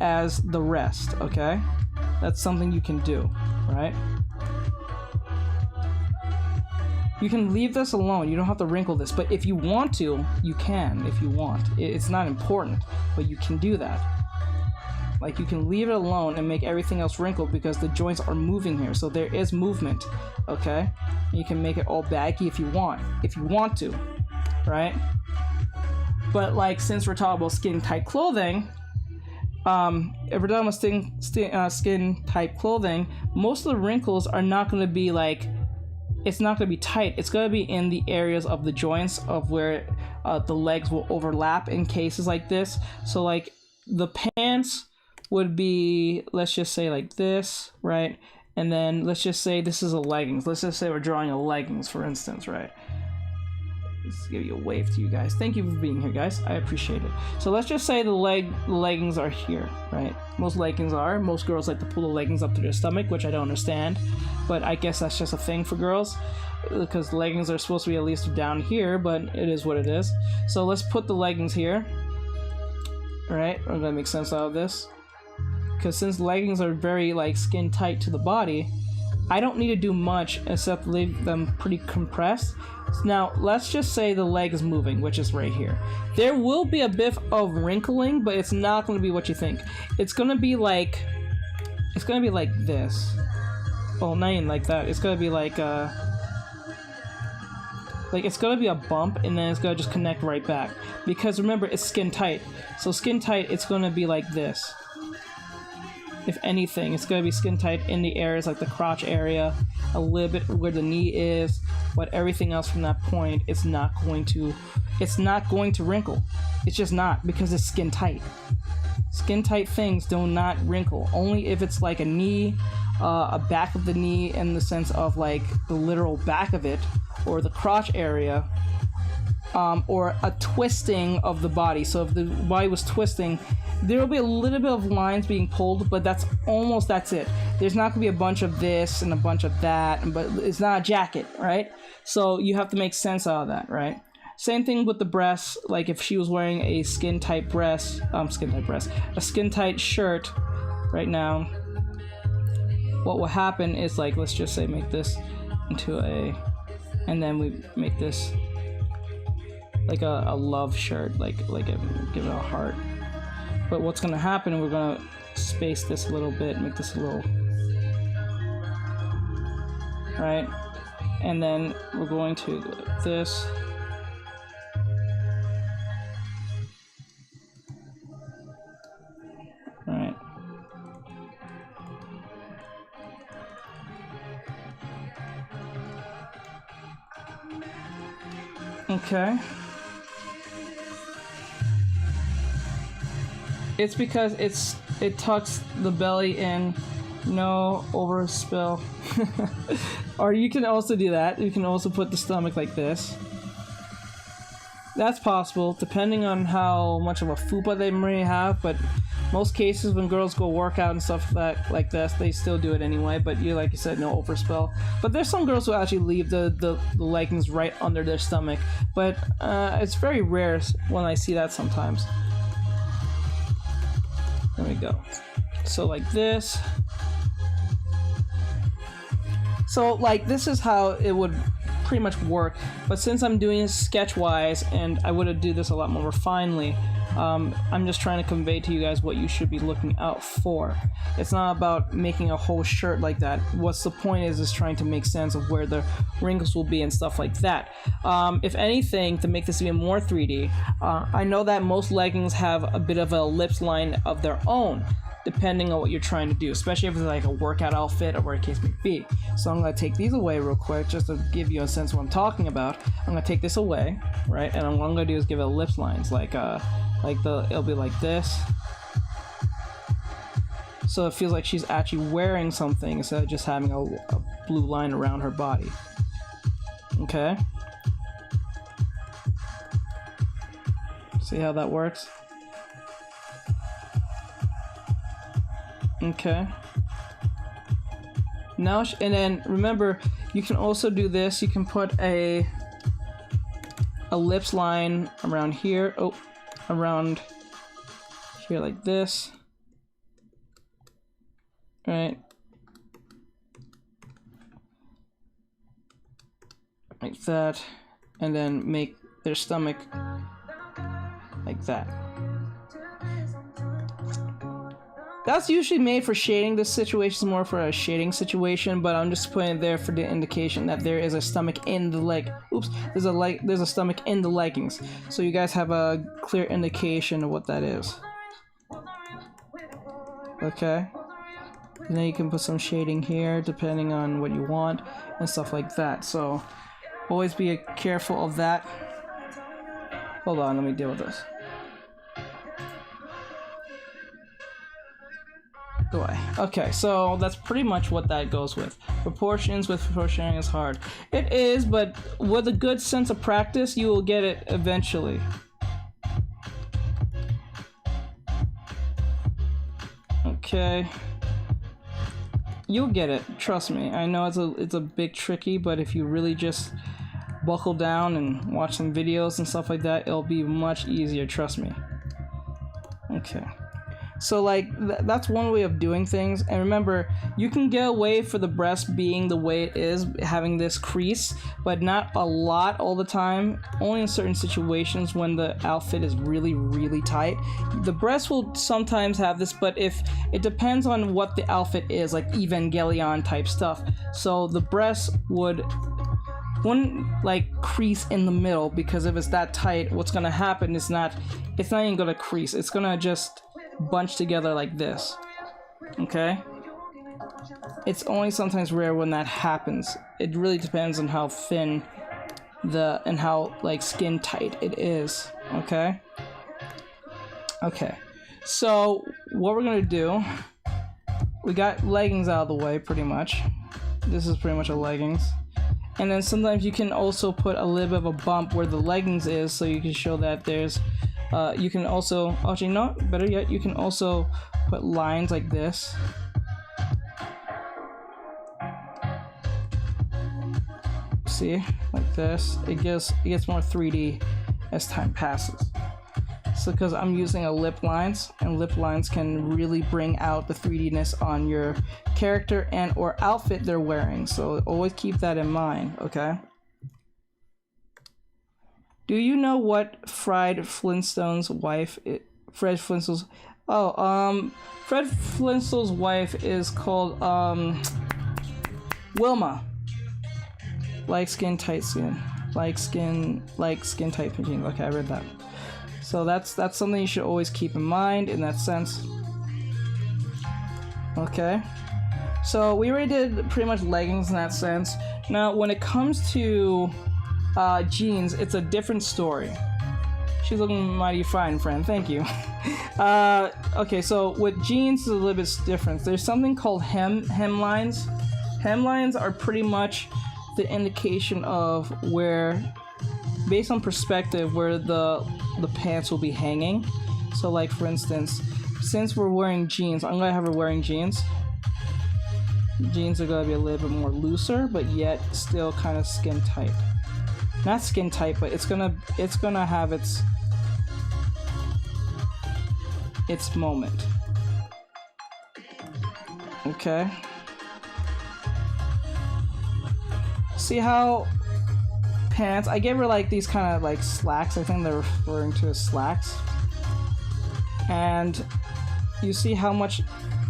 as the rest, okay? That's something you can do, right? You can leave this alone. You don't have to wrinkle this, but if you want to, you can if you want. It's not important, but you can do that. Like, you can leave it alone and make everything else wrinkled because the joints are moving here, so there is movement, okay? You can make it all baggy if you want to, right? But like, since we're talking about skin tight clothing, if we're talking about skin tight clothing, most of the wrinkles are not going to be like, it's not going to be tight. It's going to be in the areas of the joints of where the legs will overlap in cases like this. So like the pants would be, let's just say like this, right? And then let's just say this is a leggings. Let's just say we're drawing a leggings, for instance, right? Let's give you a wave to you guys. Thank you for being here, guys. I appreciate it. So let's just say the leggings are here, right? Most leggings are. Most girls like to pull the leggings up to their stomach, which I don't understand. But I guess that's just a thing for girls, because leggings are supposed to be at least down here, but it is what it is. So let's put the leggings here. Alright, we're gonna make sense out of this. Because since leggings are very like skin tight to the body, I don't need to do much except leave them pretty compressed. Now, let's just say the leg is moving, which is right here. There will be a bit of wrinkling, but it's not going to be what you think. It's going to be like this. Well, not even like that. It's going to be like it's going to be a bump, and then it's going to just connect right back. Because remember, it's skin tight. So skin tight, it's going to be like this. If anything, it's going to be skin tight in the areas like the crotch area, a little bit where the knee is, but everything else from that point, it's not going to wrinkle. It's just not, because it's skin tight. Skin tight things do not wrinkle. Only if it's like a knee, a back of the knee in the sense of like the literal back of it, or the crotch area, or a twisting of the body. So if the body was twisting, there will be a little bit of lines being pulled, but that's it. There's not gonna be a bunch of this and a bunch of that, but it's not a jacket, right? So you have to make sense out of that, right? Same thing with the breasts. Like if she was wearing a skin tight shirt right now, what will happen is, like, let's just say make this into a, and then we make this like a love shirt, like give it a heart. But what's gonna happen, we're gonna space this a little bit, make this a little, right? And then we're going to go like this. Right. Okay. It's because it tucks the belly in, no overspill. Or you can also do that. You can also put the stomach like this. That's possible, depending on how much of a fupa they may have, but most cases when girls go work out and stuff like this, they still do it anyway, but like you said, no overspill. But there's some girls who actually leave the leggings right under their stomach, but it's very rare when I see that sometimes. There we go. So like this. So like this is how it would pretty much work, but since I'm doing this sketch-wise, and I would do this a lot more refinedly, I'm just trying to convey to you guys what you should be looking out for. It's not about making a whole shirt like that. What's the point is trying to make sense of where the wrinkles will be and stuff like that. If anything, to make this even more 3D, I know that most leggings have a bit of an ellipse line of their own, depending on what you're trying to do, especially if it's like a workout outfit or where the case may be. So I'm going to take these away real quick just to give you a sense of what I'm talking about. I'm going to take this away, right? And what I'm going to do is give it ellipse lines, it'll be like this. So it feels like she's actually wearing something instead of just having a blue line around her body. Okay? See how that works? Okay. Now, and then remember, you can also do this. You can put a ellipse line around here. Oh, around here like this. Right. Like that. And then make their stomach like that. That's usually made for shading. This situation is more for a shading situation, but I'm just putting it there for the indication that there is a stomach in the leg. Oops, there's a stomach in the leggings, so you guys have a clear indication of what that is. Okay, and then you can put some shading here depending on what you want and stuff like that. So always be careful of that. Hold on, let me deal with this. Away. Okay, so that's pretty much what that goes with. Proportions with proportioning is hard. It is, but with a good sense of practice, you will get it eventually. Okay. You'll get it, trust me. I know it's a bit tricky, but if you really just buckle down and watch some videos and stuff like that, it'll be much easier, trust me. Okay. So like that's one way of doing things, and remember, you can get away for the breast being the way it is, having this crease, but not a lot all the time, only in certain situations when the outfit is really tight. The breast will sometimes have this, but if it depends on what the outfit is, like Evangelion type stuff, so the breast wouldn't like crease in the middle, because if it's that tight, what's gonna happen is it's not even gonna crease, it's gonna just bunch together like this. Okay, it's only sometimes rare when that happens. It really depends on how thin and how like skin tight it is. Okay, so what we're gonna do, we got leggings out of the way pretty much. This is pretty much a leggings, and then sometimes you can also put a little bit of a bump where the leggings is, so you can show that there's you can also, actually no, better yet, you can also put lines like this. See, like this. It gets more 3D as time passes. So because I'm using a lip lines, and lip lines can really bring out the 3D-ness on your character and or outfit they're wearing. So always keep that in mind, okay? Do you know what Fred Flintstone's wife Fred Flintstone's wife is called Wilma. Like skin tight skin. Like skin tight jeans. Okay, I read that. So that's something you should always keep in mind in that sense. Okay. So we already did pretty much leggings in that sense. Now when it comes to jeans, it's a different story. She's looking mighty fine, friend. Thank you. Okay, so with jeans, it's a little bit different. There's something called hem lines. Hem lines are pretty much the indication of where, based on perspective, where the pants will be hanging. So, like for instance, since we're wearing jeans, I'm gonna have her wearing jeans. Jeans are gonna be a little bit more looser, but yet still kind of skin tight. Not skin tight, but it's gonna have its moment. Okay. See how pants, I gave her like these kind of like slacks. I think they're referring to as slacks. And you see how much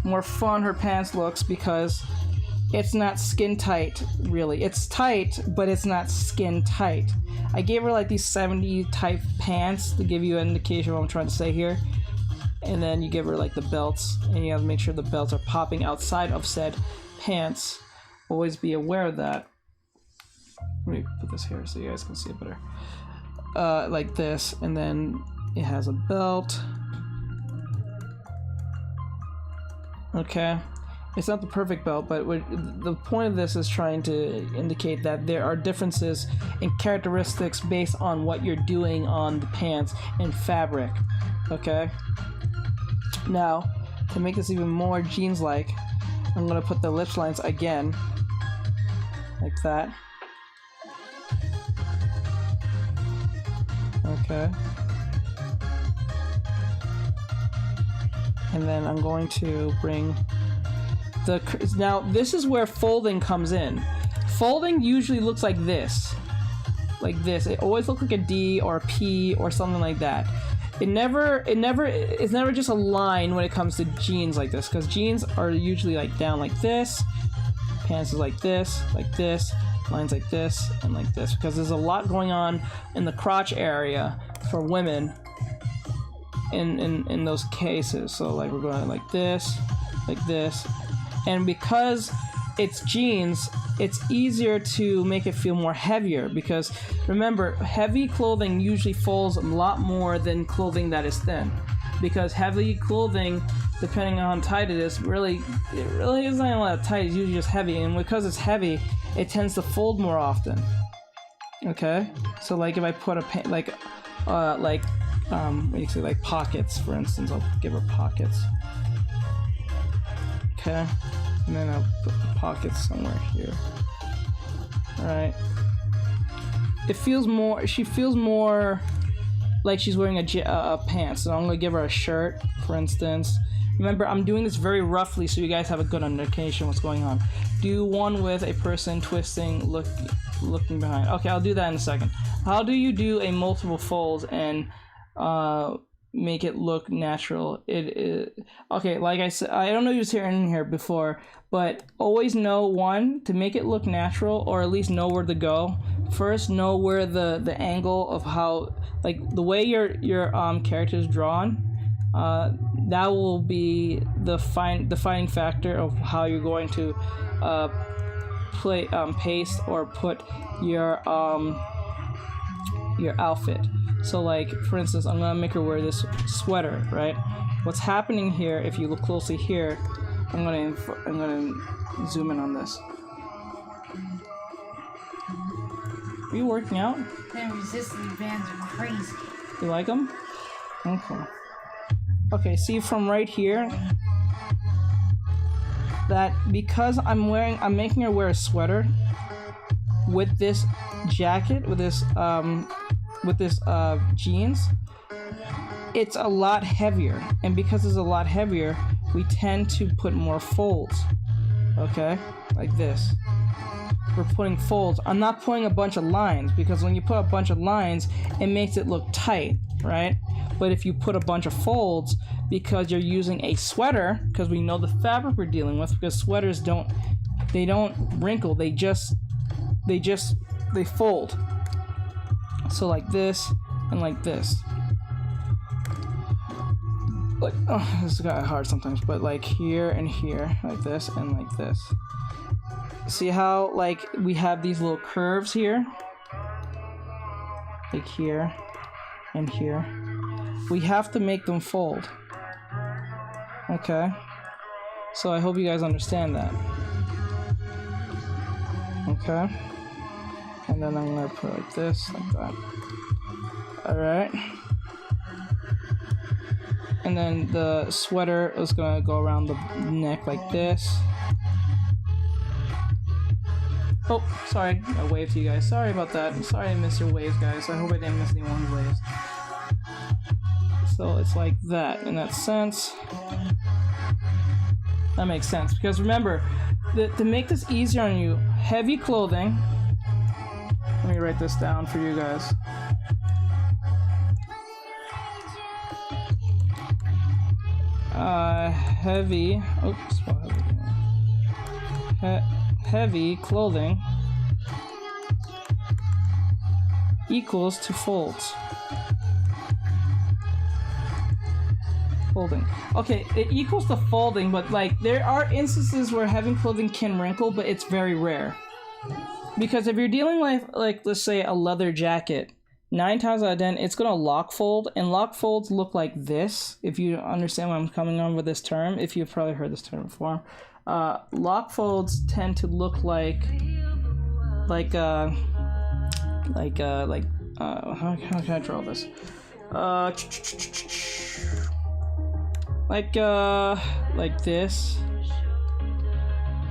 more fun her pants looks because it's not skin tight, really. It's tight, but it's not skin tight. I gave her like these 70 type pants to give you an indication of what I'm trying to say here. And then you give her like the belts, and you have to make sure the belts are popping outside of said pants. Always be aware of that. Let me put this here so you guys can see it better. Like this, and then it has a belt. Okay. It's not the perfect belt, but the point of this is trying to indicate that there are differences in characteristics based on what you're doing on the pants and fabric. Okay? Now, to make this even more jeans-like, I'm going to put the ellipse lines again. Like that. Okay. And then I'm going to bring the... Now, this is where folding comes in. Folding usually looks like this. Like this. It always looks like a D or a P or something like that. It's never just a line when it comes to jeans like this, because jeans are usually like down like this, pants is like this, lines like this, and like this, because there's a lot going on in the crotch area for women in those cases. So like we're going like this, and because it's jeans, it's easier to make it feel more heavier, because remember, heavy clothing usually folds a lot more than clothing that is thin, because heavy clothing, depending on how tight it is, really isn't all that tight. It's usually just heavy, and because it's heavy, it tends to fold more often. Okay, so like if I put a what do you say, like pockets, for instance, I'll give her pockets. Okay, and then I'll put the pockets somewhere here. Alright. It feels more, she feels more like she's wearing a pants, so I'm gonna give her a shirt, for instance. Remember, I'm doing this very roughly so you guys have a good indication what's going on. Do one with a person twisting, looking behind. Okay, I'll do that in a second. How do you do a multiple folds and make it look natural? Okay, like I said, I don't know if you was in here before, but always know, one, to make it look natural, or at least know where to go. First, know where the angle of how, like the way your character is drawn. That will be the defining factor of how you're going to paste or put your outfit. So like, for instance, I'm gonna make her wear this sweater, right? What's happening here, if you look closely here, I'm gonna zoom in on this. Are you working out? Them resistance bands are crazy. You like them? Okay. Okay, see from right here that because I'm making her wear a sweater with this jacket, with this jeans, it's a lot heavier, and because it's a lot heavier, we tend to put more folds. Okay, like this. We're putting folds. I'm not putting a bunch of lines, because when you put a bunch of lines, it makes it look tight, right? But if you put a bunch of folds, because you're using a sweater, because we know the fabric we're dealing with, because sweaters don't wrinkle, they fold. So like this and like this. Like, oh, this is kind of hard sometimes, but like here and here, like this and like this. See how like we have these little curves here? Like here and here. We have to make them fold. Okay? So I hope you guys understand that. Okay? And then I'm gonna put like this, like that. Alright. And then the sweater is gonna go around the neck like this. Oh, sorry, I waved to you guys. Sorry about that. Sorry I missed your waves, guys. I hope I didn't miss anyone's waves. So it's like that, in that sense. That makes sense, because remember, to make this easier on you, heavy clothing. Let me write this down for you guys. Heavy. Oops. Heavy clothing equals to folds. Folding. Okay, it equals to folding, but like there are instances where heavy clothing can wrinkle, but it's very rare. Because if you're dealing with, like, let's say a leather jacket, 9 times out of 10, it's gonna lock fold, and lock folds look like this. If you understand what I'm coming on with this term, if you've probably heard this term before, lock folds tend to look like how can I draw this? Like this,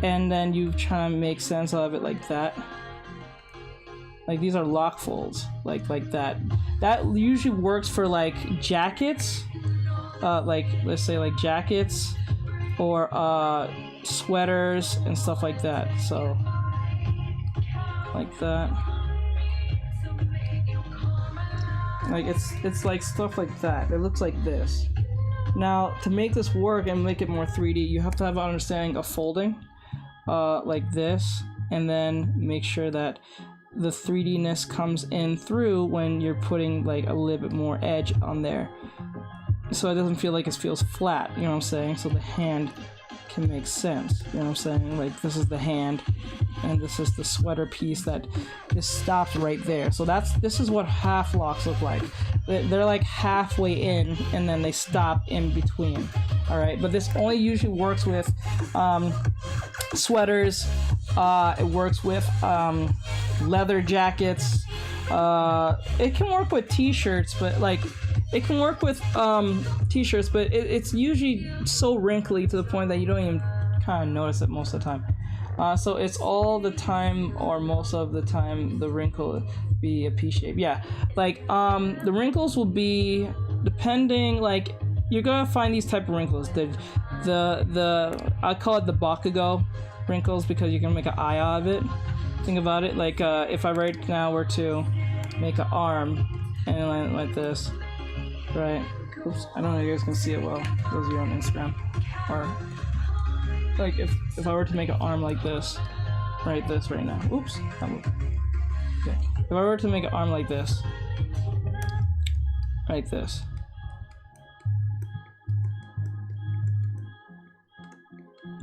and then you try to make sense of it like that. Like these are lock folds, like that. that usually works for like jackets, like let's say like jackets or sweaters and stuff like that. So like that, like it's like stuff like that. It looks like this. Now to make this work and make it more 3D, you have to have an understanding of folding, like this, and then make sure that the 3D-ness comes in through when you're putting like a little bit more edge on there, so it doesn't feel like it feels flat, you know what I'm saying? So the hand can make sense, you know what I'm saying? Like this is the hand, and this is the sweater piece that just stops right there. So this is what half locks look like. They're like halfway in, and then they stop in between. All right, but this only usually works with sweaters. It works with leather jackets. It can work with t-shirts, but like it can work with t-shirts, but it's usually so wrinkly to the point that you don't even kind of notice it most of the time. So it's all the time, or most of the time, the wrinkle be a P shape. Yeah, like the wrinkles will be depending. Like you're gonna find these type of wrinkles. The I call it the Bakugo wrinkles because you can make an eye out of it. Think about it. Like if I right now were to make an arm and line it like this, right? Oops, I don't know if you guys can see it well. Those of you on Instagram, or like if I were to make an arm like this, right now. Oops, that moved. Okay. If I were to make an arm like this, like this,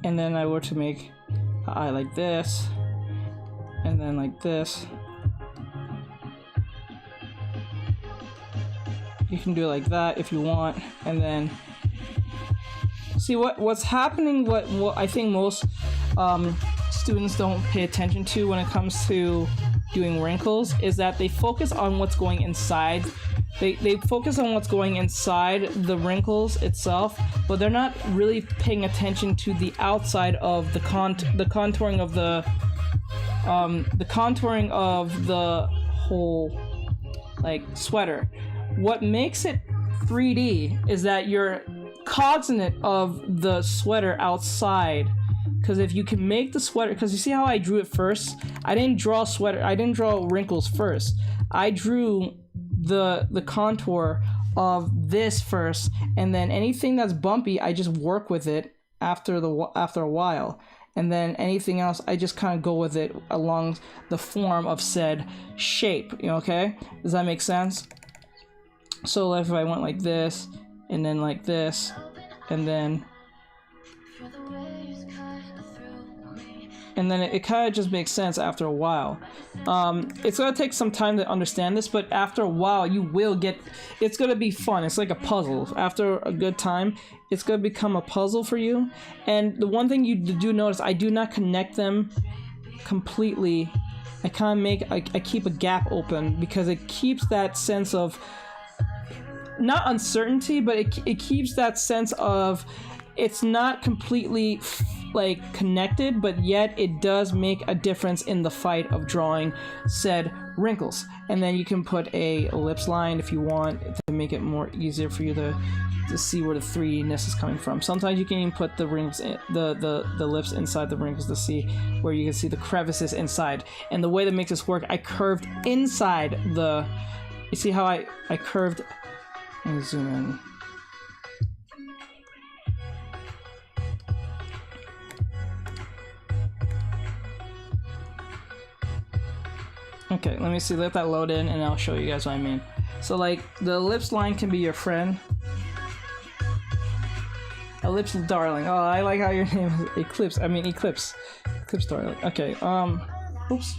and then I were to make an eye like this, and then like this. You can do it like that if you want, and then see what's happening. What I think most students don't pay attention to when it comes to doing wrinkles is that they focus on what's going inside. They focus on what's going inside the wrinkles itself, but they're not really paying attention to the outside of the contouring of the whole like sweater. What makes it 3D is that you're cognizant of the sweater outside, because if you can make the sweater, because you see how I drew it first, I didn't draw wrinkles first. I drew the contour of this first, and then anything that's bumpy I just work with it after a while, and then anything else I just kind of go with it along the form of said shape. You know, okay? Does that make sense? So if I went like this, and then like this, and then it kind of just makes sense after a while. It's gonna take some time to understand this, but after a while you will get, it's gonna be fun. It's like a puzzle. After a good time, it's gonna become a puzzle for you. And the one thing you do notice, I do not connect them completely. I keep a gap open because it keeps that sense of, not uncertainty, but it keeps that sense of it's not completely like connected, but yet it does make a difference in the fight of drawing said wrinkles. And then you can put a ellipse line if you want to make it more easier for you to see where the 3D-ness is coming from. Sometimes you can even put the wrinkles in, the lips inside the wrinkles to see where you can see the crevices inside. And the way that makes this work, I curved inside the, you see how I curved. Let me zoom in. Okay, let me see, let that load in and I'll show you guys what I mean. So like, the ellipse line can be your friend. Ellipse darling. Oh, I like how your name is Eclipse. Eclipse darling. Okay, oops.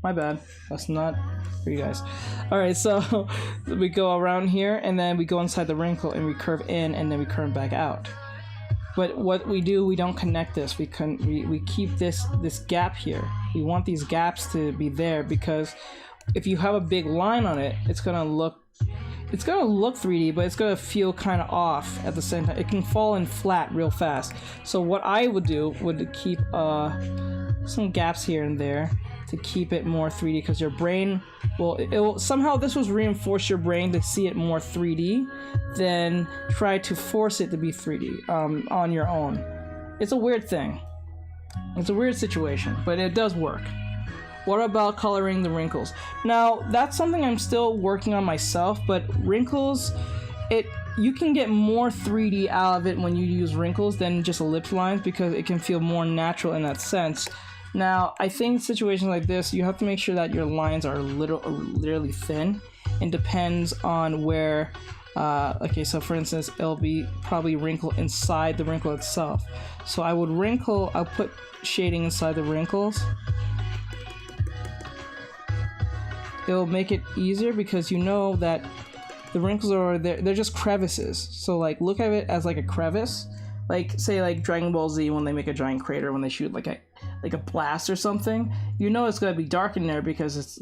My bad. That's not for you guys. Alright, so we go around here and then we go inside the wrinkle and we curve in and then we curve back out. But what we do, we don't connect this. We keep this gap here. We want these gaps to be there because if you have a big line on it, it's gonna look 3D, but it's gonna feel kind of off at the same time. It can fall in flat real fast. So what I would do would keep some gaps here and there to keep it more 3D, because your brain will somehow, this will reinforce your brain to see it more 3D than try to force it to be 3D on your own. It's a weird thing. It's a weird situation, but it does work. What about coloring the wrinkles? Now, that's something I'm still working on myself, but wrinkles, you can get more 3D out of it when you use wrinkles than just ellipse lines, because it can feel more natural in that sense. Now, I think in situations like this, you have to make sure that your lines are literally thin. It depends on where, okay, so for instance, it'll be probably wrinkle inside the wrinkle itself. So I would I'll put shading inside the wrinkles. It'll make it easier because you know that the wrinkles are they're just crevices. So like look at it as like a crevice. Like say like Dragon Ball Z when they make a giant crater when they shoot like a blast or something. You know it's gonna be dark in there because it's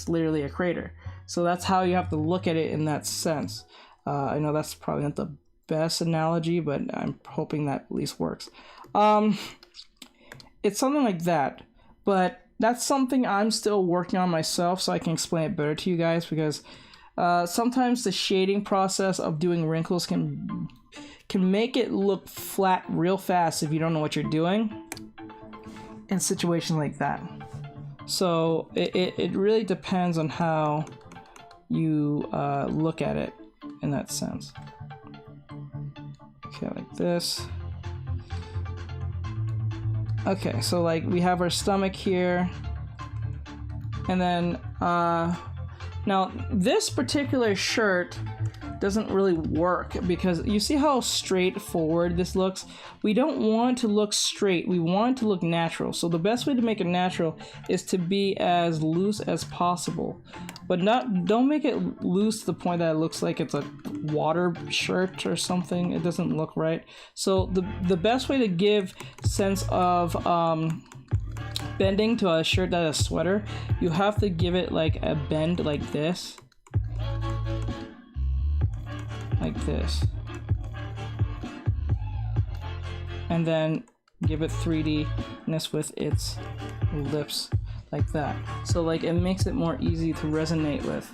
literally a crater. So that's how you have to look at it in that sense. I know that's probably not the best analogy, but I'm hoping that at least works. It's something like that, but that's something I'm still working on myself so I can explain it better to you guys, because sometimes the shading process of doing wrinkles can make it look flat real fast if you don't know what you're doing in situations like that. So it really depends on how you look at it in that sense. Okay, like this. Okay, so like we have our stomach here, and then now this particular shirt doesn't really work because you see how straightforward this looks? We don't want it to look straight, we want it to look natural. So the best way to make it natural is to be as loose as possible, but don't make it loose to the point that it looks like it's a water shirt or something. It doesn't look right. So the best way to give sense of bending to a shirt that is a sweater, you have to give it like a bend like this. Like this. And then give it 3D-ness with its lips like that. So like it makes it more easy to resonate with.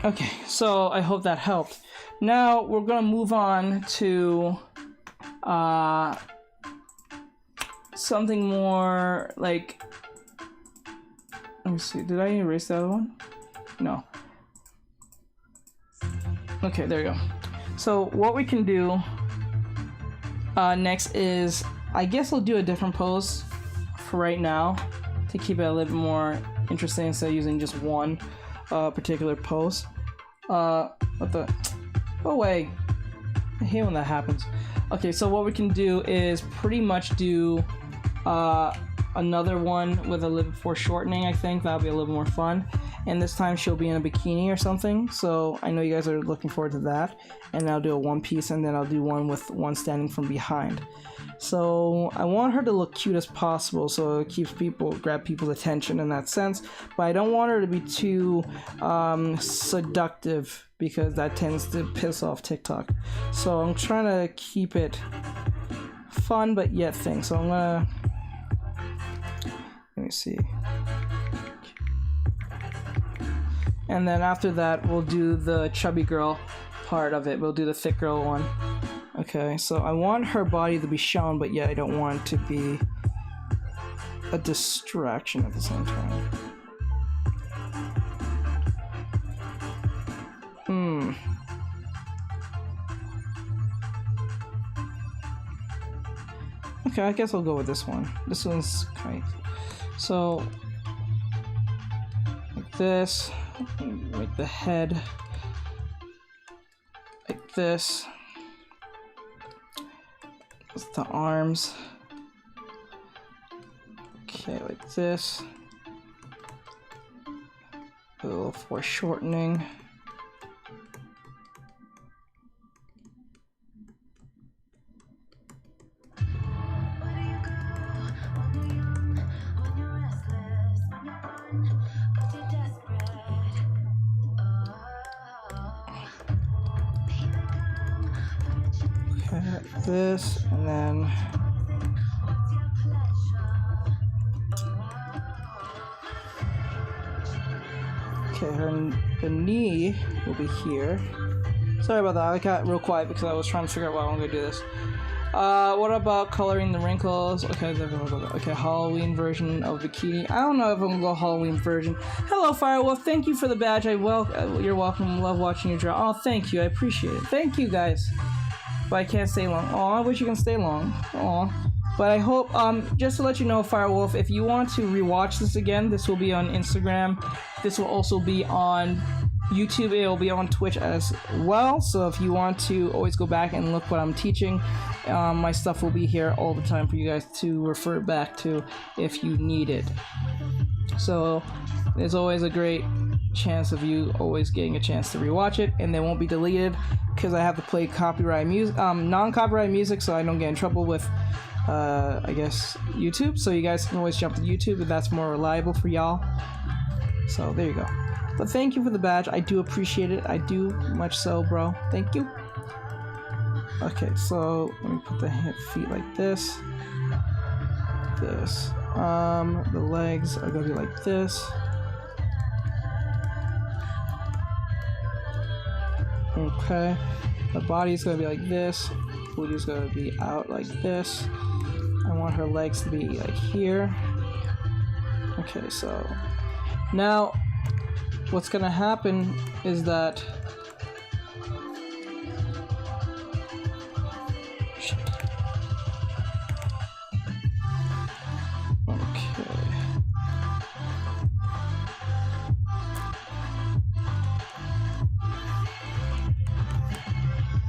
Okay, so I hope that helped. Now we're gonna move on to something more like, let me see, did I erase the other one? No. Okay, there you go. So what we can do next is, I guess I'll do a different pose for right now to keep it a little bit more interesting instead of using just one particular pose. What the? Go away. I hate when that happens. Okay, so what we can do is pretty much do another one with a little foreshortening. I think that'll be a little more fun, and this time she'll be in a bikini or something, so I know you guys are looking forward to that. And I'll do a one piece, and then I'll do one with one standing from behind. So I want her to look cute as possible, so it keeps grab people's attention in that sense, but I don't want her to be too seductive, because that tends to piss off TikTok. So I'm trying to keep it fun but yet thing. So I'm gonna, let me see. And then after that, we'll do the chubby girl part of it. We'll do the thick girl one. Okay, so I want her body to be shown, but yet I don't want it to be a distraction at the same time. Okay, I guess I'll go with this one. This one's kind of... So, like this, make the head like this. With the arms. Okay, like this. A little foreshortening. This, and then Okay, the knee will be here. Sorry about that, I got real quiet because I was trying to figure out why I'm gonna do this. What about coloring the wrinkles? Okay, Halloween version of bikini. I don't know if I'm gonna go Halloween version. Hello, Firewolf. Thank you for the badge. You're welcome. Love watching you draw. Oh, thank you. I appreciate it. Thank you, guys. But I can't stay long. Oh, I wish you can stay long. Oh, but I hope. Just to let you know, Firewolf, if you want to rewatch this again, this will be on Instagram. This will also be on YouTube. It will be on Twitch as well. So if you want to always go back and look what I'm teaching, my stuff will be here all the time for you guys to refer back to if you need it. So there's always a great chance of you always getting a chance to rewatch it, and they won't be deleted because I have to play copyright music, non-copyright music, so I don't get in trouble with I guess YouTube. So you guys can always jump to YouTube if that's more reliable for y'all. So there you go. But thank you for the badge. I do appreciate it. I do, much so, bro. Thank you. Okay, so let me put the feet like this. This. The legs are gonna be like this. Okay. The body's gonna be like this. Booty's gonna be out like this. I want her legs to be like here. Okay, so now what's gonna happen is that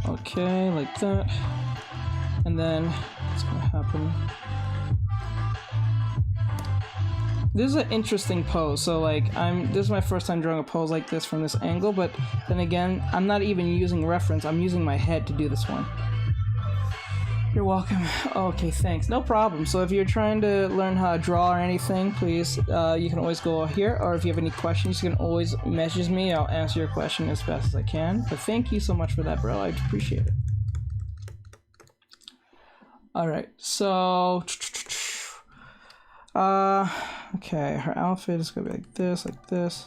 okay, like that, and then what's gonna happen? This is an interesting pose. So like this is my first time drawing a pose like this from this angle, but then again, I'm not even using reference. I'm using my head to do this one. You're welcome. Okay, thanks. No problem. So if you're trying to learn how to draw or anything, please, you can always go here, or if you have any questions, you can always message me. I'll answer your question as fast as I can. But thank you so much for that, bro. I appreciate it. All right, so okay, her outfit is gonna be like this, like this.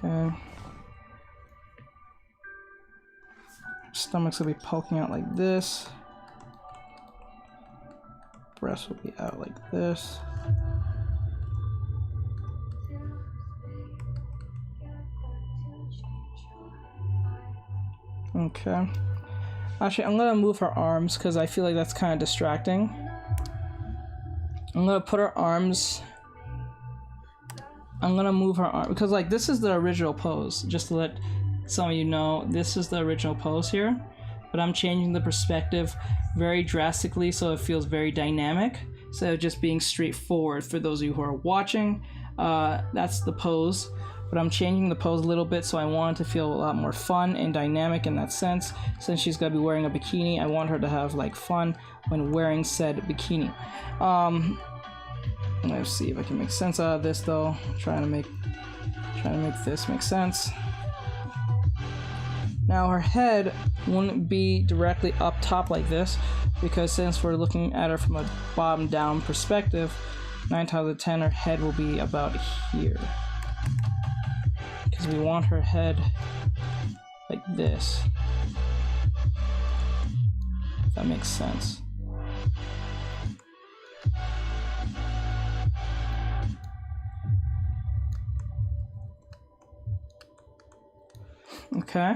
Okay. Stomach's gonna be poking out like this. Breast will be out like this. Okay. Actually, I'm gonna move her arms because I feel like that's kind of distracting. I'm gonna put her arms. I'm gonna move her arm because like this is the original pose. Just to let some of you know, this is the original pose here, but I'm changing the perspective very drastically so it feels very dynamic instead of just being straightforward. For those of you who are watching, that's the pose, but I'm changing the pose a little bit so I want it to feel a lot more fun and dynamic in that sense. Since she's gonna be wearing a bikini, I want her to have like fun when wearing said bikini. Let's see if I can make sense out of this though. Trying to make this make sense. Now her head wouldn't be directly up top like this, because since we're looking at her from a bottom down perspective, 9 times out of 10 her head will be about here. Because we want her head like this. If that makes sense. Okay.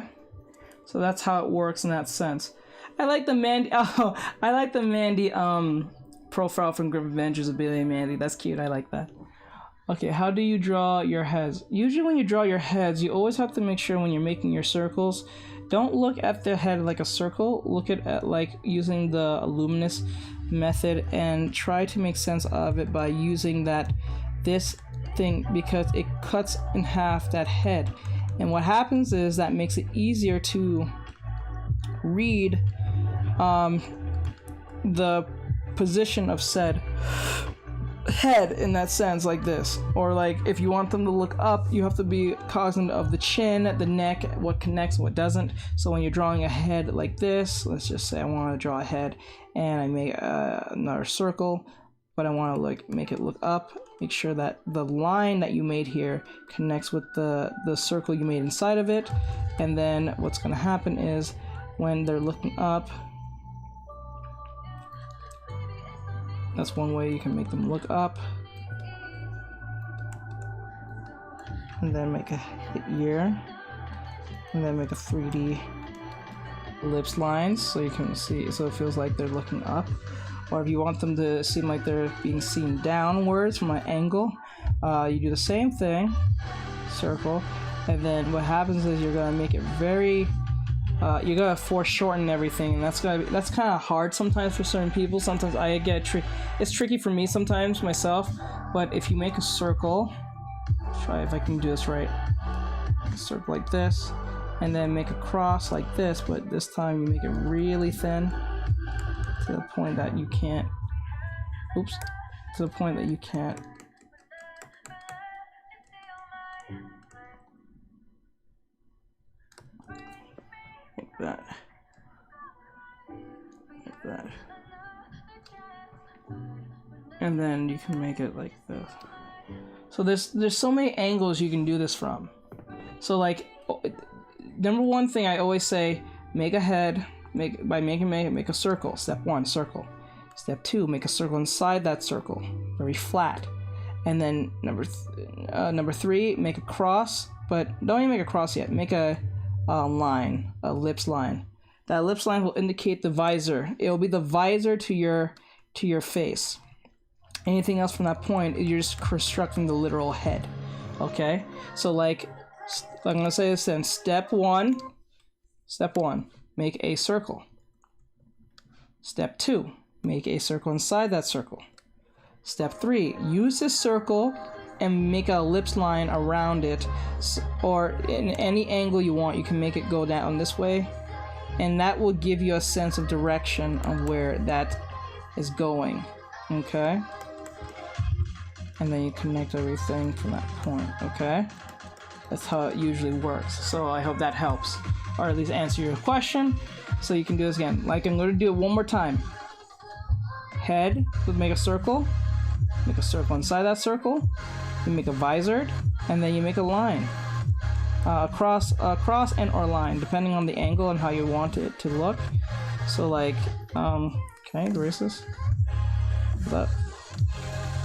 So that's how it works in that sense. I like the Mandy. Oh, I like the Mandy profile from Grim Adventures of Billy and Mandy. That's cute. I like that. Okay, how do you draw your heads? Usually when you draw your heads, you always have to make sure when you're making your circles, don't look at the head like a circle. Look at it like using the luminous method and try to make sense of it by using this thing, because it cuts in half that head. And what happens is that makes it easier to read the position of said head in that sense, like this. Or like if you want them to look up, you have to be cognizant of the chin, the neck, what connects, what doesn't. So when you're drawing a head like this, let's just say I want to draw a head and I make another circle. but I want to like make it look up. Make sure that the line that you made here connects with the circle you made inside of it. And then what's going to happen is when they're looking up, that's one way you can make them look up. And then make a ear. And then make a 3D ellipse lines so you can see, so it feels like they're looking up. Or if you want them to seem like they're being seen downwards from an angle, you do the same thing, circle, and then what happens is you're gonna make it very, you're gonna foreshorten everything, and that's kind of hard sometimes for certain people. Sometimes I get it's tricky for me sometimes myself. But if you make a circle, try if I can do this right, a circle like this, and then make a cross like this, but this time you make it really thin to the point that you can't, oops, to the point that you can't, like that, like that, and then you can make it like this. So there's so many angles you can do this from. So like, number one thing I always say, make a head, make a circle. Step 1, circle. Step 2, make a circle inside that circle, very flat. And then number 3, make a cross, but don't even make a cross yet. Make a line, a ellipse line. That ellipse line will indicate the visor. It will be the visor to your face. Anything else from that point, you're just constructing the literal head. Okay, so like I'm gonna say this then. Step one, make a circle. Step 2, make a circle inside that circle. Step 3, use this circle and make an ellipse line around it, or in any angle you want. You can make it go down this way, and that will give you a sense of direction of where that is going. Okay, and then you connect everything from that point. Okay, that's how it usually works. So I hope that helps, or at least answer your question. So you can do this again. Like, I'm going to do it one more time. Head, make a circle inside that circle. You make a visor, and then you make a line, cross and or line, depending on the angle and how you want it to look. So like, can I erase this?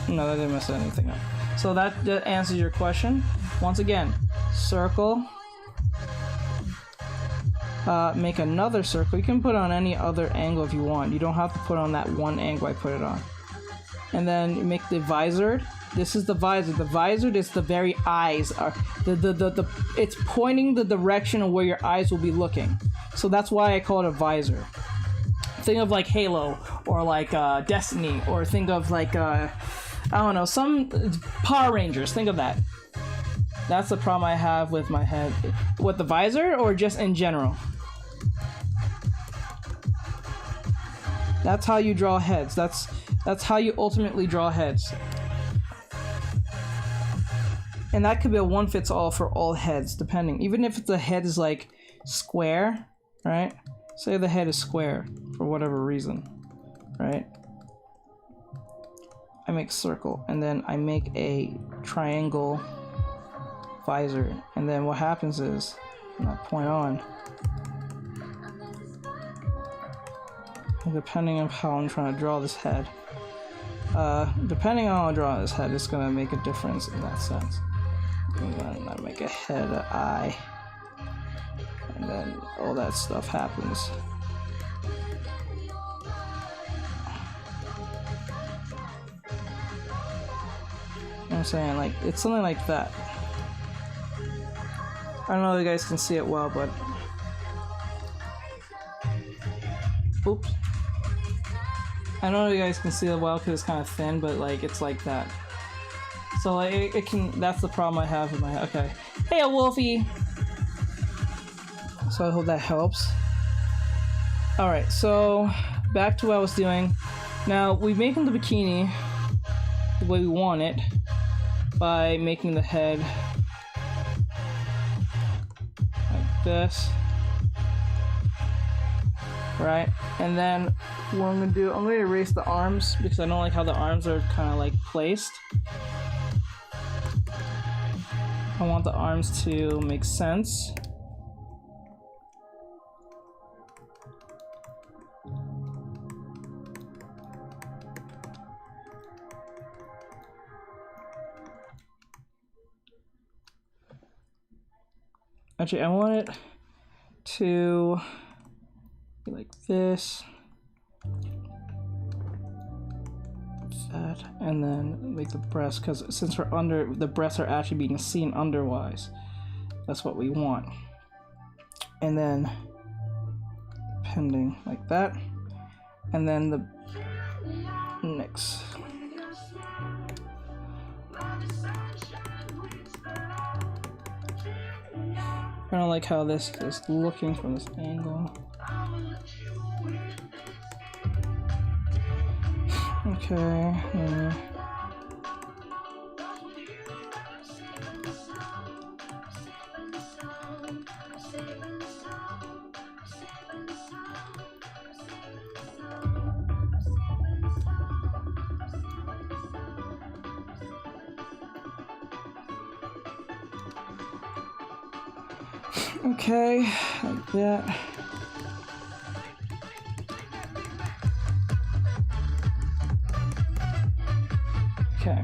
No, that didn't mess anything up. So that answers your question. Once again, circle, make another circle. You can put on any other angle if you want. You don't have to put on that one angle I put it on. And then you make the visor. This is the visor. The visor is the very eyes. It's pointing the direction of where your eyes will be looking. So that's why I call it a visor. Think of like Halo, or like Destiny, or think of like I don't know, some Power Rangers. Think of that. That's the problem I have with my head. With the visor, or just in general? That's how you draw heads. That's how you ultimately draw heads. And that could be a one-fits-all for all heads, depending. Even if the head is like square, right? Say the head is square for whatever reason, right? I make circle, and then I make a triangle visor, and then what happens is, from that point on, depending on how I'm trying to draw this head, it's gonna make a difference in that sense. And then I make a head, an eye, and then all that stuff happens. You know what I'm saying? Like, it's something like that. I don't know if you guys can see it well, but oops. I don't know if you guys can see it well because it's kind of thin, but like, it's like that. So like, it can, that's the problem I have with my, okay. Hey, Wolfie! So I hope that helps. Alright, so back to what I was doing. Now, we make the bikini the way we want it by making the head like this. right? And then what I'm gonna do, I'm gonna erase the arms because I don't like how the arms are kind of like placed. I want the arms to make sense. Actually, I want it to be like this, that, and then make the breast, because since we're under, the breasts are actually being seen underwise. That's what we want. And then pending like that, and then the next. I don't like how this is looking from this angle. Okay. Okay, like that. Okay,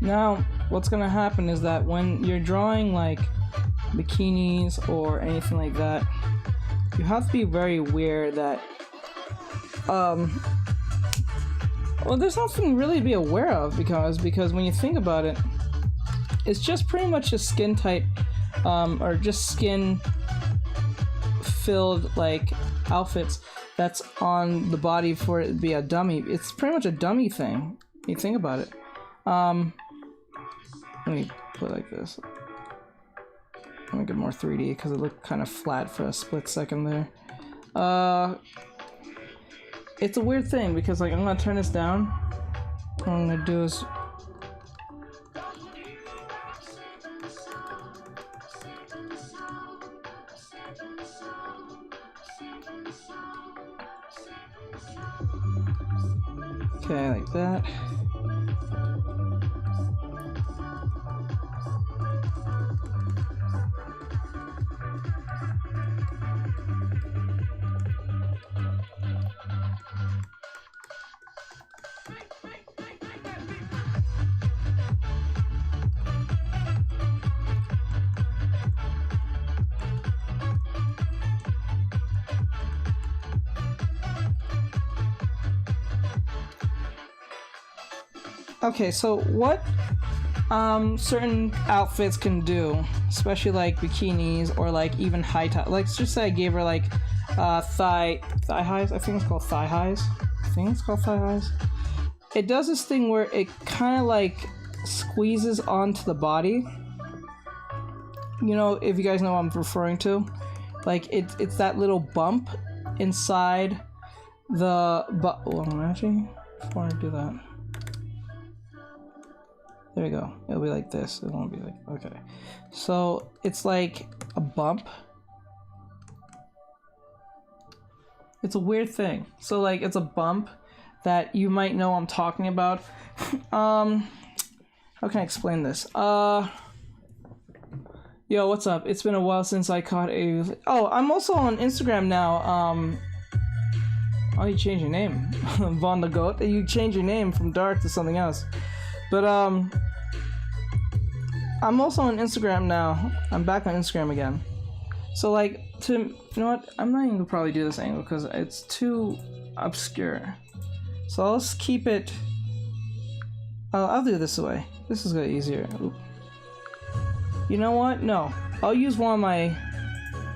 now what's gonna happen is that when you're drawing like bikinis or anything like that, you have to be very aware that well, there's nothing really to be aware of because when you think about it, it's just pretty much a skin tight or just skin filled like outfits that's on the body for it to be a dummy. It's pretty much a dummy thing. You think about it. Let me put it like this. Make it more 3D because it looked kind of flat for a split second there. It's a weird thing because like I'm gonna turn this down. What I'm gonna do is okay, like that. Okay, so what certain outfits can do, especially like bikinis or like even high top. Like, let's just say I gave her like thigh highs. I think it's called thigh highs. It does this thing where it kind of like squeezes onto the body. You know, if you guys know what I'm referring to, like it's that little bump inside the well, actually, before I do that. There we go. It'll be like this. It won't be like, okay. So it's like a bump. It's a weird thing. So like it's a bump that you might know I'm talking about. How can I explain this? Yo, what's up? It's been a while since I caught a... Oh, I'm also on Instagram now. Oh, you changed your name. Von the Goat. You changed your name from Dark to something else. But, I'm also on Instagram now. I'm back on Instagram again. So, like, you know what? I'm not even gonna probably do this angle because it's too obscure. So I'll just keep it... I'll do it this way. This is gonna be easier. Oop. You know what? No. I'll use one of my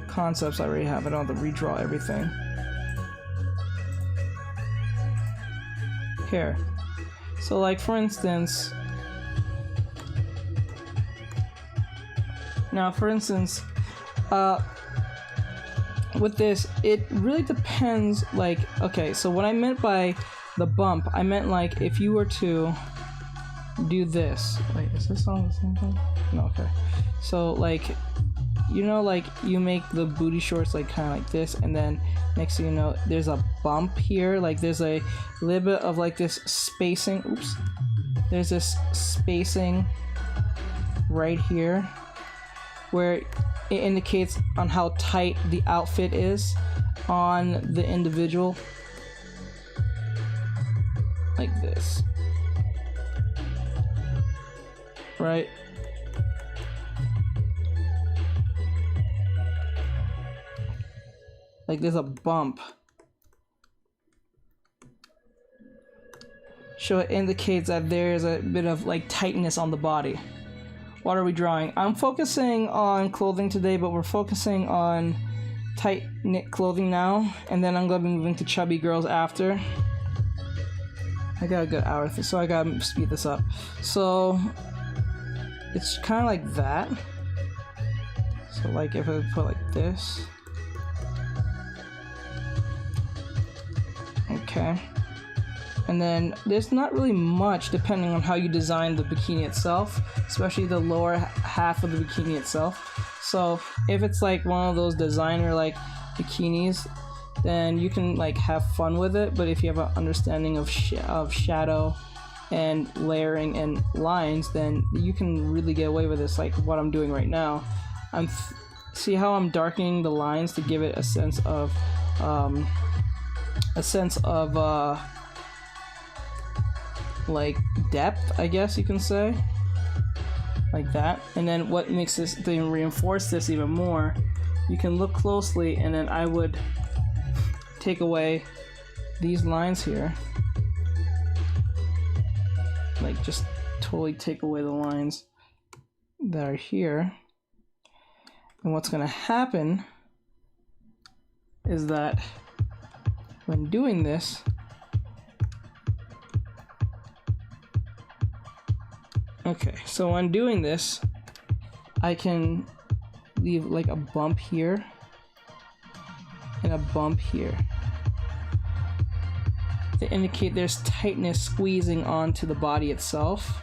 concepts I already have. I don't have to redraw everything. Here. So like for instance, with this, it really depends, like, okay, so what I meant by the bump, I meant like if you were to do this, wait, is this on the same thing? No, okay. So like, you know, like you make the booty shorts like kind of like this, and then next thing you know, there's a bump here. Like there's a little bit of like this spacing. Oops. There's this spacing right here where it indicates on how tight the outfit is on the individual. Like this. Right? Like there's a bump. So it indicates that there's a bit of like tightness on the body. What are we drawing? I'm focusing on clothing today, but we're focusing on tight knit clothing now, and then I'm gonna be moving to chubby girls after. I got a good hour, so I gotta speed this up. So it's kind of like that. So like if I put like this. Okay. And then there's not really much depending on how you design the bikini itself, especially the lower half of the bikini itself. So if it's like one of those designer like bikinis, then you can like have fun with it. But if you have an understanding of shadow and layering and lines, then you can really get away with this, like what I'm doing right now. See how I'm darkening the lines to give it a sense of like depth, I guess you can say, like that. And then what makes this thing reinforce this even more, you can look closely, and then I would take away these lines here, like just totally take away the lines that are here. And what's gonna happen is that when doing this, okay, so when doing this, I can leave like a bump here and a bump here to indicate there's tightness squeezing onto the body itself.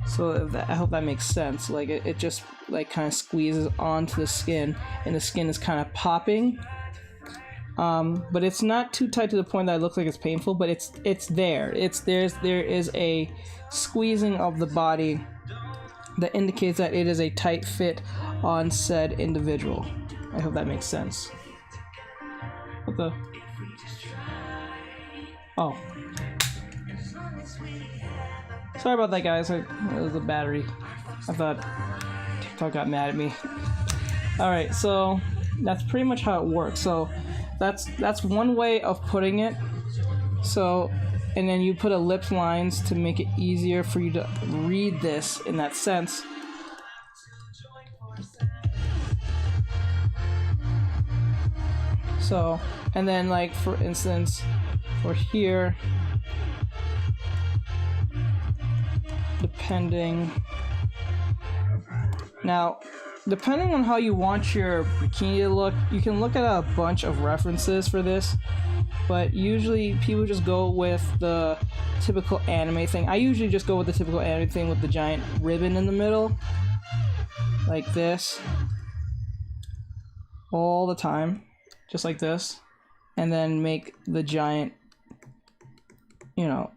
So I hope that makes sense. Like it just like kind of squeezes onto the skin, and the skin is kind of popping. But it's not too tight to the point that it looks like it's painful, but it's there. There is a squeezing of the body that indicates that it is a tight fit on said individual. I hope that makes sense. What the? Oh. Sorry about that, guys. It was a battery. I thought TikTok got mad at me. Alright, so that's pretty much how it works. So that's one way of putting it. So, and then you put ellipse lines to make it easier for you to read this in that sense. So, and then like for instance, for here, depending on how you want your bikini to look, you can look at a bunch of references for this, but usually people just go with the typical anime thing. I usually just go with the typical anime thing with the giant ribbon in the middle, like this, all the time, just like this, and then make the giant, you know,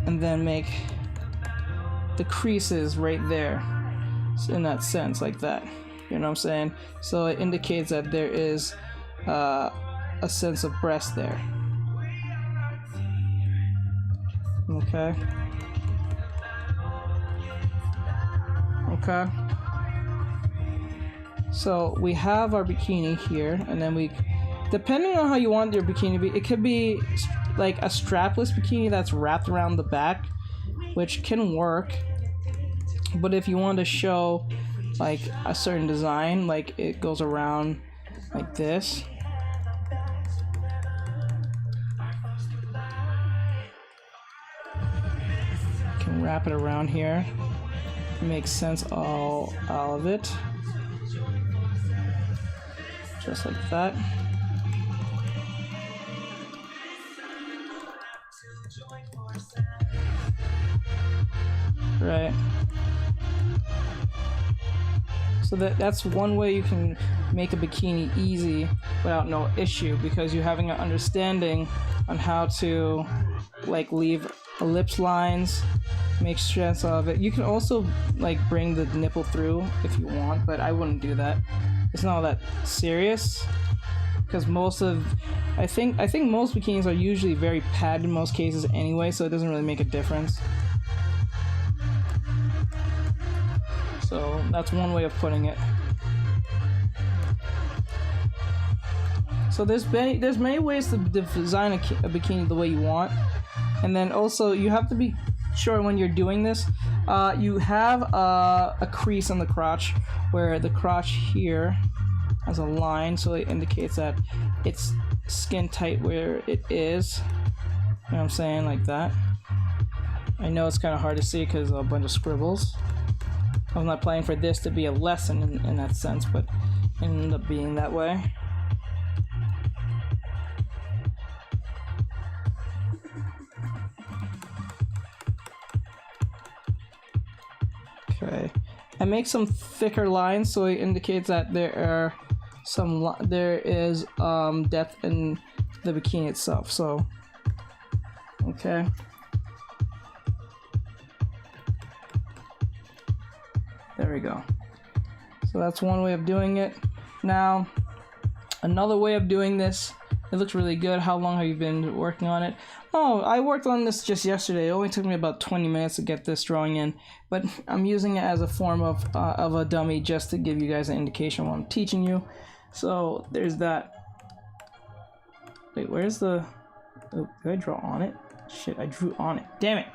and then make the creases right there, in that sense, like that. You know what I'm saying? So it indicates that there is a sense of breast there. Okay. Okay. So we have our bikini here, and then we, depending on how you want your bikini to be, it could be like a strapless bikini that's wrapped around the back, which can work. But if you want to show like a certain design, like it goes around like this, you can wrap it around here. It makes sense, all of it, just like that. Right. So that's one way you can make a bikini easy without no issue, because you're having an understanding on how to like leave ellipse lines, make sense of it. You can also like bring the nipple through if you want, but I wouldn't do that. It's not all that serious, because I think most bikinis are usually very padded in most cases anyway, so it doesn't really make a difference. So that's one way of putting it. So there's many ways to design a bikini the way you want, and then also you have to be sure when you're doing this, you have a crease on the crotch where the crotch here has a line, so it indicates that it's skin tight where it is. You know what I'm saying, like that. I know it's kind of hard to see because of a bunch of scribbles. I'm not planning for this to be a lesson in that sense, but it ended up being that way. Okay, I make some thicker lines so it indicates that there is depth in the bikini itself. So, okay. There we go. So that's one way of doing it. Now, another way of doing this, it looks really good. How long have you been working on it? Oh, I worked on this just yesterday. It only took me about 20 minutes to get this drawing in, but I'm using it as a form of a dummy just to give you guys an indication of what I'm teaching you. So there's that. Wait, where's the... Oh, did I draw on it? Shit, I drew on it. Damn it.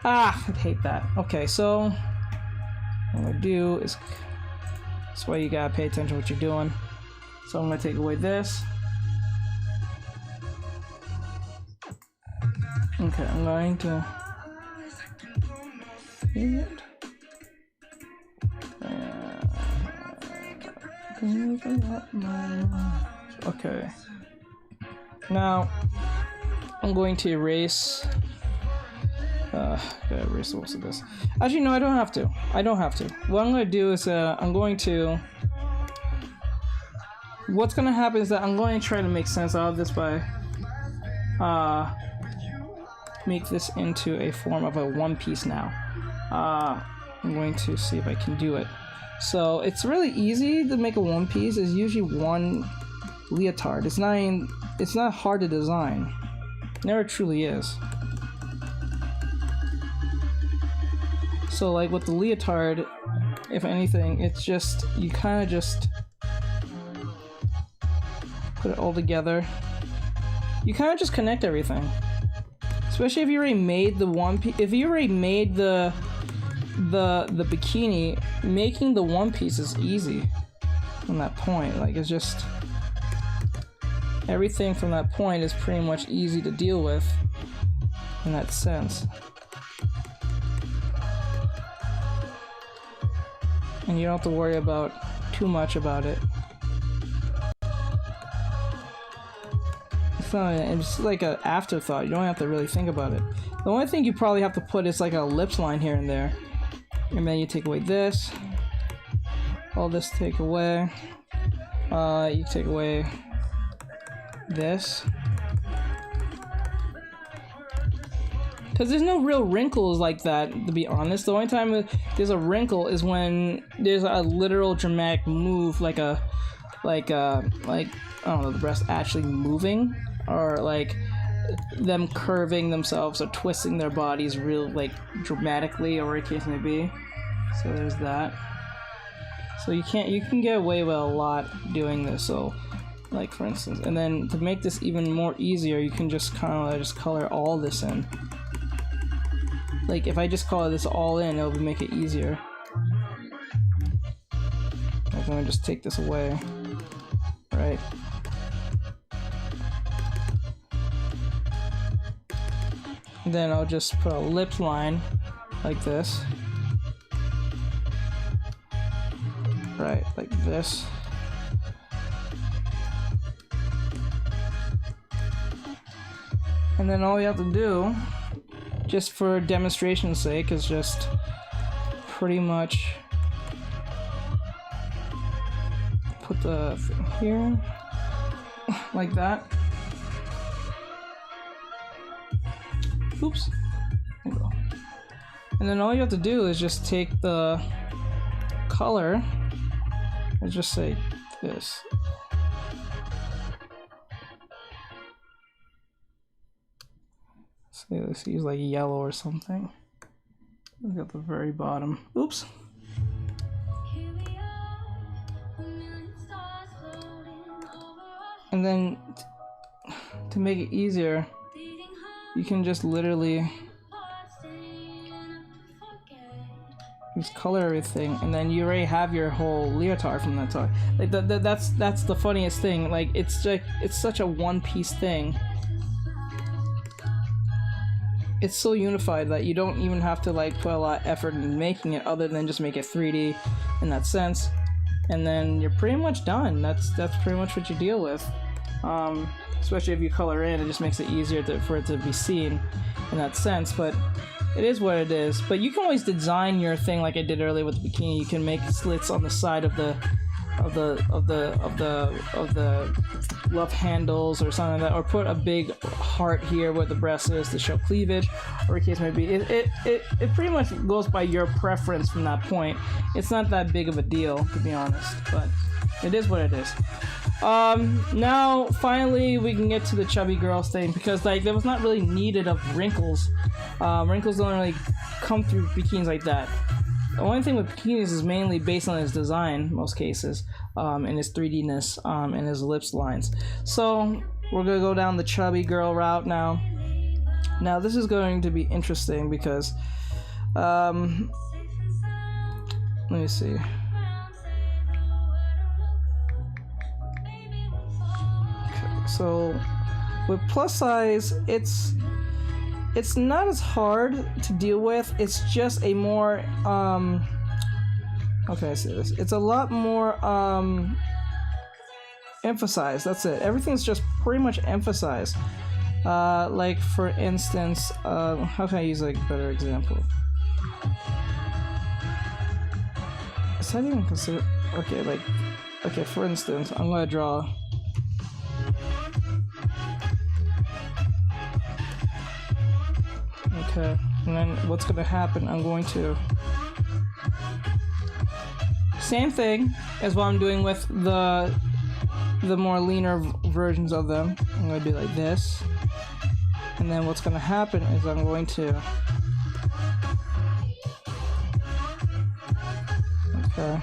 Ah, I hate that. Okay, so what I'm gonna do is... That's why you gotta pay attention to what you're doing. So I'm gonna take away this. Okay, I'm going to... Okay. Now, I'm going to erase... gotta erase the rest of this. Actually, no, I don't have to. I don't have to. What I'm going to do is, I'm going to... What's going to happen is that I'm going to try to make sense out of this by... make this into a form of a one piece now. I'm going to see if I can do it. So it's really easy to make a one piece. It's usually one leotard. It's not hard to design. It never truly is. So like with the leotard, if anything, it's just, you kind of just put it all together. You kind of just connect everything. Especially if you already made the one piece. If you already made the bikini, making the one piece is easy from that point. Like, it's just everything from that point is pretty much easy to deal with in that sense. And you don't have to worry about too much about it. It's like an afterthought. You don't have to really think about it. The only thing you probably have to put is like a ellipse line here and there. And then you take away this. All this take away. You take away this. Because there's no real wrinkles like that, to be honest. The only time there's a wrinkle is when there's a literal dramatic move, like I don't know, the breast actually moving, or like them curving themselves or twisting their bodies real like dramatically, or whatever the case may be. So there's that. So you can get away with a lot doing this. So like for instance, and then to make this even more easier, you can just kind of just color all this in. Like if I just color this all in, it'll make it easier. I'm gonna just take this away, right? And then I'll just put a ellipse line like this. Right, like this. And then all you have to do just for demonstration's sake, is just pretty much put the thing here, like that. Oops. There you go. And then all you have to do is just take the color and just say this. So let's use like yellow or something. Look at the very bottom. Oops. And then to make it easier, you can just literally just color everything, and then you already have your whole leotard from that talk. Like that's the funniest thing. Like it's such a one-piece thing. It's so unified that you don't even have to like put a lot of effort in making it, other than just make it 3D in that sense, and then you're pretty much done. That's pretty much what you deal with. Especially if you color in, it just makes it easier for it to be seen in that sense. But it is what it is. But you can always design your thing like I did earlier with the bikini. You can make slits on the side of the love handles or something like that, or put a big heart here where the breast is to show cleavage, or the case may be. It pretty much goes by your preference from that point. It's not that big of a deal, to be honest, but it is what it is. Now finally we can get to the chubby girls thing, because like there was not really needed of wrinkles. Wrinkles don't really come through bikinis like that. The only thing with bikinis is mainly based on his design, most cases, and his 3D-ness, and his ellipse lines. So we're gonna go down the chubby girl route now. Now this is going to be interesting because, let me see. Okay, so with plus size, it's not as hard to deal with. It's just a more okay, I see this. It's a lot more emphasized. That's it. Everything's just pretty much emphasized. Like for instance, how can I use like a better example? Is that even considered? Okay, like, okay, for instance, I'm gonna draw. Okay, and then what's gonna happen? I'm going to same thing as what I'm doing with the more leaner versions of them. I'm gonna do like this, and then what's gonna happen is I'm going to okay.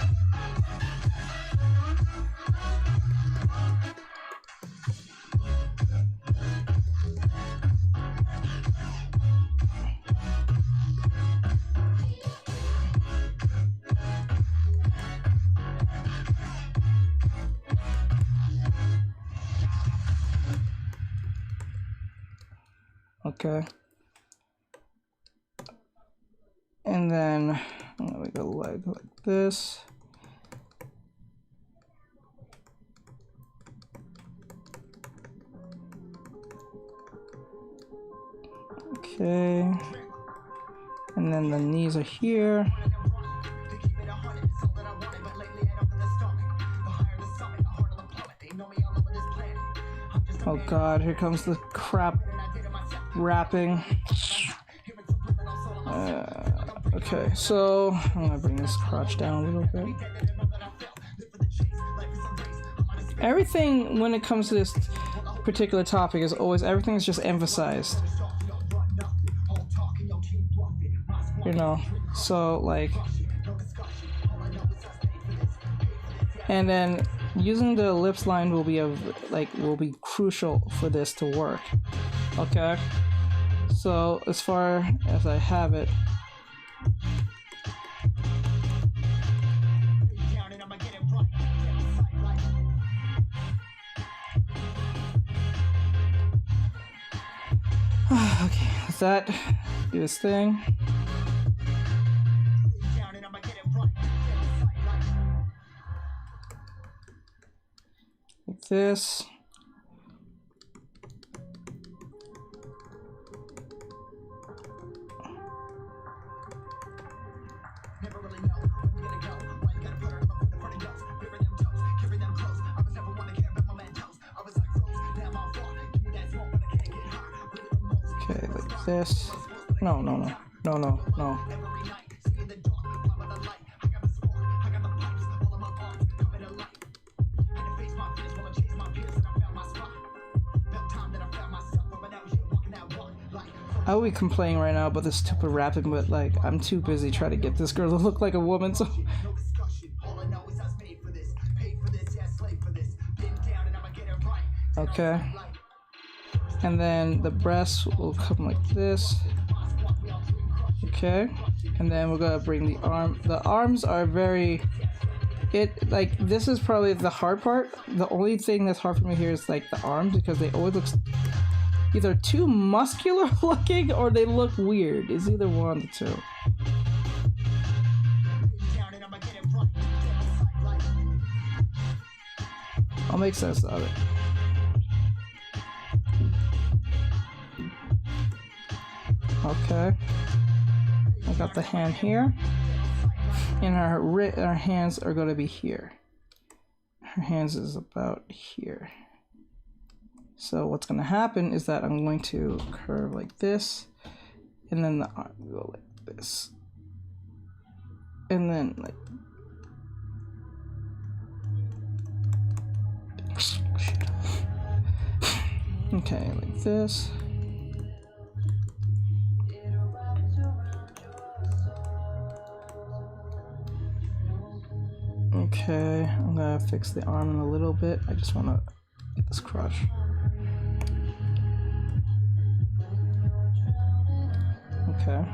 Okay. And then we go like this. Okay. And then the knees are here. Oh god, here comes the crap wrapping. Okay, so I'm gonna bring this crotch down a little bit. Everything when it comes to this particular topic is always, everything is just emphasized. You know, so like, and then using the ellipse line will be will be crucial for this to work. Okay, so as far as I have it, okay, let's that do this thing. Like this. this. No, no, no, no, no, no. I would be complaining right now about this stupid rapping, but like I'm too busy trying to get this girl to look like a woman, so okay. And then the breasts will come like this. Okay. And then we're gonna bring the arm. The arms are very like this is probably the hard part. The only thing that's hard for me here is like the arms because they always look either too muscular looking or they look weird. It's either one of the two. I'll make sense of it. Okay. I got the hand here. And our hands are going to be here. Her hands is about here. So what's going to happen is that I'm going to curve like this, and then the arm will go like this, and then like okay, like this. Okay, I'm gonna fix the arm in a little bit. I just want to get this crotch. Okay.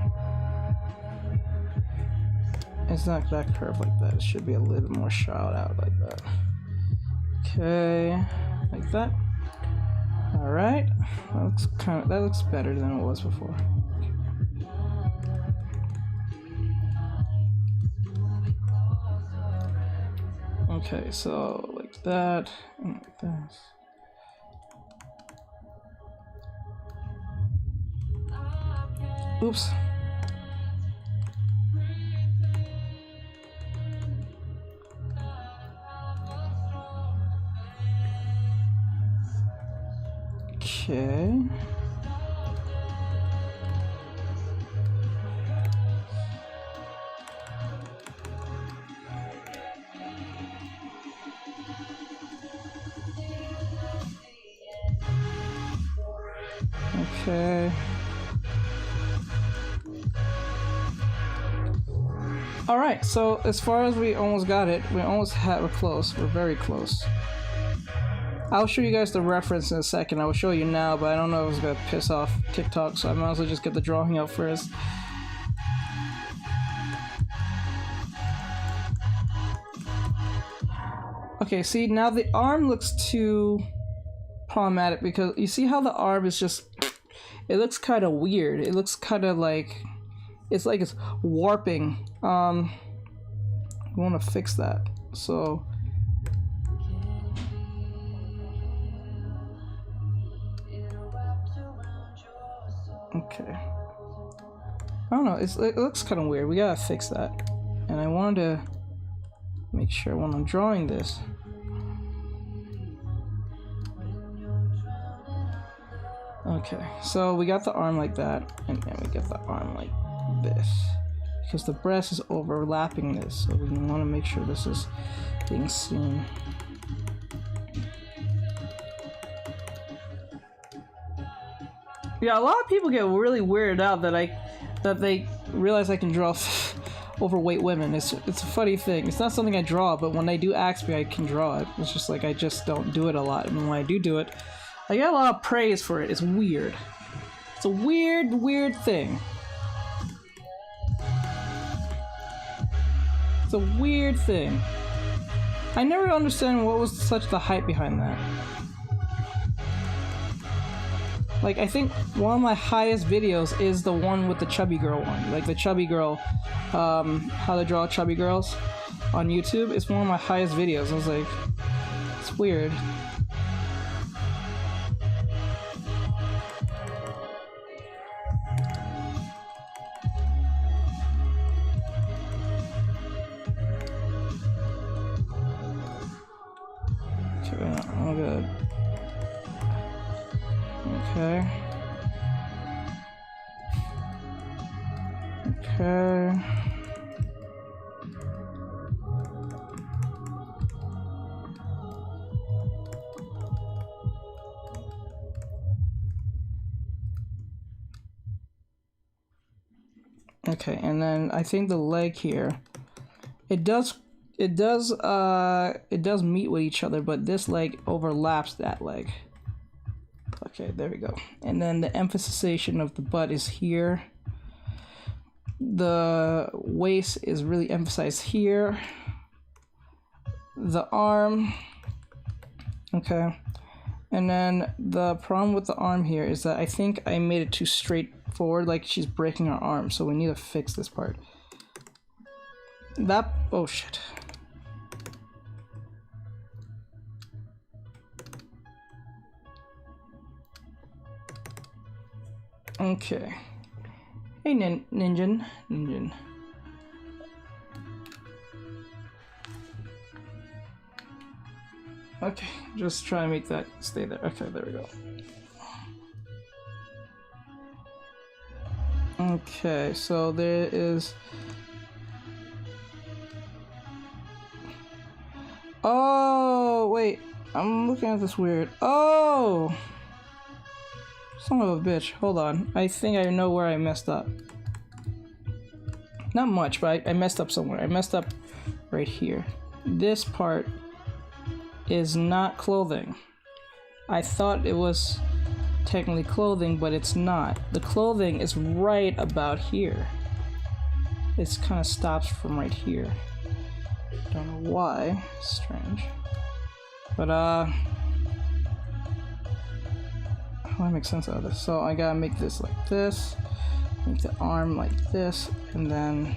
It's not that curved like that. It should be a little bit more shot out like that. Okay, like that. All right. That looks better than it was before. Okay, so like that and like this. Oops. Okay. Okay. All right, so as far as we almost got it, we're close. We're very close. I'll show you guys the reference in a second. I will show you now, but I don't know if it's gonna piss off TikTok, so I might as well just get the drawing out first. Okay, see, now the arm looks too problematic because you see how the arm is just, it looks kind of weird. It looks kind of like it's warping. I want to fix that. So okay. I don't know. It looks kind of weird. We gotta fix that. And I wanted to make sure when I'm drawing this. Okay, so we got the arm like that, and then we get the arm like this. Because the breast is overlapping this, so we want to make sure this is being seen. Yeah, a lot of people get really weirded out that they realize I can draw overweight women. It's a funny thing. It's not something I draw, but when they do ask me, I can draw it. It's just like I just don't do it a lot, and when I do it, I get a lot of praise for it. It's weird. It's a weird thing. It's a weird thing. I never understand what was such the hype behind that. Like, I think one of my highest videos is the one with the chubby girl one. Like, the chubby girl, how to draw chubby girls on YouTube. It's one of my highest videos. I was like, it's weird. Okay. Okay. Okay, and then I think the leg here, it does meet with each other, but this leg overlaps that leg. Okay, there we go. And then the emphasization of the butt is here. The waist is really emphasized here. The arm. Okay. And then the problem with the arm here is that I think I made it too straightforward, like she's breaking her arm, so we need to fix this part. That, oh shit. Okay. Hey, Ninja. Okay, just try to make that stay there. Okay, there we go. Okay, so there is... Oh, wait. I'm looking at this weird. Oh! Son of a bitch. Hold on. I think I know where I messed up. Not much, but I messed up somewhere. I messed up right here. This part is not clothing. I thought it was technically clothing, but it's not. The clothing is right about here. It kind of stops from right here. Don't know why. Strange. But how do I make sense out of this? So I gotta make this like this, make the arm like this, and then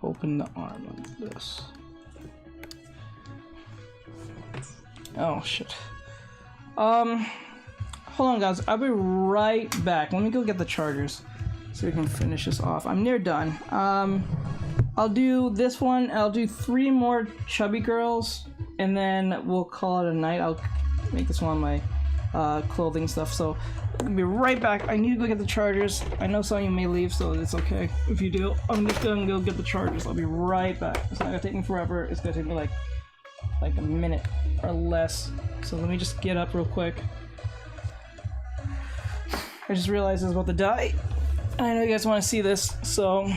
open the arm like this. Oh shit. Hold on guys, I'll be right back. Let me go get the chargers so we can finish this off. I'm near done. I'll do this one, I'll do 3 more chubby girls, and then we'll call it a night. I'll make this one my clothing stuff, so I'll be right back. I need to go get the chargers. I know some of you may leave, so it's okay if you do. I'm just gonna go get the chargers. I'll be right back. It's not gonna take me forever. It's gonna take me like a minute or less. So let me just get up real quick. I just realized I was about to die. I know you guys want to see this, so...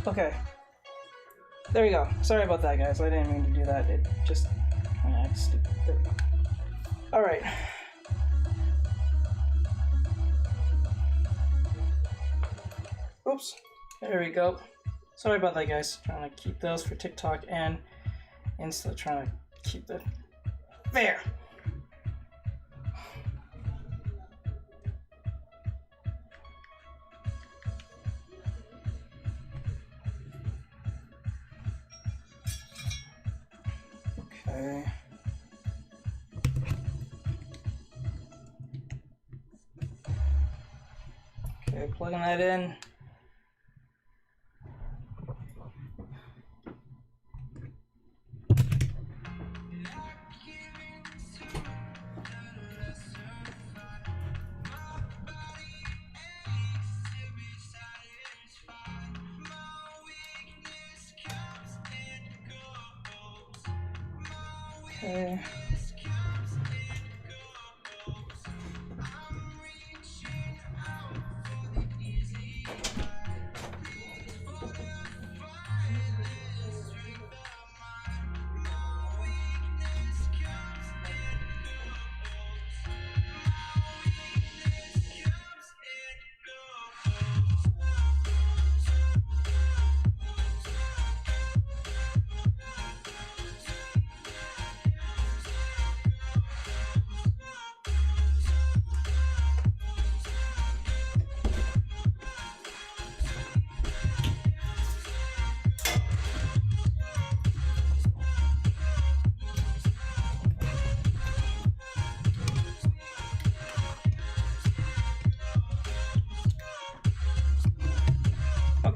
Okay. There we go. Sorry about that, guys. I didn't mean to do that. It just... stupid. There we go. Alright. Oops. There we go. Sorry about that, guys. Trying to keep those for TikTok and Insta. Trying to keep the... There! Okay. Okay, plugging that in. Okay.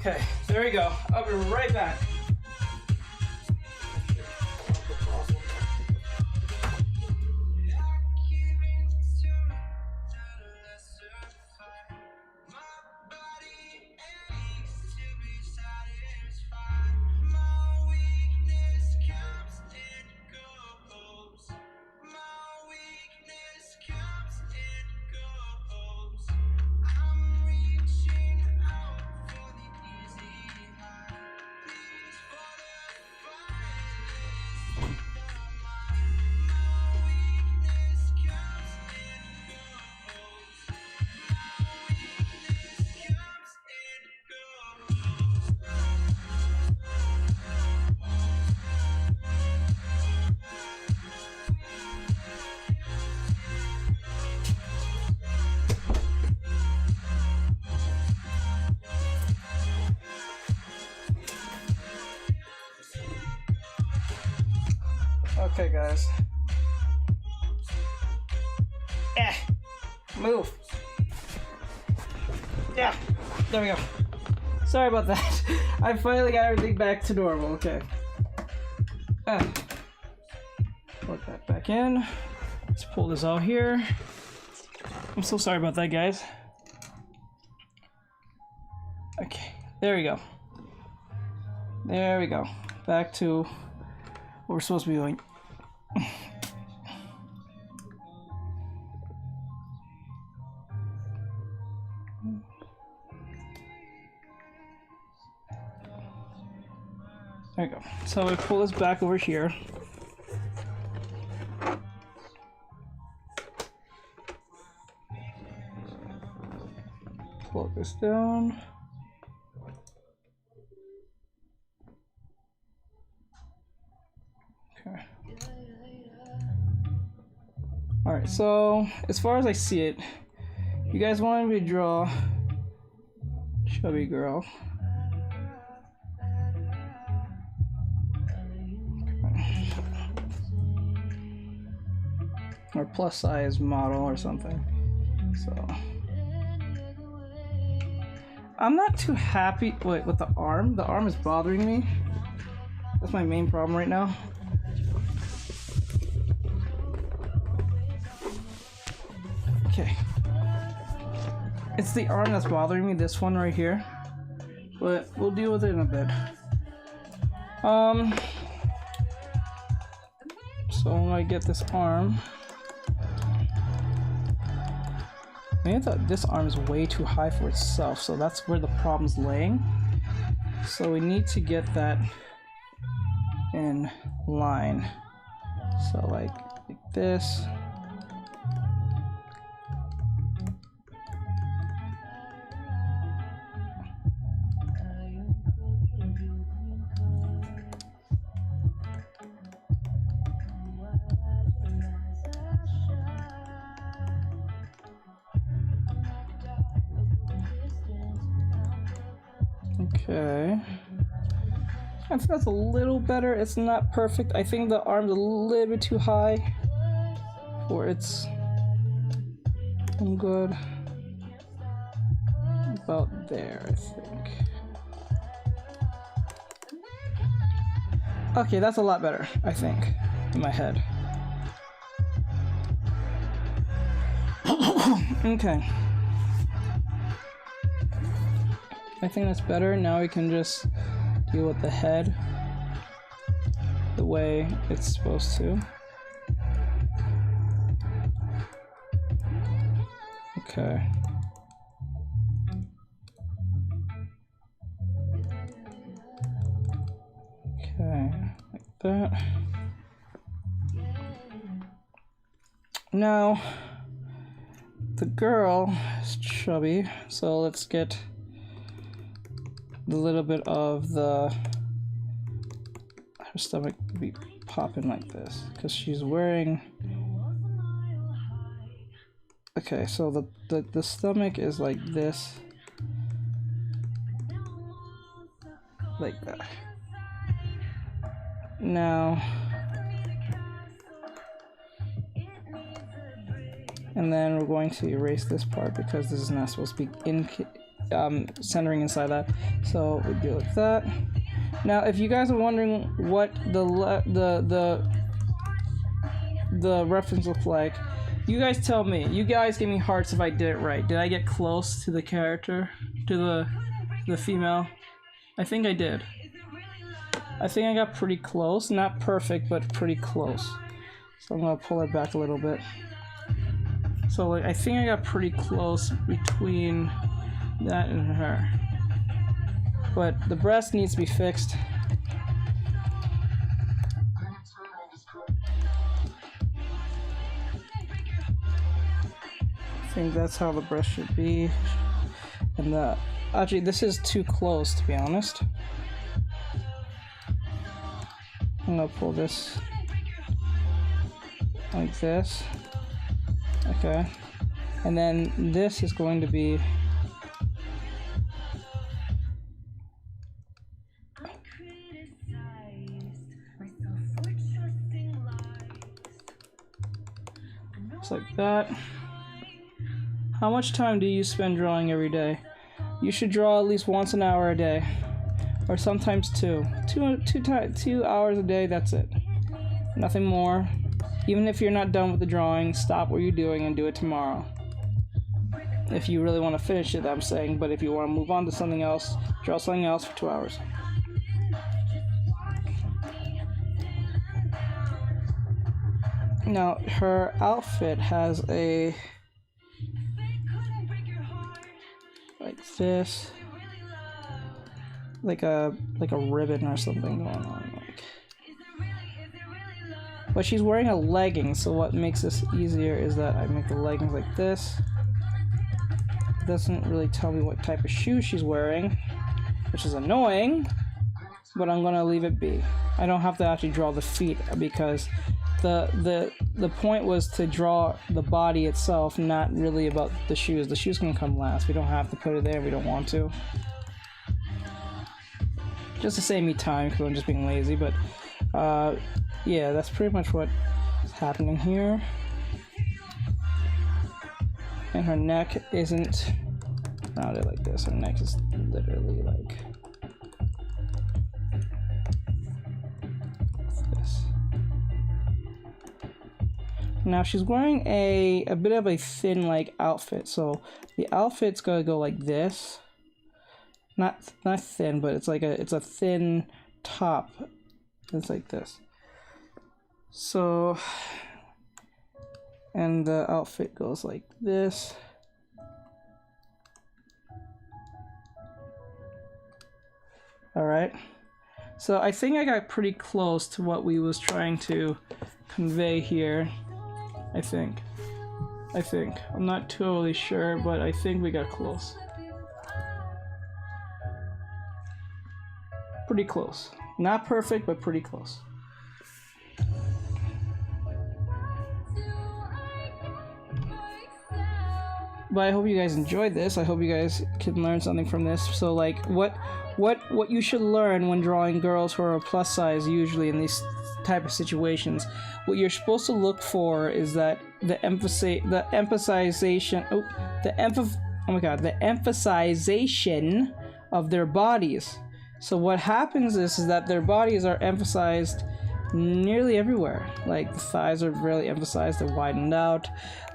Okay, there we go. I'll be right back. Okay, guys. Move. Yeah, there we go. Sorry about that. I finally got everything back to normal. Okay. Plug that back in. Let's pull this out here. I'm so sorry about that, guys. Okay, there we go. There we go. Back to what we're supposed to be doing. There we go. So we pull this back over here. Plug this down. Okay. Alright, so as far as I see it, you guys wanted me to draw chubby girl. Or plus size model or something. So I'm not too happy with the arm. The arm is bothering me. That's my main problem right now. Okay. It's the arm that's bothering me, this one right here. But we'll deal with it in a bit. So when I get this arm, I thought this arm is way too high for itself, so that's where the problem's laying. So we need to get that in line. So like this. Okay, I think that's a little better. It's not perfect. I think the arm's a little bit too high for its own good. About there, I think. Okay, that's a lot better, I think, in my head. Okay. I think that's better. Now we can just deal with the head the way it's supposed to. Okay. Okay, like that. Now, the girl is chubby, so let's get a little bit of her stomach be popping like this because she's wearing. Okay, so the stomach is like this, like that. Now, and then we're going to erase this part because this is not supposed to be centering inside that. So we do it like that. Now, if you guys are wondering what the reference looks like, you guys tell me. You guys give me hearts if I did it right. Did I get close to the character, to the female? I think I did. I think I got pretty close. Not perfect, but pretty close. So I'm gonna pull it back a little bit. So like, I think I got pretty close between that and her. But the breast needs to be fixed. I think that's how the breast should be. And actually, this is too close, to be honest. I'm gonna pull this like this. Okay. And then this is going to be just like that. How much time do you spend drawing every day? You should draw at least once an hour a day, or sometimes two hours a day. That's it. Nothing more. Even if you're not done with the drawing, stop what you're doing and do it tomorrow. If you really want to finish it, I'm saying. But if you want to move on to something else, draw something else for 2 hours. Now, her outfit has a like this, like a ribbon or something going on, like. But she's wearing a legging, so what makes this easier is that I make the leggings like this. It doesn't really tell me what type of shoe she's wearing, which is annoying, but I'm gonna leave it be. I don't have to actually draw the feet because the point was to draw the body itself, not really about the shoes. The shoes can come last. We don't have to put it there if we don't want to. Just to save me time because I'm just being lazy, but yeah, that's pretty much what's happening here. And her neck isn't rounded like this. Her neck is literally like this. Now she's wearing a bit of a thin like outfit, so the outfit's gonna go like this. Not thin, but it's a thin top. It's like this. So, and the outfit goes like this. All right. So I think I got pretty close to what we was trying to convey here. I think. I'm not totally sure, but I think we got close. Pretty close. Not perfect, but pretty close. But I hope you guys enjoyed this. I hope you guys can learn something from this. So like what you should learn when drawing girls who are plus size usually in these type of situations. What you're supposed to look for is that the emphasization of their bodies. So what happens is that their bodies are emphasized nearly everywhere. Like the thighs are really emphasized, they're widened out.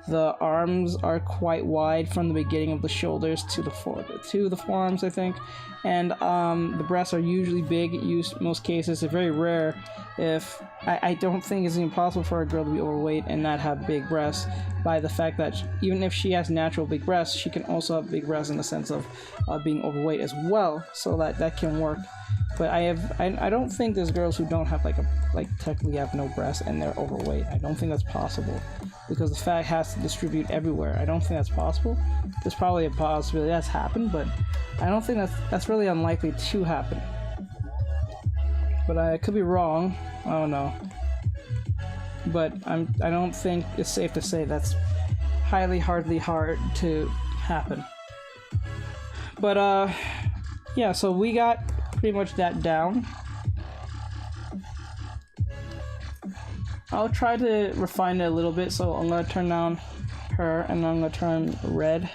The arms are quite wide from the beginning of the shoulders to the forearms, I think. And the breasts are usually big in most cases. It's very rare if I don't think it's impossible for a girl to be overweight and not have big breasts, by the fact that even if she has natural big breasts, she can also have big breasts in the sense of being overweight as well, so that can work. But I don't think there's girls who don't have technically have no breasts and they're overweight. I don't think that's possible because the fat has to distribute everywhere. I don't think that's possible. There's probably a possibility that's happened, but I don't think that's really unlikely to happen. But I could be wrong. I don't know. But I don't think it's safe to say that's hardly hard to happen. But yeah, so we got pretty much that down. I'll try to refine it a little bit, so I'm gonna turn down her and I'm gonna turn red.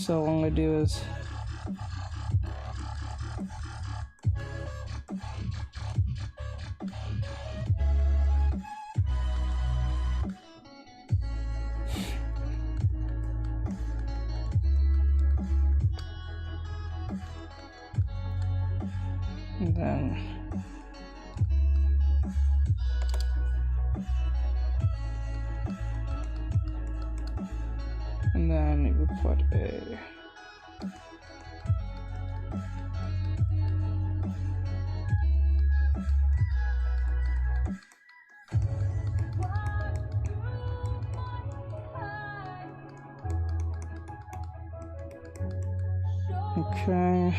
So what I'm gonna do is and then it would put a okay.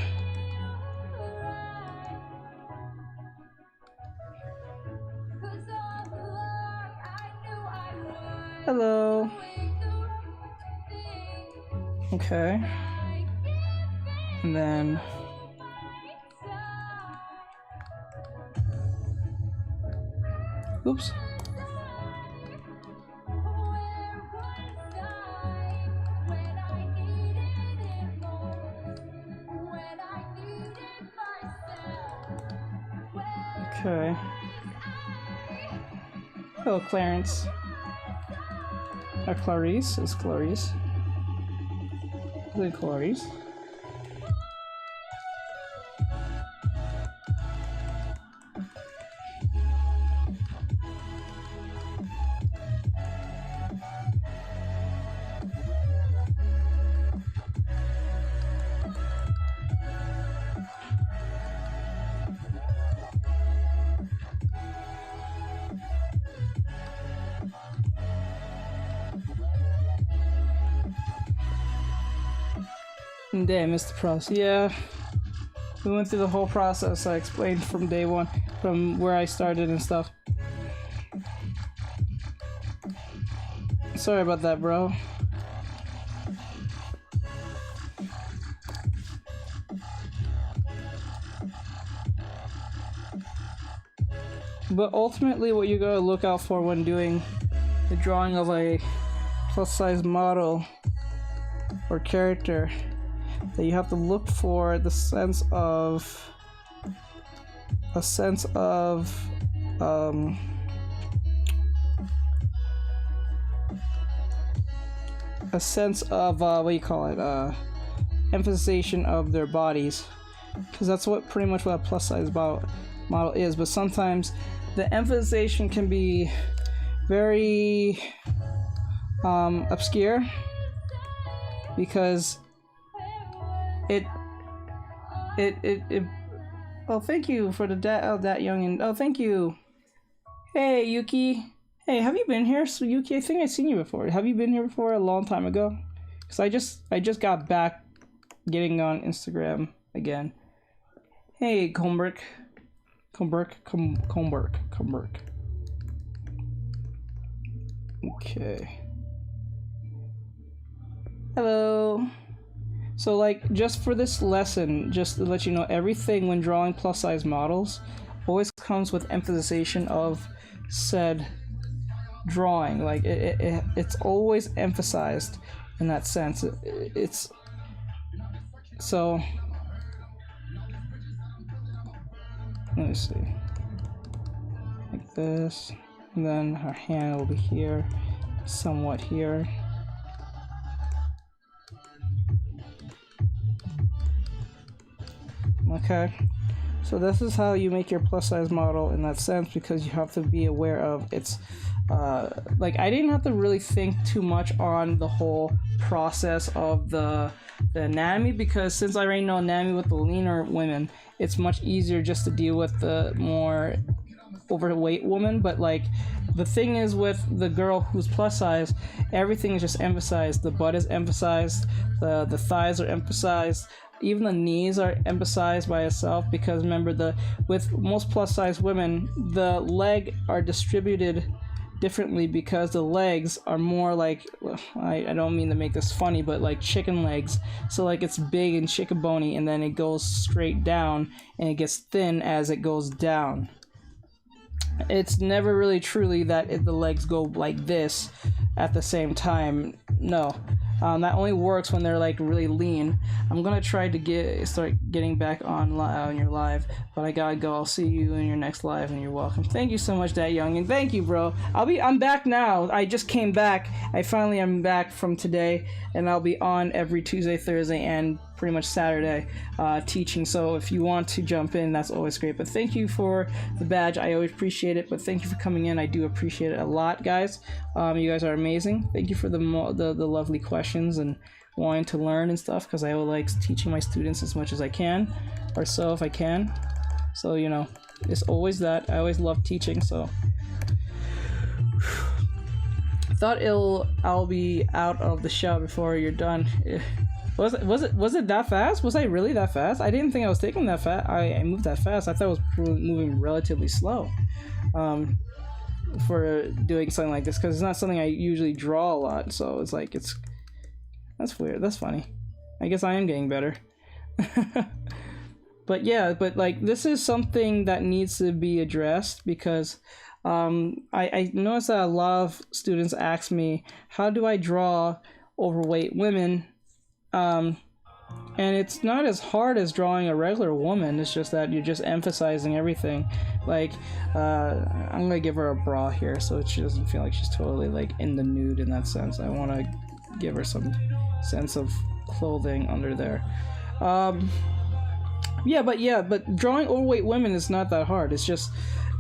Hello. Okay. And then oops. Okay. Hello, Clarence. Clarice is Clarice. Hello, Clarice. Damn, missed the process. Yeah, we went through the whole process. I explained from day one, from where I started and stuff. Sorry about that, bro. But ultimately, what you gotta look out for when doing the drawing of a plus-size model or character, that you have to look for the sense of what do you call it, emphasization of their bodies, because that's what pretty much what a plus size model is. But sometimes the emphasization can be very obscure, because it oh, thank you for the that youngin. Oh, thank you. Hey, Yuki. Hey, have you been here? So, Yuki, I think I've seen you before. Have you been here before a long time ago? Because I just got back getting on Instagram again. Hey, Comberg. Okay. Hello. So, like, just for this lesson, just to let you know, everything when drawing plus-size models always comes with emphasization of said drawing. Like, it's always emphasized in that sense. It's so. Let me see. Like this, and then her hand will be here, somewhat here. Okay, so this is how you make your plus size model in that sense, because you have to be aware of its like, I didn't have to really think too much on the whole process of the anatomy, because since I already know anatomy with the leaner women, it's much easier just to deal with the more overweight woman. But like, the thing is with the girl who's plus size, everything is just emphasized. The butt is emphasized, the thighs are emphasized, even the knees are emphasized by itself, because remember, with most plus size women, the leg are distributed differently, because the legs are more like, I don't mean to make this funny, but like chicken legs. So like, it's big and chicken bony, and then it goes straight down and it gets thin as it goes down. It's never really truly that the legs go like this at the same time. No, That only works when they're like really lean. I'm gonna try to start getting back on your live, but I gotta go. I'll see you in your next live, and you're welcome. Thank you so much, Dat Young, and thank you, bro. I'm back now. I just came back. I finally am back from today, and I'll be on every Tuesday, Thursday, and pretty much Saturday teaching. So if you want to jump in, that's always great. But thank you for the badge. I always appreciate it. But thank you for coming in. I do appreciate it a lot, guys. You guys are amazing. Thank you for the lovely questions and wanting to learn and stuff, because I like teaching my students as much as I can, or so if I can. So you know, it's always that. I always love teaching. So I thought I'll be out of the show before you're done. Was it that fast? Was I really that fast? I didn't think I was taking that fast. I moved that fast. I thought I was moving relatively slow for doing something like this, because it's not something I usually draw a lot. So it's like that's weird. That's funny. I guess I am getting better. But yeah, but like this is something that needs to be addressed, because I noticed that a lot of students ask me, how do I draw overweight women? And it's not as hard as drawing a regular woman. It's just that you're just emphasizing everything. Like I'm gonna give her a bra here so she doesn't feel like she's totally like in the nude in that sense. I want to give her some sense of clothing under there. But drawing overweight women is not that hard. It's just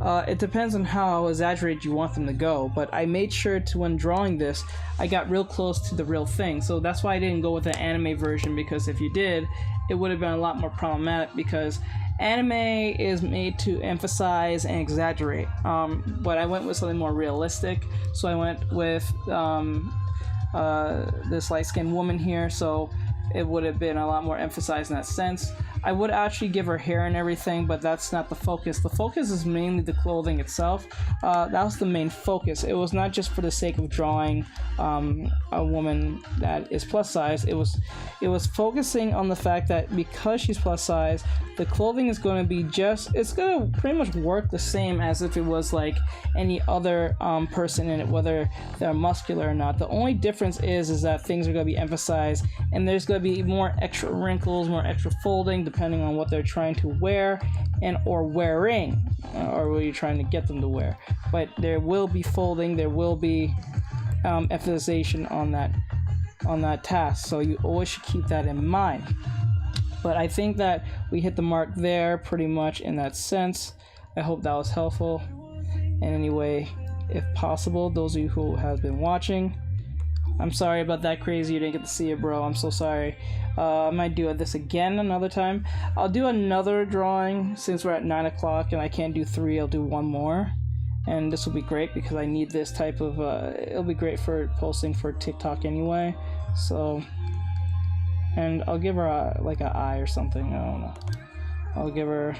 it depends on how exaggerated you want them to go. But I made sure to, when drawing this, I got real close to the real thing. So that's why I didn't go with the anime version, because if you did, it would have been a lot more problematic, because anime is made to emphasize and exaggerate. But I went with something more realistic. So I went with this light-skinned woman here. So it would have been a lot more emphasized in that sense. I would actually give her hair and everything, but that's not the focus. The focus is mainly the clothing itself. That was the main focus. It was not just for the sake of drawing a woman that is plus size. It was focusing on the fact that because she's plus size, the clothing is going to be it's going to pretty much work the same as if it was like any other person in it, whether they're muscular or not. The only difference is that things are going to be emphasized, and there's going to be more extra wrinkles, more extra folding, depending on what they're trying to wear or wearing, or what you're trying to get them to wear. But there will be folding, there will be emphasization on that task, so you always should keep that in mind. But I think that we hit the mark there pretty much in that sense. I hope that was helpful in any way, if possible. Those of you who have been watching, I'm sorry about that, Crazy. You didn't get to see it, bro. I'm so sorry. I might do this again another time. I'll do another drawing since we're at 9 o'clock and I can't do 3. I'll do one more. And this will be great because I need this type of... it'll be great for posting for TikTok anyway. So... And I'll give her like an eye or something. I don't know. I'll give her...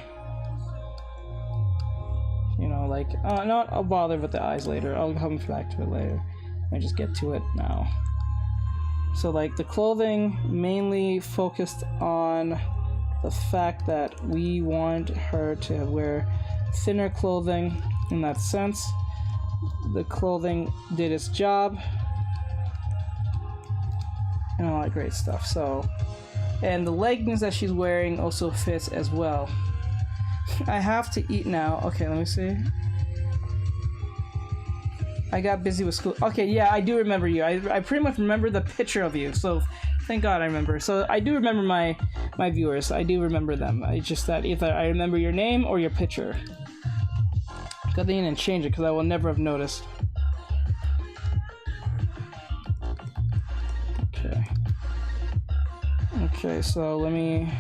You know, like... no, I'll bother with the eyes later. I'll come back to it later. Let me just get to it now. So like the clothing mainly focused on the fact that we want her to wear thinner clothing in that sense. The clothing did its job and all that great stuff. So, and the leggings that she's wearing also fits as well. I have to eat now. Okay, let me see. I got busy with school. Okay, yeah, I do remember you. I pretty much remember the picture of you, so thank God I remember. So I do remember my viewers. I do remember them. It's just that either I remember your name or your picture. Good thing you didn't change it, because I will never have noticed. Okay. Okay, so let me...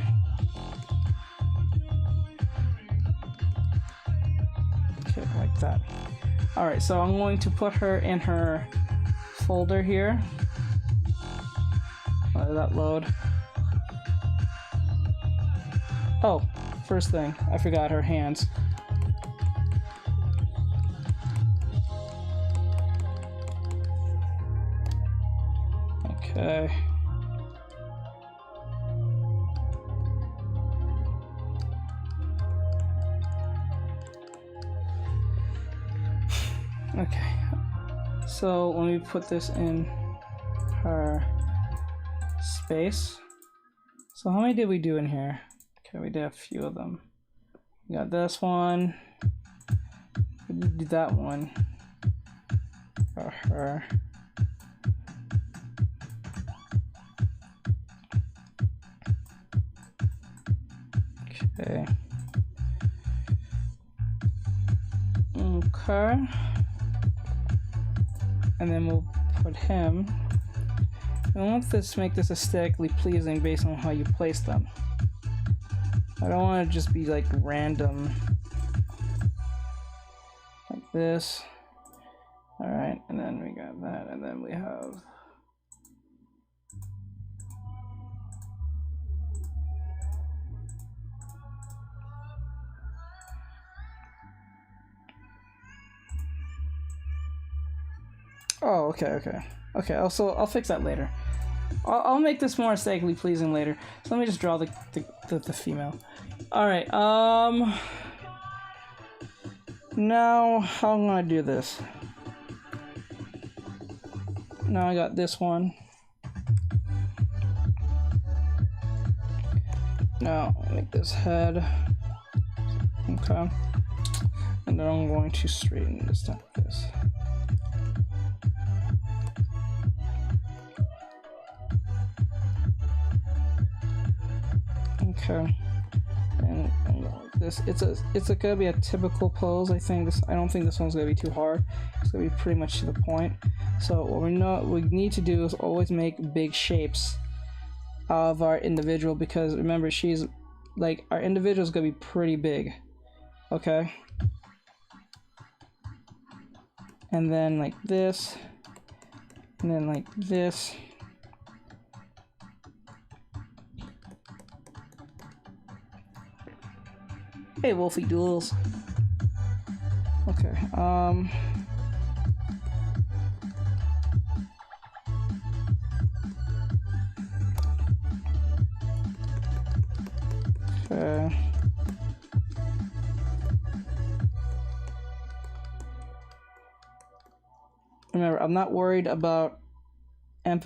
Okay, like that. Alright, so I'm going to put her in her folder here. Let that load. Oh, first thing, I forgot her hands. Okay. Okay, so let me put this in her space. So how many did we do in here? Okay, we did a few of them. We got this one. We did do that one. Got her. Okay. Okay. And then we'll put him. I want this to make this aesthetically pleasing based on how you place them. I don't want to just be like random. Like this. Alright, and then we got that, and then we have... Oh, okay. Okay, also, I'll fix that later. I'll make this more aesthetically pleasing later. So let me just draw the female. Alright, now, how am I gonna do this? Now I got this one. Now, I'll make this head. Okay. And then I'm going to straighten this down like this. Okay, and this it's gonna be a typical pose. I don't think this one's gonna be too hard. It's gonna be pretty much to the point. So what we need to do is always make big shapes of our individual, because remember, she's like, our individual is gonna be pretty big. Okay, and then like this, and then like this. Hey, Wolfie Duels. Okay, okay. Remember, I'm not worried about I'm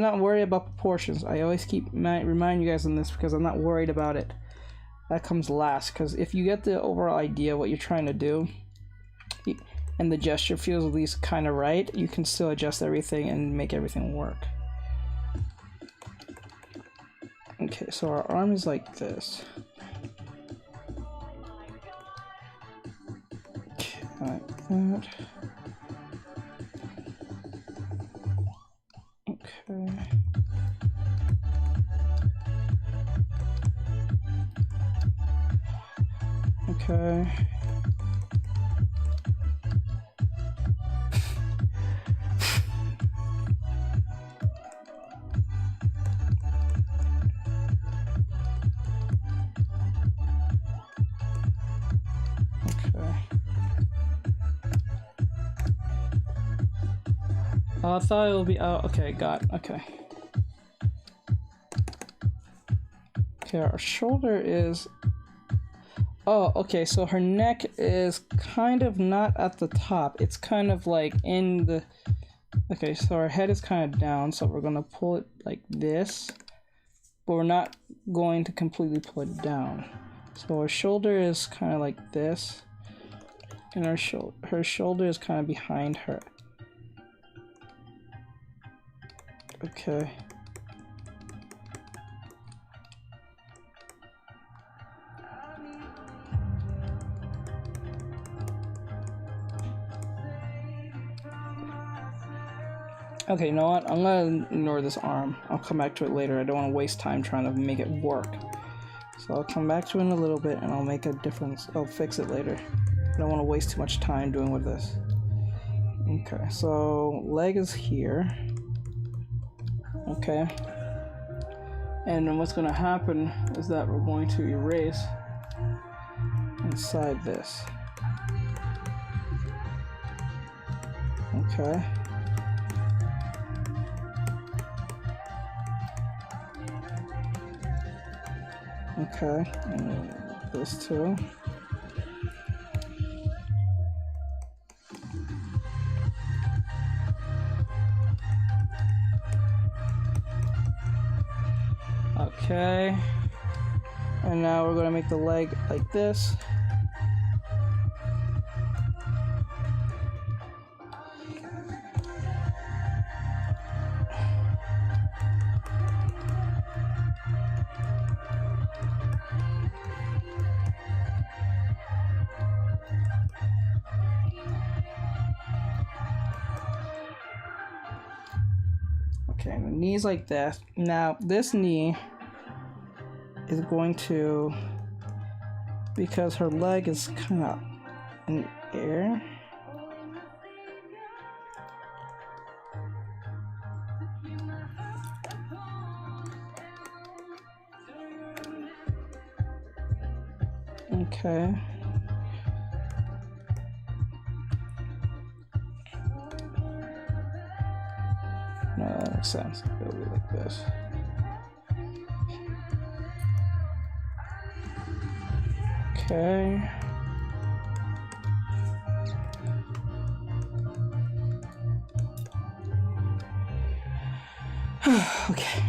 not worried about proportions. I always remind you guys on this, because I'm not worried about it. That comes last, because if you get the overall idea what you're trying to do, and the gesture feels at least kind of right, you can still adjust everything and make everything work. Okay, so our arm is like this. Okay, like that. Okay. Okay. I thought it would be out. Okay, okay. Okay, our shoulder is... Oh, okay, so her neck is kind of not at the top. It's kind of like in the... Okay, so our head is kind of down, so we're going to pull it like this. But we're not going to completely pull it down. So our shoulder is kind of like this. And her shoulder is kind of behind her. Okay. Okay, you know what? I'm gonna ignore this arm. I'll come back to it later. I don't want to waste time trying to make it work. So I'll come back to it in a little bit and I'll make a difference. I'll fix it later. I don't want to waste too much time doing with this. Okay, so leg is here. Okay. And then what's going to happen is that we're going to erase inside this. Okay. Okay, and this too. Okay. And now we're gonna make the leg like this. Okay, the knee's like that. Now this knee is going to, because her leg is kind of in the air. Okay. No, that makes sense. It'll be like this. Okay. Okay.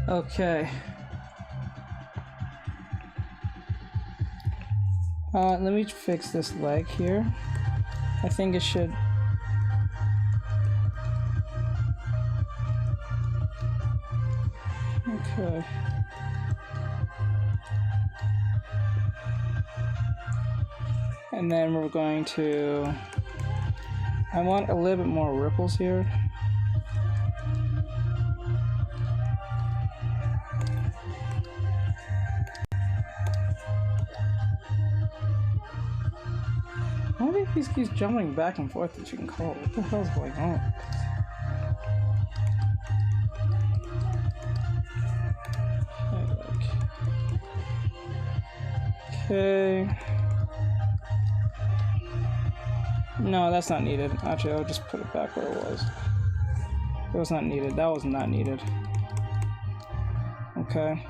Okay. Let me fix this leg here. I think it should. Okay. And then we're going to. I want a little bit more ripples here. Why do he keeps jumping back and forth that you can call? What the hell's going on? Okay. No, that's not needed. Actually, I'll just put it back where it was. It was not needed. That was not needed. Okay.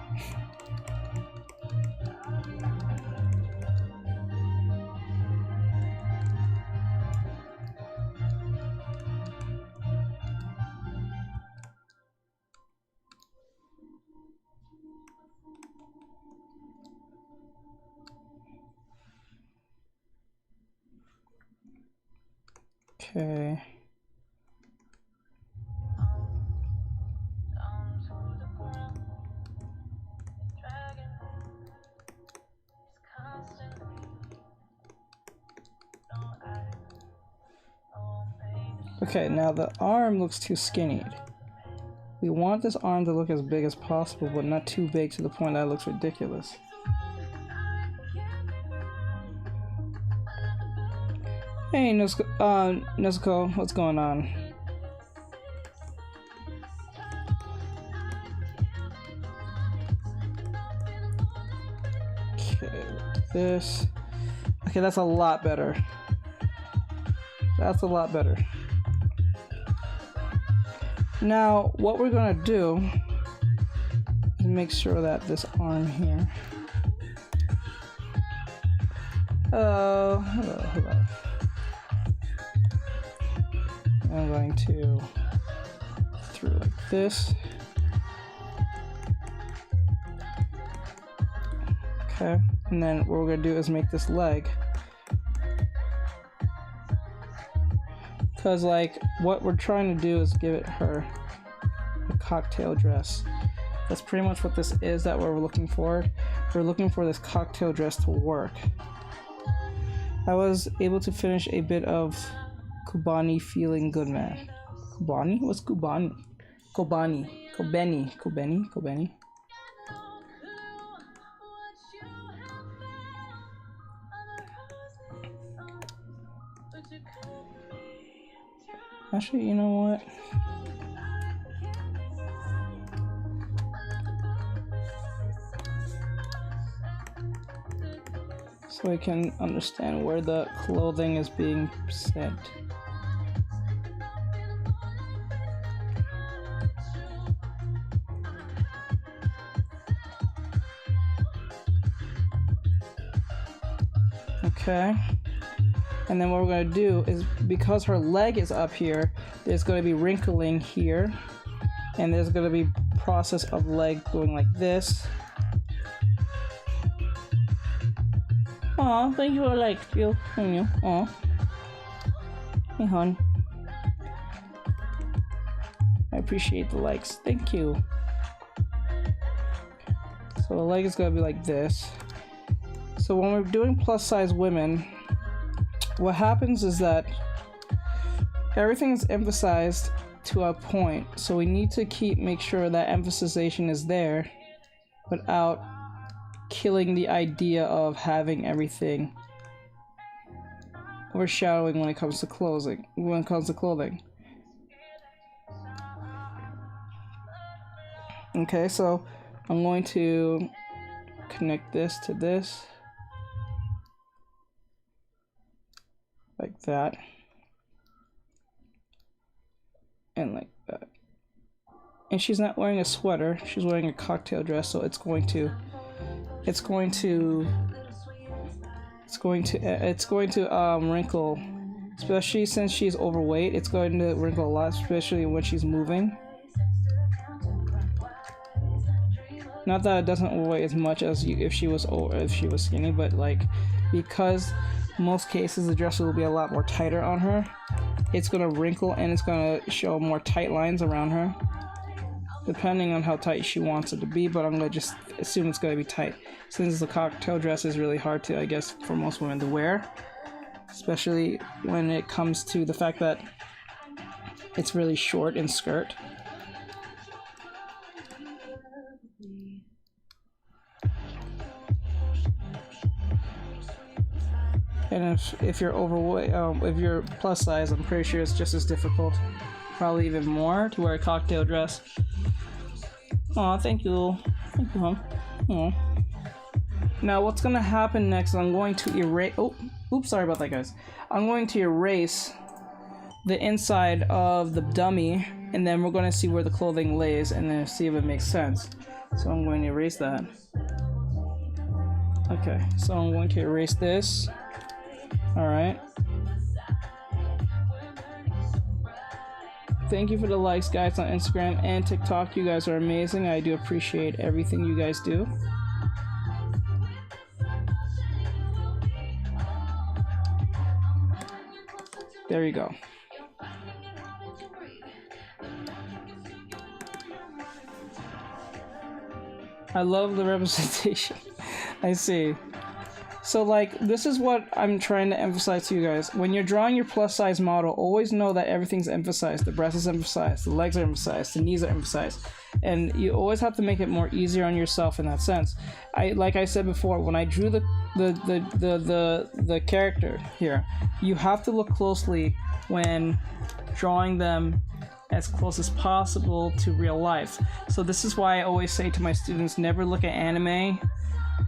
Okay. Okay, now the arm looks too skinny. We want this arm to look as big as possible, but not too big to the point that it looks ridiculous. Hey, Nezuko, what's going on? Okay, this. Okay, that's a lot better. That's a lot better. Now, what we're gonna do is make sure that this arm here. Hello. I'm going to through like this. Okay, and then what we're gonna do is make this leg. Because like what we're trying to do is give it her a cocktail dress. That's pretty much what this is that we're looking for. We're looking for this cocktail dress to work. I was able to finish a bit of Kubani feeling good, man. Kubani? What's Kubani? Kobeni. Actually, you know what? so I can understand where the clothing is being sent. Okay. And then what we're going to do is, because her leg is up here, there's going to be wrinkling here. And there's going to be process of leg going like this. Aw, thank you for like you. Aw. Hey, hon. I appreciate the likes. Thank you. So the leg is going to be like this. So when we're doing plus size women, what happens is that everything is emphasized to a point. So we need to make sure that emphasization is there without killing the idea of having everything overshadowing when it comes to clothing. Okay, so I'm going to connect this to this. Like that. And like that. And she's not wearing a sweater, she's wearing a cocktail dress, so it's going to wrinkle, especially since she's overweight. It's going to wrinkle a lot, especially when she's moving. Not that it doesn't weigh as much as if she was skinny, but like, because most cases the dress will be a lot more tighter on her, it's gonna wrinkle and it's gonna show more tight lines around her, depending on how tight she wants it to be. But I'm gonna just assume it's gonna be tight, since the cocktail dress is really hard to, I guess, for most women to wear, especially when it comes to the fact that it's really short in skirt. And if you're overweight, if you're plus size, I'm pretty sure it's just as difficult, probably even more, to wear a cocktail dress. Aw, thank you, hon. Aw. Now what's gonna happen next is I'm going to erase. Oh, oops, sorry about that, guys. I'm going to erase the inside of the dummy, and then we're going to see where the clothing lays, and then see if it makes sense. So I'm going to erase that. Okay, so I'm going to erase this. Alright. Thank you for the likes, guys, on Instagram and TikTok. You guys are amazing. I do appreciate everything you guys do. There you go. I love the representation. I see. So like, this is what I'm trying to emphasize to you guys. When you're drawing your plus size model, always know that everything's emphasized. The breast is emphasized, the legs are emphasized, the knees are emphasized. And you always have to make it more easier on yourself in that sense. Like I said before, when I drew the character here, you have to look closely when drawing them as close as possible to real life. So this is why I always say to my students, never look at anime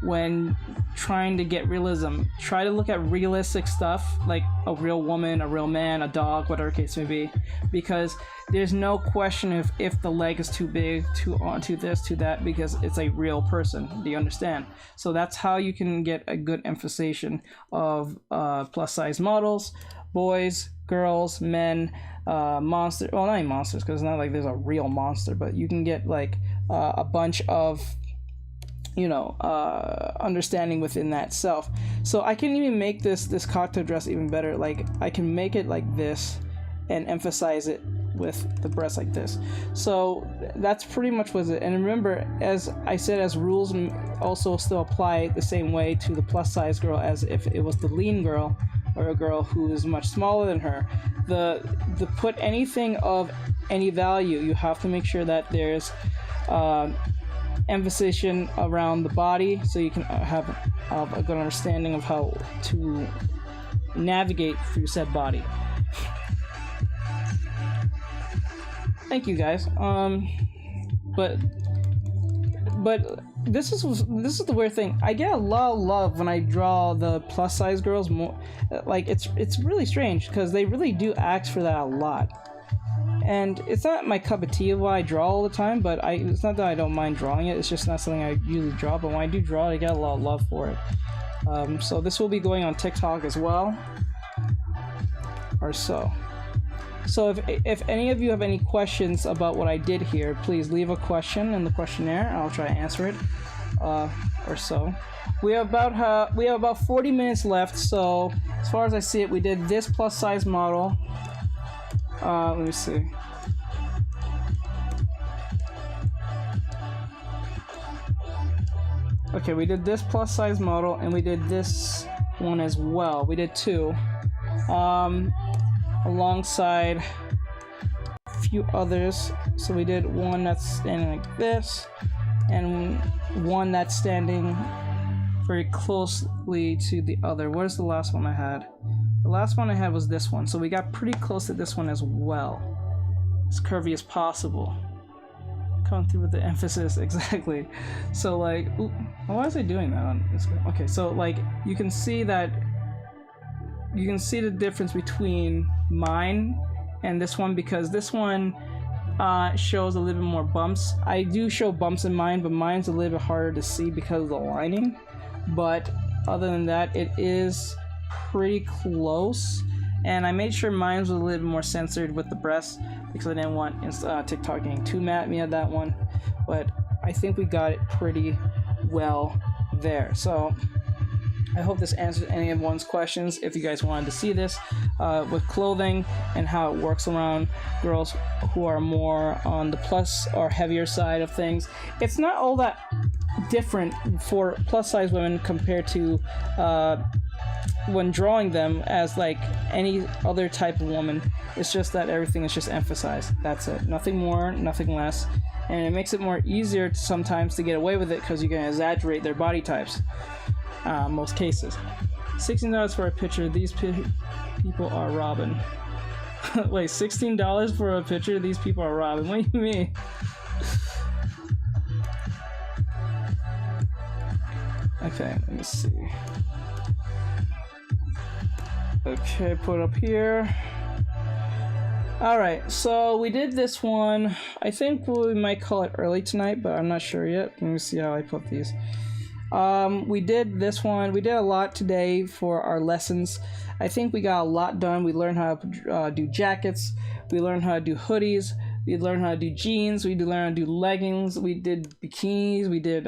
when trying to get realism. Try to look at realistic stuff, like a real woman, a real man, a dog, whatever case may be, because there's no question if the leg is too big, too this, too that, because it's a real person. Do you understand? So that's how you can get a good emphasization of plus size models, boys, girls, men, monster. Well, not even monsters, because it's not like there's a real monster, but you can get like a bunch of, you know, understanding within that self. So I can even make this cocktail dress even better. Like, I can make it like this and emphasize it with the breast like this. So that's pretty much what it. And remember, as I said, as rules also still apply the same way to the plus size girl as if it was the lean girl, or a girl who is much smaller than her. The put anything of any value, you have to make sure that there's emphasization around the body, so you can have a good understanding of how to navigate through said body. Thank you, guys. But but this is the weird thing. I get a lot of love when I draw the plus size girls more. Like it's really strange because they really do ask for that a lot. And it's not my cup of tea of what I draw all the time, but it's not that I don't mind drawing it. It's just not something I usually draw. But when I do draw it, I get a lot of love for it. So this will be going on TikTok as well, or so. So if any of you have any questions about what I did here, please leave a question in the questionnaire. I'll try to answer it, or so. We have about 40 minutes left. So as far as I see it, we did this plus size model. Let me see. Okay, we did this plus size model, and we did this one as well. We did two. Alongside a few others. So we did one that's standing like this, and one that's standing very closely to the other. Where's the last one I had? The last one I had was this one, so we got pretty close to this one as well. As curvy as possible. Coming through with the emphasis, exactly. So like, ooh, why is I doing that on Instagram? Okay, so like, you can see that, you can see the difference between mine and this one, because this one shows a little bit more bumps. I do show bumps in mine, but mine's a little bit harder to see because of the lining. But other than that, it is pretty close. And I made sure mine was a little bit more censored with the breasts because I didn't want TikTok getting too mad at me at that one. But I think we got it pretty well there. So I hope this answers any of one's questions. If you guys wanted to see this with clothing and how it works around girls who are more on the plus or heavier side of things, it's not all that different for plus size women compared to when drawing them as like any other type of woman. It's just that everything is just emphasized. That's it. Nothing more, nothing less. And it makes it more easier sometimes to get away with it because you can exaggerate their body types. Most cases. $16 for a picture. These people are robbing. Wait, $16 for a picture? These people are robbing. What do you mean? Okay, let me see. Okay, put it up here. Alright, so we did this one. I think we might call it early tonight, but I'm not sure yet. Let me see how I put these. We did this one. We did a lot today for our lessons. I think we got a lot done. We learned how to do jackets. We learned how to do hoodies. We learned how to do jeans. We learned how to do leggings. We did bikinis. We did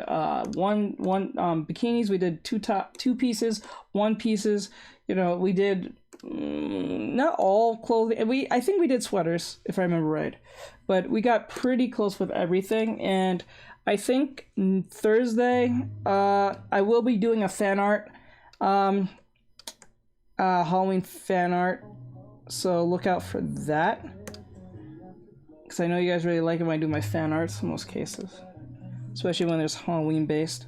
one bikinis. We did two pieces, one pieces. You know, we did not all clothing. I think we did sweaters, if I remember right. But we got pretty close with everything. And I think Thursday, I will be doing a fan art, Halloween fan art. So look out for that. Because I know you guys really like it when I do my fan arts in most cases. Especially when there's Halloween based.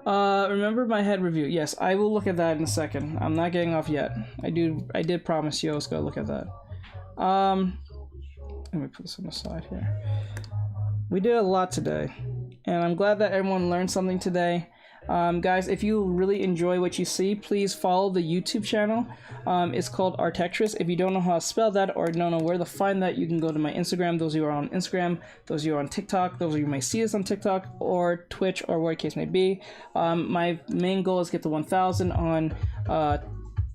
Remember my head review. Yes, I will look at that in a second. I'm not getting off yet. I did promise you I was gonna look at that. Let me put this on the side here. We did a lot today. And I'm glad that everyone learned something today. Guys, if you really enjoy what you see, please follow the YouTube channel. It's called Artectress. If you don't know how to spell that or don't know where to find that, you can go to my Instagram. Those of you who are on Instagram, those of you who are on TikTok, those of you who may see this on TikTok or Twitch or whatever case may be. My main goal is to get to 1,000 on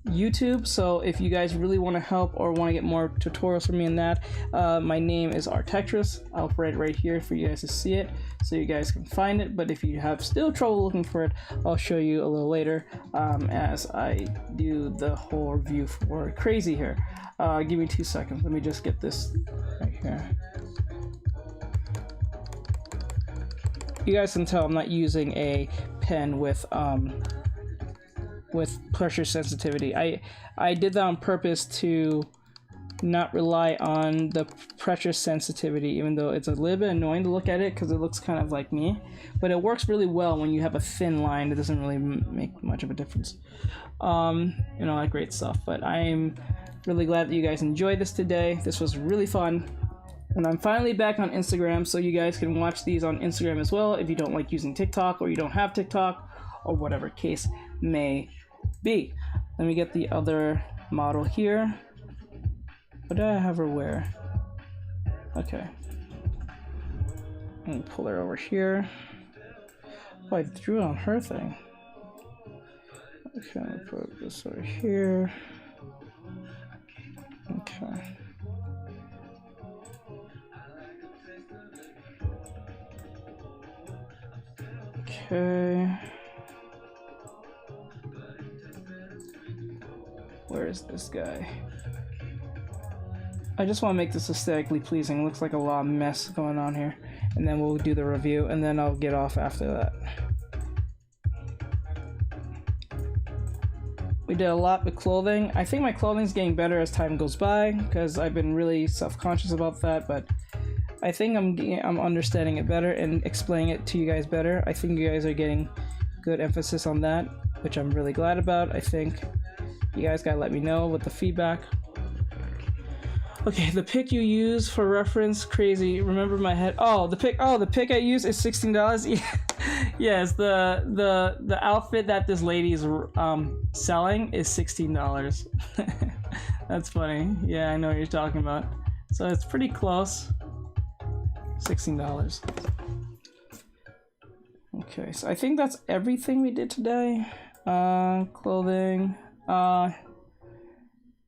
YouTube, so if you guys really want to help or want to get more tutorials from me in that, my name is Artectress. I'll write it right here for you guys to see it so you guys can find it. But if you have still trouble looking for it, I'll show you a little later as I do the whole review for Crazy here. Give me 2 seconds. Let me just get this right here. You guys can tell I'm not using a pen with pressure sensitivity. I did that on purpose to not rely on the pressure sensitivity, even though it's a little bit annoying to look at it because it looks kind of like me, but it works really well when you have a thin line. It doesn't really make much of a difference. You know, like great stuff. But I'm really glad that you guys enjoyed this today. This was really fun. And I'm finally back on Instagram, so you guys can watch these on Instagram as well if you don't like using TikTok or you don't have TikTok or whatever case may be. Let me get the other model here. What did I have her wear? Okay. Let me pull her over here. Oh, I drew it on her thing. Okay, I'll put this over here. Okay. Okay. Where is this guy? I just want to make this aesthetically pleasing. Looks like a lot of mess going on here. And then we'll do the review, and then I'll get off after that. We did a lot with clothing. I think my clothing's getting better as time goes by, because I've been really self-conscious about that, but I think I'm understanding it better and explaining it to you guys better. I think you guys are getting good emphasis on that, which I'm really glad about. I think you guys gotta let me know with the feedback. Okay, the pick you use for reference, crazy. Remember my head. Oh, the pick I use is $16. Yeah, yes, the outfit that this lady is selling is $16. That's funny. Yeah, I know what you're talking about. So it's pretty close. $16. Okay, so I think that's everything we did today. Clothing.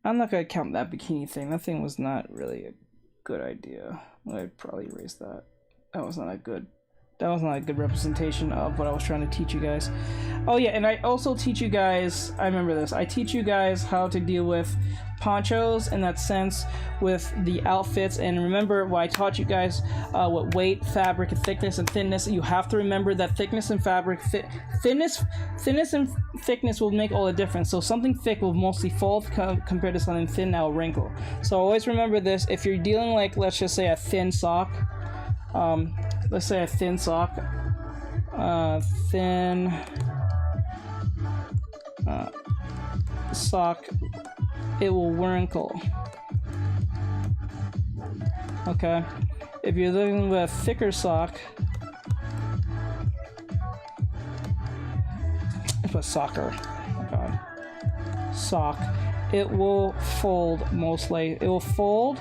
I'm not gonna count that bikini thing. That thing was not really a good idea. I'd probably erase that. That was not a good representation of what I was trying to teach you guys. Oh yeah, and I also teach you guys, I remember this, I teach you guys how to deal with ponchos in that sense with the outfits. And remember what I taught you guys with weight, fabric, and thickness and thinness. You have to remember that thickness and fabric, thickness and thickness will make all the difference. So something thick will mostly fold compared to something thin that will wrinkle. So always remember this. If you're dealing like, let's just say a thin sock, let's say a thin sock, sock, it will wrinkle. Okay, if you're dealing with a thicker sock, if a soccer, oh god, sock, it will fold mostly. It will fold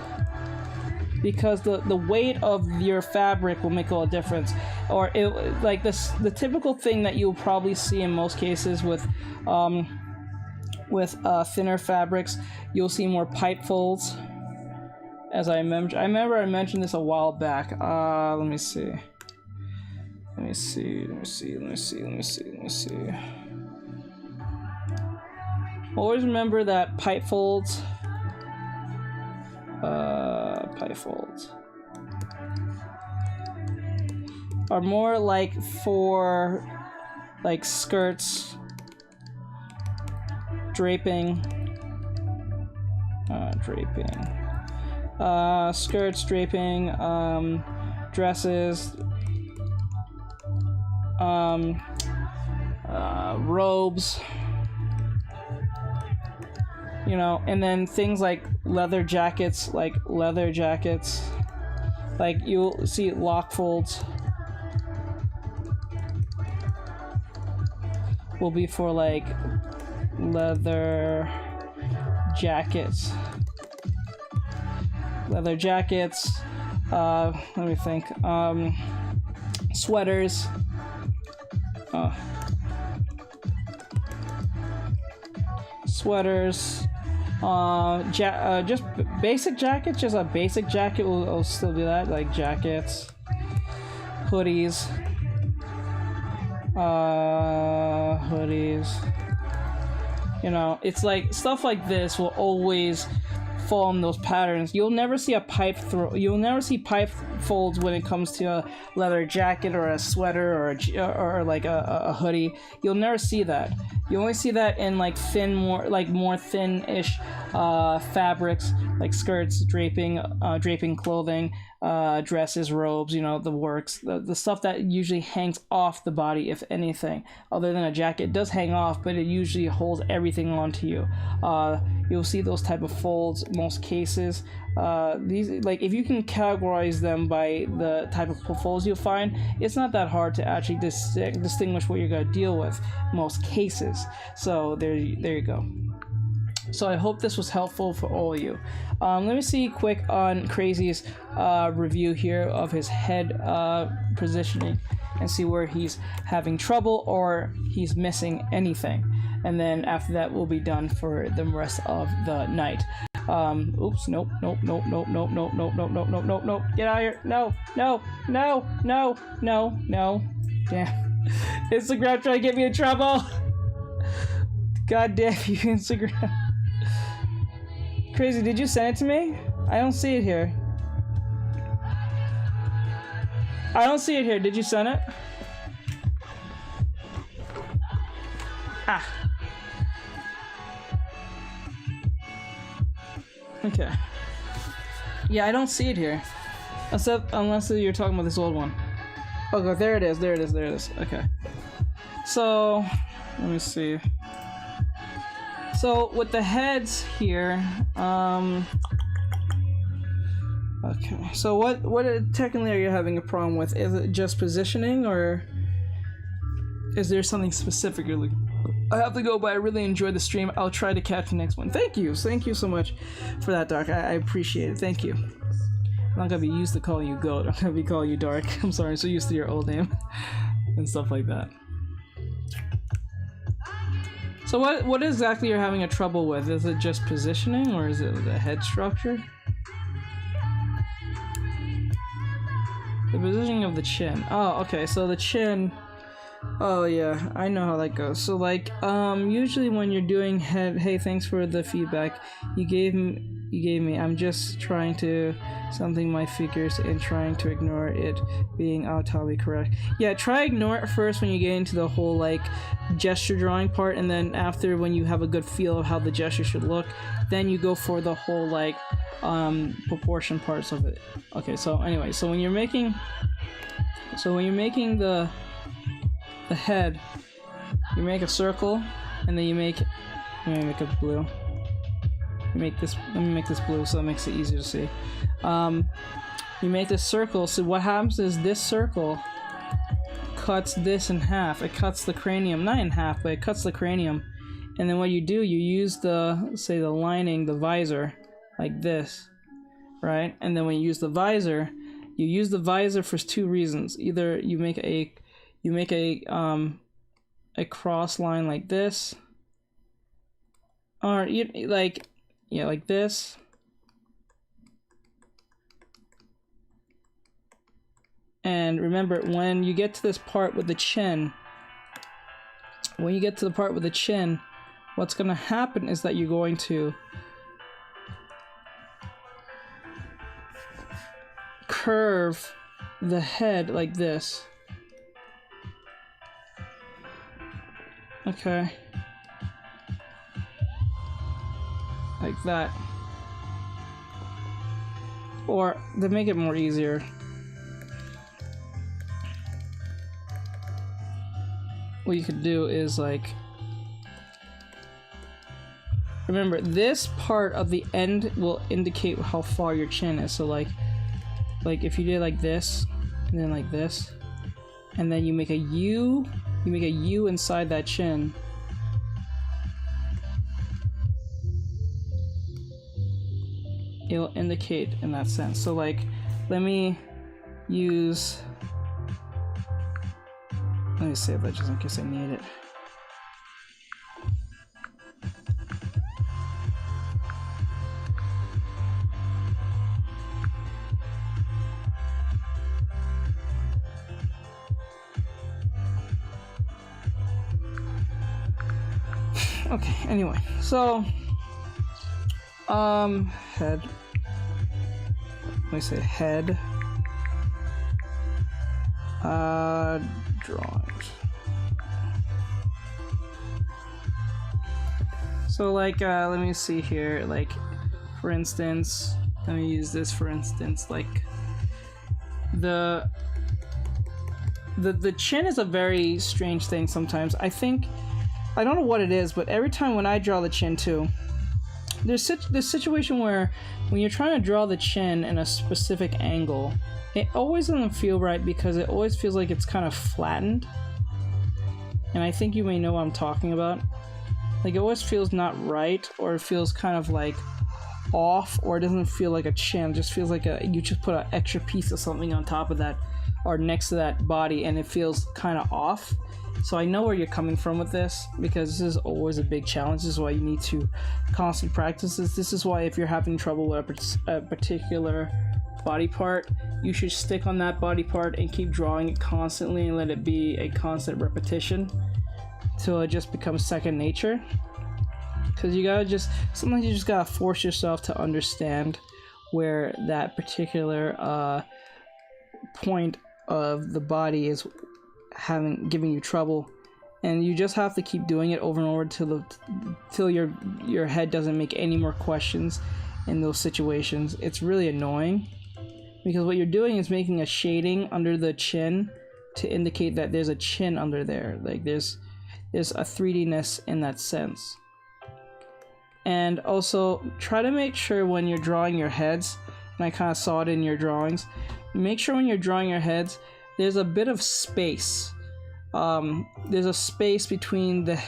because the weight of your fabric will make all the difference. Or it, like this, the typical thing that you'll probably see in most cases with thinner fabrics, you'll see more pipe folds. As I remember I mentioned this a while back. Let me see. Always remember that pipe folds. Pipe folds are more like for like skirts, draping, skirts, draping, dresses, robes, you know, and then things like leather jackets, like you'll see lock folds will be for like leather jackets. Let me think. Sweaters. Sweaters. Just basic jackets. Just a basic jacket will still do that. Like jackets, hoodies. You know, it's like stuff like this will always fall in those patterns. You'll never see pipe folds when it comes to a leather jacket or a sweater or like a hoodie. You'll never see that. You only see that in like more thin-ish fabrics, like skirts, draping clothing, dresses, robes, you know, the works, the stuff that usually hangs off the body, if anything. Other than a jacket, it does hang off, but it usually holds everything onto you. you'll see those type of folds most cases. These, like, if you can categorize them by the type of folds you'll find, it's not that hard to actually distinguish what you're going to deal with most cases. So there you go. So I hope this was helpful for all of you. Let me see quick on Crazy's review here of his head positioning and see where he's having trouble or he's missing anything. And then after that, we'll be done for the rest of the night. Oops, nope. Get out of here. No. Damn. Instagram trying to get me in trouble. God damn you, Instagram. Crazy, did you send it to me? I don't see it here. Did you send it? Ah. Okay. Yeah, I don't see it here. Unless you're talking about this old one. Okay, there it is. Okay. So, let me see. So with the heads here, okay. So what technically are you having a problem with? Is it just positioning, or is there something specific you're looking? I have to go, but I really enjoyed the stream. I'll try to catch the next one. Thank you so much for that, Dark. I appreciate it. Thank you. I'm not gonna be used to calling you Goat. I'm gonna be calling you Dark. I'm sorry, I'm so used to your old name and stuff like that. So what exactly you're having a trouble with? Is it just positioning, or is it the head structure? The positioning of the chin. Oh, okay, so the chin. Oh yeah, I know how that goes. So like, usually when you're doing head, hey, thanks for the feedback you gave me. I'm just trying to something my figures and trying to ignore it being totally correct. Yeah, try ignore it first when you get into the whole like gesture drawing part, and then after, when you have a good feel of how the gesture should look, then you go for the whole like proportion parts of it. Okay, so anyway, so when you're making the head, you make a circle, and then you make a blue. Let me make this blue so it makes it easier to see. You make this circle, so what happens is this circle cuts this in half. It cuts the cranium, not in half, but it cuts the cranium. And then what you do, you use the lining, the visor, like this, right? And then when you use the visor for two reasons. Either you make a cross line like this, or like this, and remember, when you get to this part with the chin, what's going to happen is that you're going to curve the head like this. Okay. Like that. Or, to make it more easier, what you could do is like, remember, this part of the end will indicate how far your chin is. So like if you did like this, and then like this, and then you make a U, inside that chin. It'll indicate in that sense. So like, let me save that just in case I need it. Okay, anyway, so head. Let me say head. Drawings. So like, let me see here, like, for instance, let me use this for instance, like, the chin is a very strange thing sometimes. I don't know what it is, but every time when I draw the chin too, there's this situation where when you're trying to draw the chin in a specific angle, it always doesn't feel right because it always feels like it's kind of flattened. And I think you may know what I'm talking about. Like it always feels not right, or it feels kind of like off, or it doesn't feel like a chin. It just feels like you just put an extra piece of something on top of that or next to that body, and it feels kind of off. So I know where you're coming from with this, because this is always a big challenge. This is why you need to constantly practice this. This is why if you're having trouble with a particular body part, you should stick on that body part and keep drawing it constantly and let it be a constant repetition till it just becomes second nature. Because you gotta sometimes you just gotta force yourself to understand where that particular point of the body is giving you trouble, and you just have to keep doing it over and over till your head doesn't make any more questions in those situations. It's really annoying because what you're doing is making a shading under the chin to indicate that there's a chin under there. Like there's a 3D-ness in that sense. And also try to make sure when you're drawing your heads, and I kind of saw it in your drawings, make sure when you're drawing your heads there's a bit of space. There's a space between the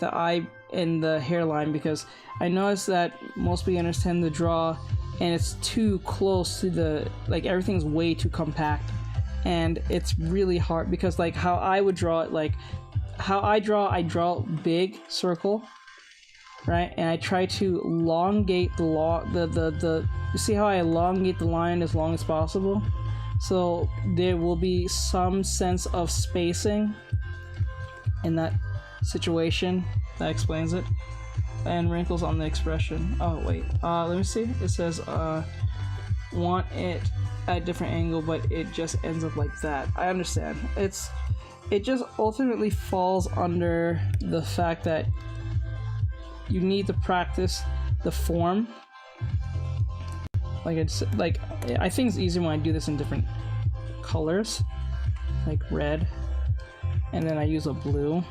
eye and the hairline, because I noticed that most beginners tend to draw and it's too close to like everything's way too compact, and it's really hard because like how I would draw it, like how I draw big circle, right? And I try to elongate the you see how I elongate the line as long as possible? So there will be some sense of spacing in that situation. That explains it. And wrinkles on the expression. Oh wait, let me see. It says want it at a different angle, but it just ends up like that. I understand. It just ultimately falls under the fact that you need to practice the form. Like I think it's easier when I do this in different colors, like red, and then I use a blue,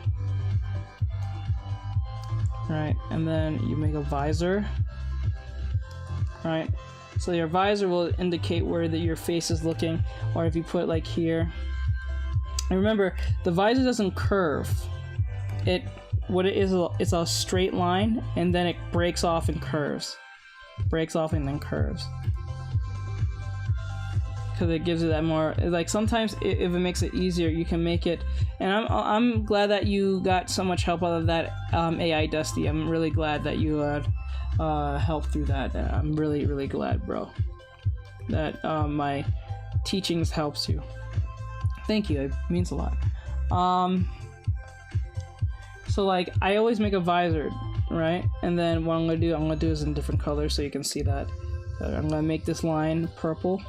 right? And then you make a visor, right? So your visor will indicate where your face is looking, or if you put like here. And remember, the visor doesn't curve. What it is, it's a straight line, and then it breaks off and curves. Breaks off and then curves, because it gives it that more, like sometimes if it makes it easier you can make it. And I'm glad that you got so much help out of that AI Dusty. I'm really glad that you had help through that. I'm really glad, bro, that my teachings helps you. Thank you, it means a lot. So like I always make a visor, right? And then what I'm gonna do is in different colors so you can see that. I'm gonna make this line purple.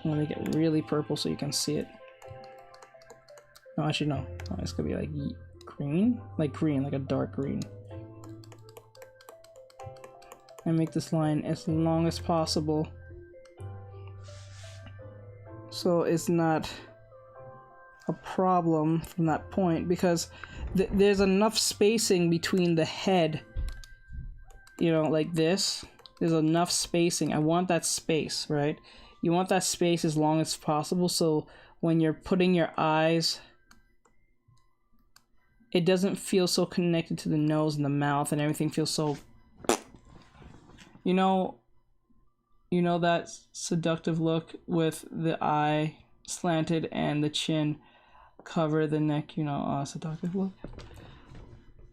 I'm gonna make it really purple so you can see it. No, actually no. Oh, it's gonna be like green, like a dark green. And make this line as long as possible so it's not a problem from that point, because there's enough spacing between the head, you know, like this. There's enough spacing. I want that space, right? You want that space as long as possible, so when you're putting your eyes, it doesn't feel so connected to the nose and the mouth, and everything feels so, you know that seductive look with the eye slanted and the chin cover the neck, seductive look.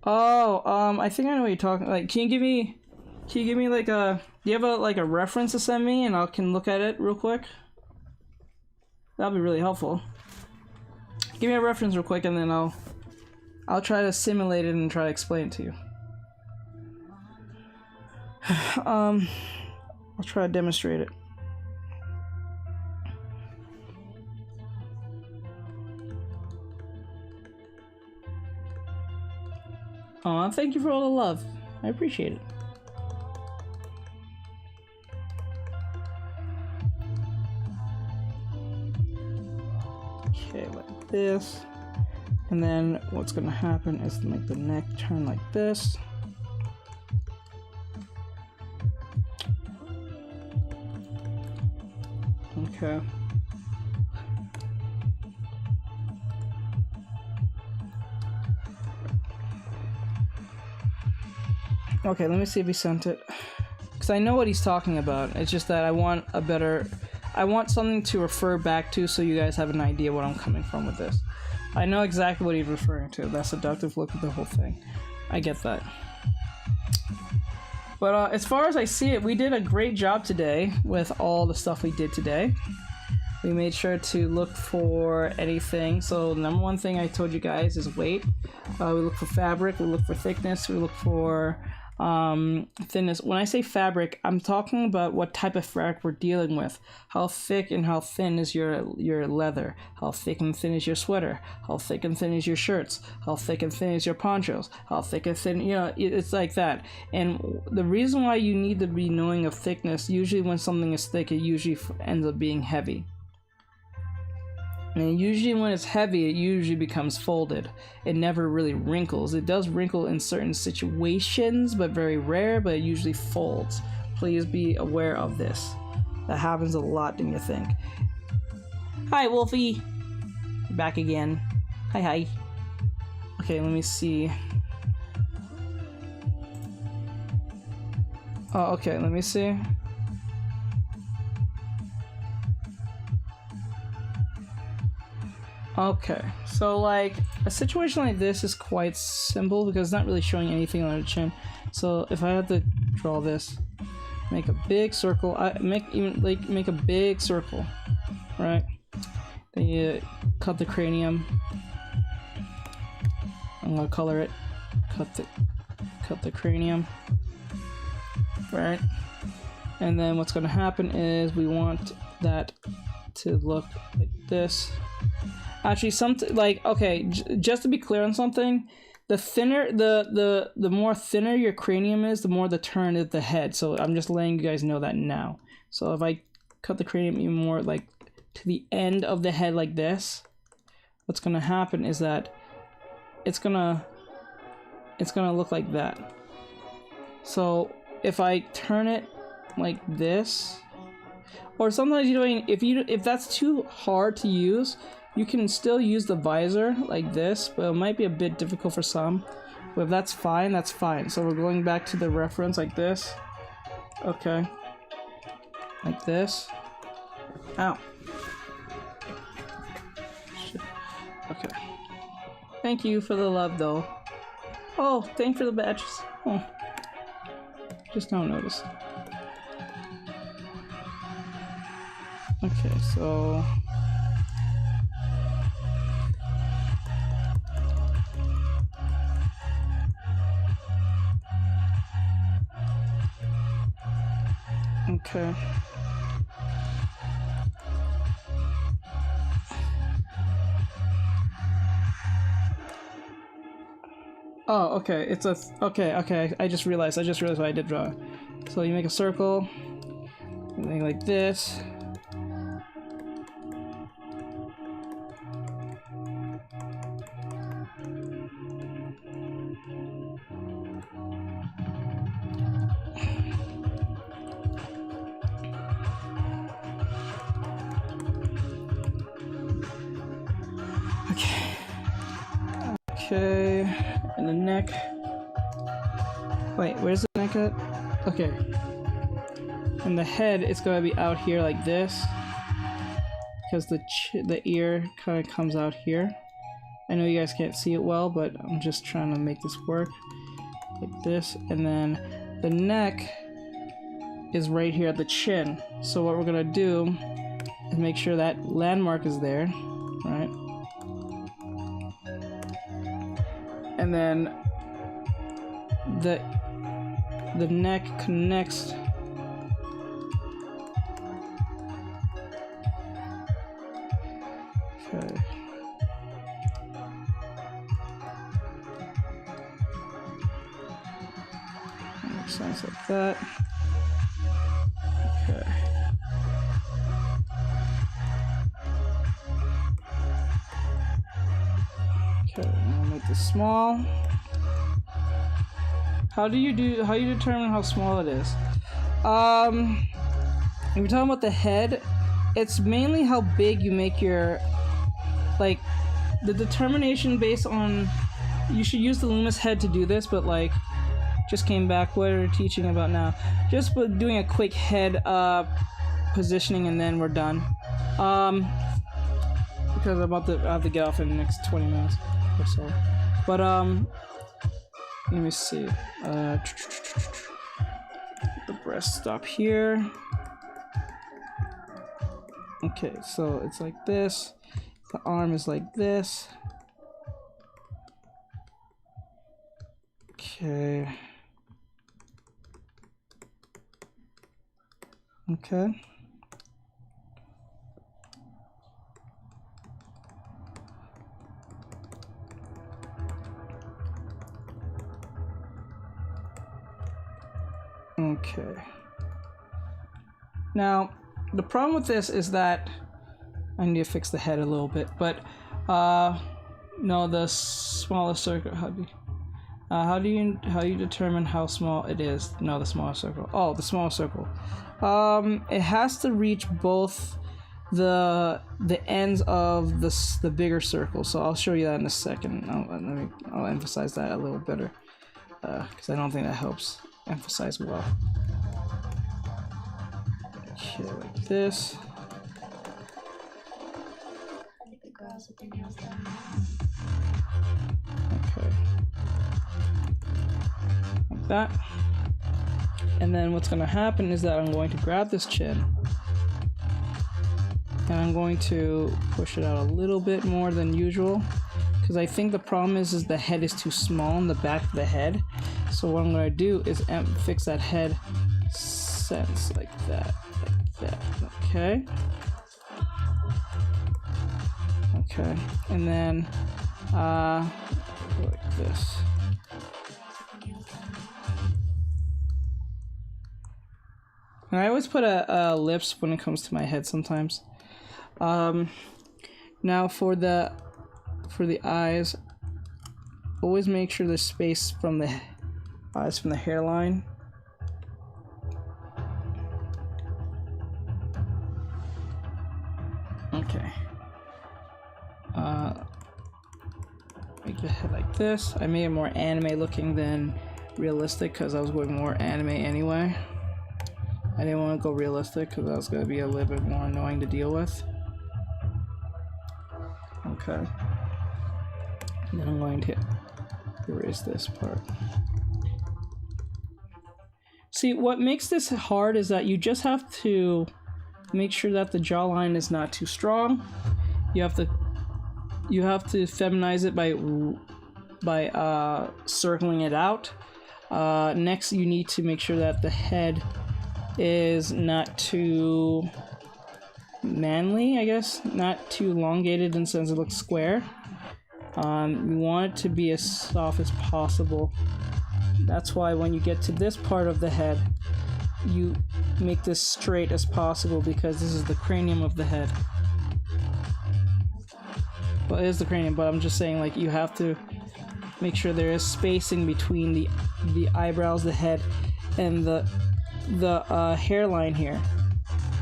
Oh, I think I know what you're talking. Like, can you give me like a? Do you have a reference to send me, and I can look at it real quick? That'll be really helpful. Give me a reference real quick, and then I'll try to simulate it and try to explain it to you. I'll try to demonstrate it. Aw, thank you for all the love. I appreciate it. Okay, like this. And then what's gonna happen is to make the neck turn like this. Okay. Okay, let me see if he sent it. Because I know what he's talking about. It's just that I want something to refer back to so you guys have an idea what I'm coming from with this. I know exactly what he's referring to. That seductive look at the whole thing. I get that. But as far as I see it, we did a great job today with all the stuff we did today. We made sure to look for anything. So the number one thing I told you guys is weight. We look for fabric, we look for thickness, we look for thinness. When I say fabric, I'm talking about what type of fabric we're dealing with. How thick and how thin is your leather? How thick and thin is your sweater? How thick and thin is your shirts? How thick and thin is your ponchos? How thick and thin, you know, it's like that. And the reason why you need to be knowing of thickness, usually when something is thick, it usually ends up being heavy. And usually when it's heavy, it usually becomes folded. It never really wrinkles. It does wrinkle in certain situations, but very rare, but it usually folds. Please be aware of this. That happens a lot than you think. Hi, Wolfie. Back again. Hi. Okay, let me see. Oh, okay, let me see. Okay, so like a situation like this is quite simple because it's not really showing anything on the chin. So if I had to draw this, make a big circle, make a big circle, right? Then you cut the cranium. I'm gonna color it. Cut the cranium, right? And then what's gonna happen is we want that to look like this. Actually, something like, okay, just to be clear on something, the thinner, the more thinner your cranium is, the more the turn of the head. So I'm just letting you guys know that now. So if I cut the cranium even more like to the end of the head like this, what's gonna happen is that it's gonna look like that. So if I turn it like this, or sometimes if that's too hard to use, you can still use the visor like this, but it might be a bit difficult for some. But if that's fine, that's fine. So we're going back to the reference like this. Okay. Like this. Ow. Shit. Okay. Thank you for the love, though. Oh, thank you for the badges. Oh. Just now noticed. Okay, so... Okay. Oh, okay. It's a okay. I just realized what I did draw. So you make a circle, something like this. Okay, and the neck. Wait, where's the neck at? Okay. And the head, it's gonna be out here like this, because the ear kind of comes out here. I know you guys can't see it well, but I'm just trying to make this work. Like this, and then the neck is right here at the chin. So what we're gonna do is make sure that landmark is there, right? And then the neck connects okay. Makes sense like that. Okay. Okay, I'll make this small. How do you determine how small it is? If you're talking about the head, it's mainly how big you make your, like, the determination based on, you should use the Loomis head to do this, but like, just came back, what are we teaching about now? Just doing a quick head positioning and then we're done. Because I have to get off in the next 20 minutes or so. But let me see. The breast stop here. Okay, so it's like this. The arm is like this. Okay. Okay. Okay. Now, the problem with this is that I need to fix the head a little bit, but no, the smallest circle. How do you determine how small it is? No, the smallest circle. Oh, the small circle. It has to reach both the ends of the bigger circle. So I'll show you that in a second. I'll emphasize that a little better because I don't think that helps emphasize well. Okay, like this. Okay. Like that. And then what's going to happen is that I'm going to grab this chin and I'm going to push it out a little bit more than usual because I think the problem is the head is too small in the back of the head. So what I'm going to do is fix that head sense like that, okay? Okay, and then like this. And I always put a ellipse when it comes to my head sometimes. Now for the eyes, always make sure there's space from the eyes from the hairline. Okay. Make the head like this. I made it more anime looking than realistic because I was going more anime anyway. I didn't want to go realistic because that was going to be a little bit more annoying to deal with. Okay. Then I'm going to erase this part. See, what makes this hard is that you just have to make sure that the jawline is not too strong. You have to feminize it by circling it out. Next, you need to make sure that the head is not too manly, I guess, not too elongated in the sense it looks square. You want it to be as soft as possible. That's why when you get to this part of the head, you make this straight as possible because this is the cranium of the head. Well, it is the cranium, but I'm just saying, like, you have to make sure there is spacing between the eyebrows, the head, and the hairline here,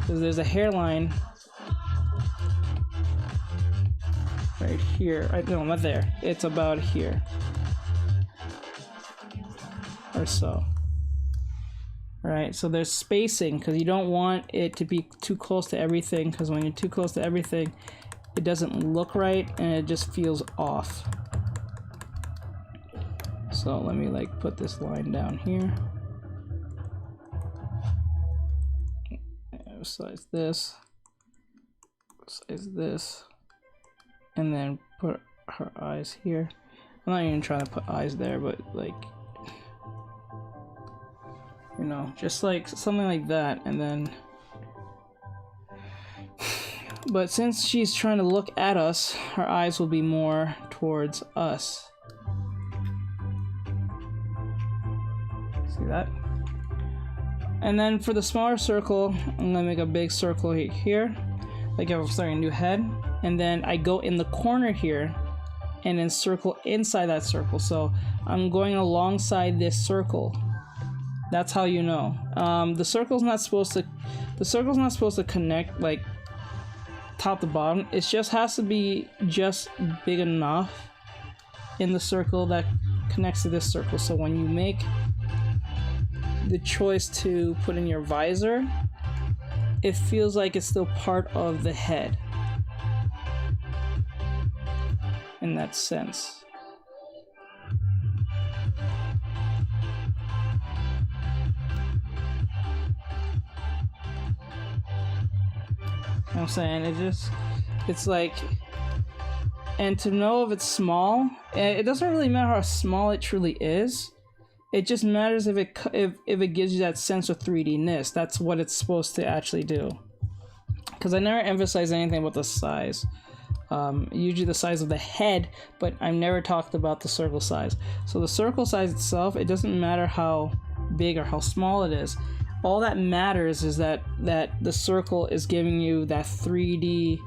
because there's a hairline right here. No, not there. It's about here or so. All right, so there's spacing because you don't want it to be too close to everything, because when you're too close to everything, it doesn't look right and it just feels off. So let me like put this line down here. Size this, and then put her eyes here. I'm not even trying to put eyes there, but like, you know, just like something like that. And then, but since she's trying to look at us, her eyes will be more towards us. See that? And then for the smaller circle, I'm gonna make a big circle here, like if I'm starting a new head, and then I go in the corner here and then circle inside that circle. So I'm going alongside this circle. That's how you know. The circle's not supposed to connect like top to bottom. It just has to be just big enough in the circle that connects to this circle. So when you make the choice to put in your visor, it feels like it's still part of the head in that sense. You know what I'm saying? It's like, and to know if it's small, it doesn't really matter how small it truly is. It just matters if it gives you that sense of 3D-ness. That's what it's supposed to actually do. Because I never emphasize anything about the size. Usually the size of the head, but I've never talked about the circle size. So the circle size itself, it doesn't matter how big or how small it is. All that matters is that the circle is giving you that 3D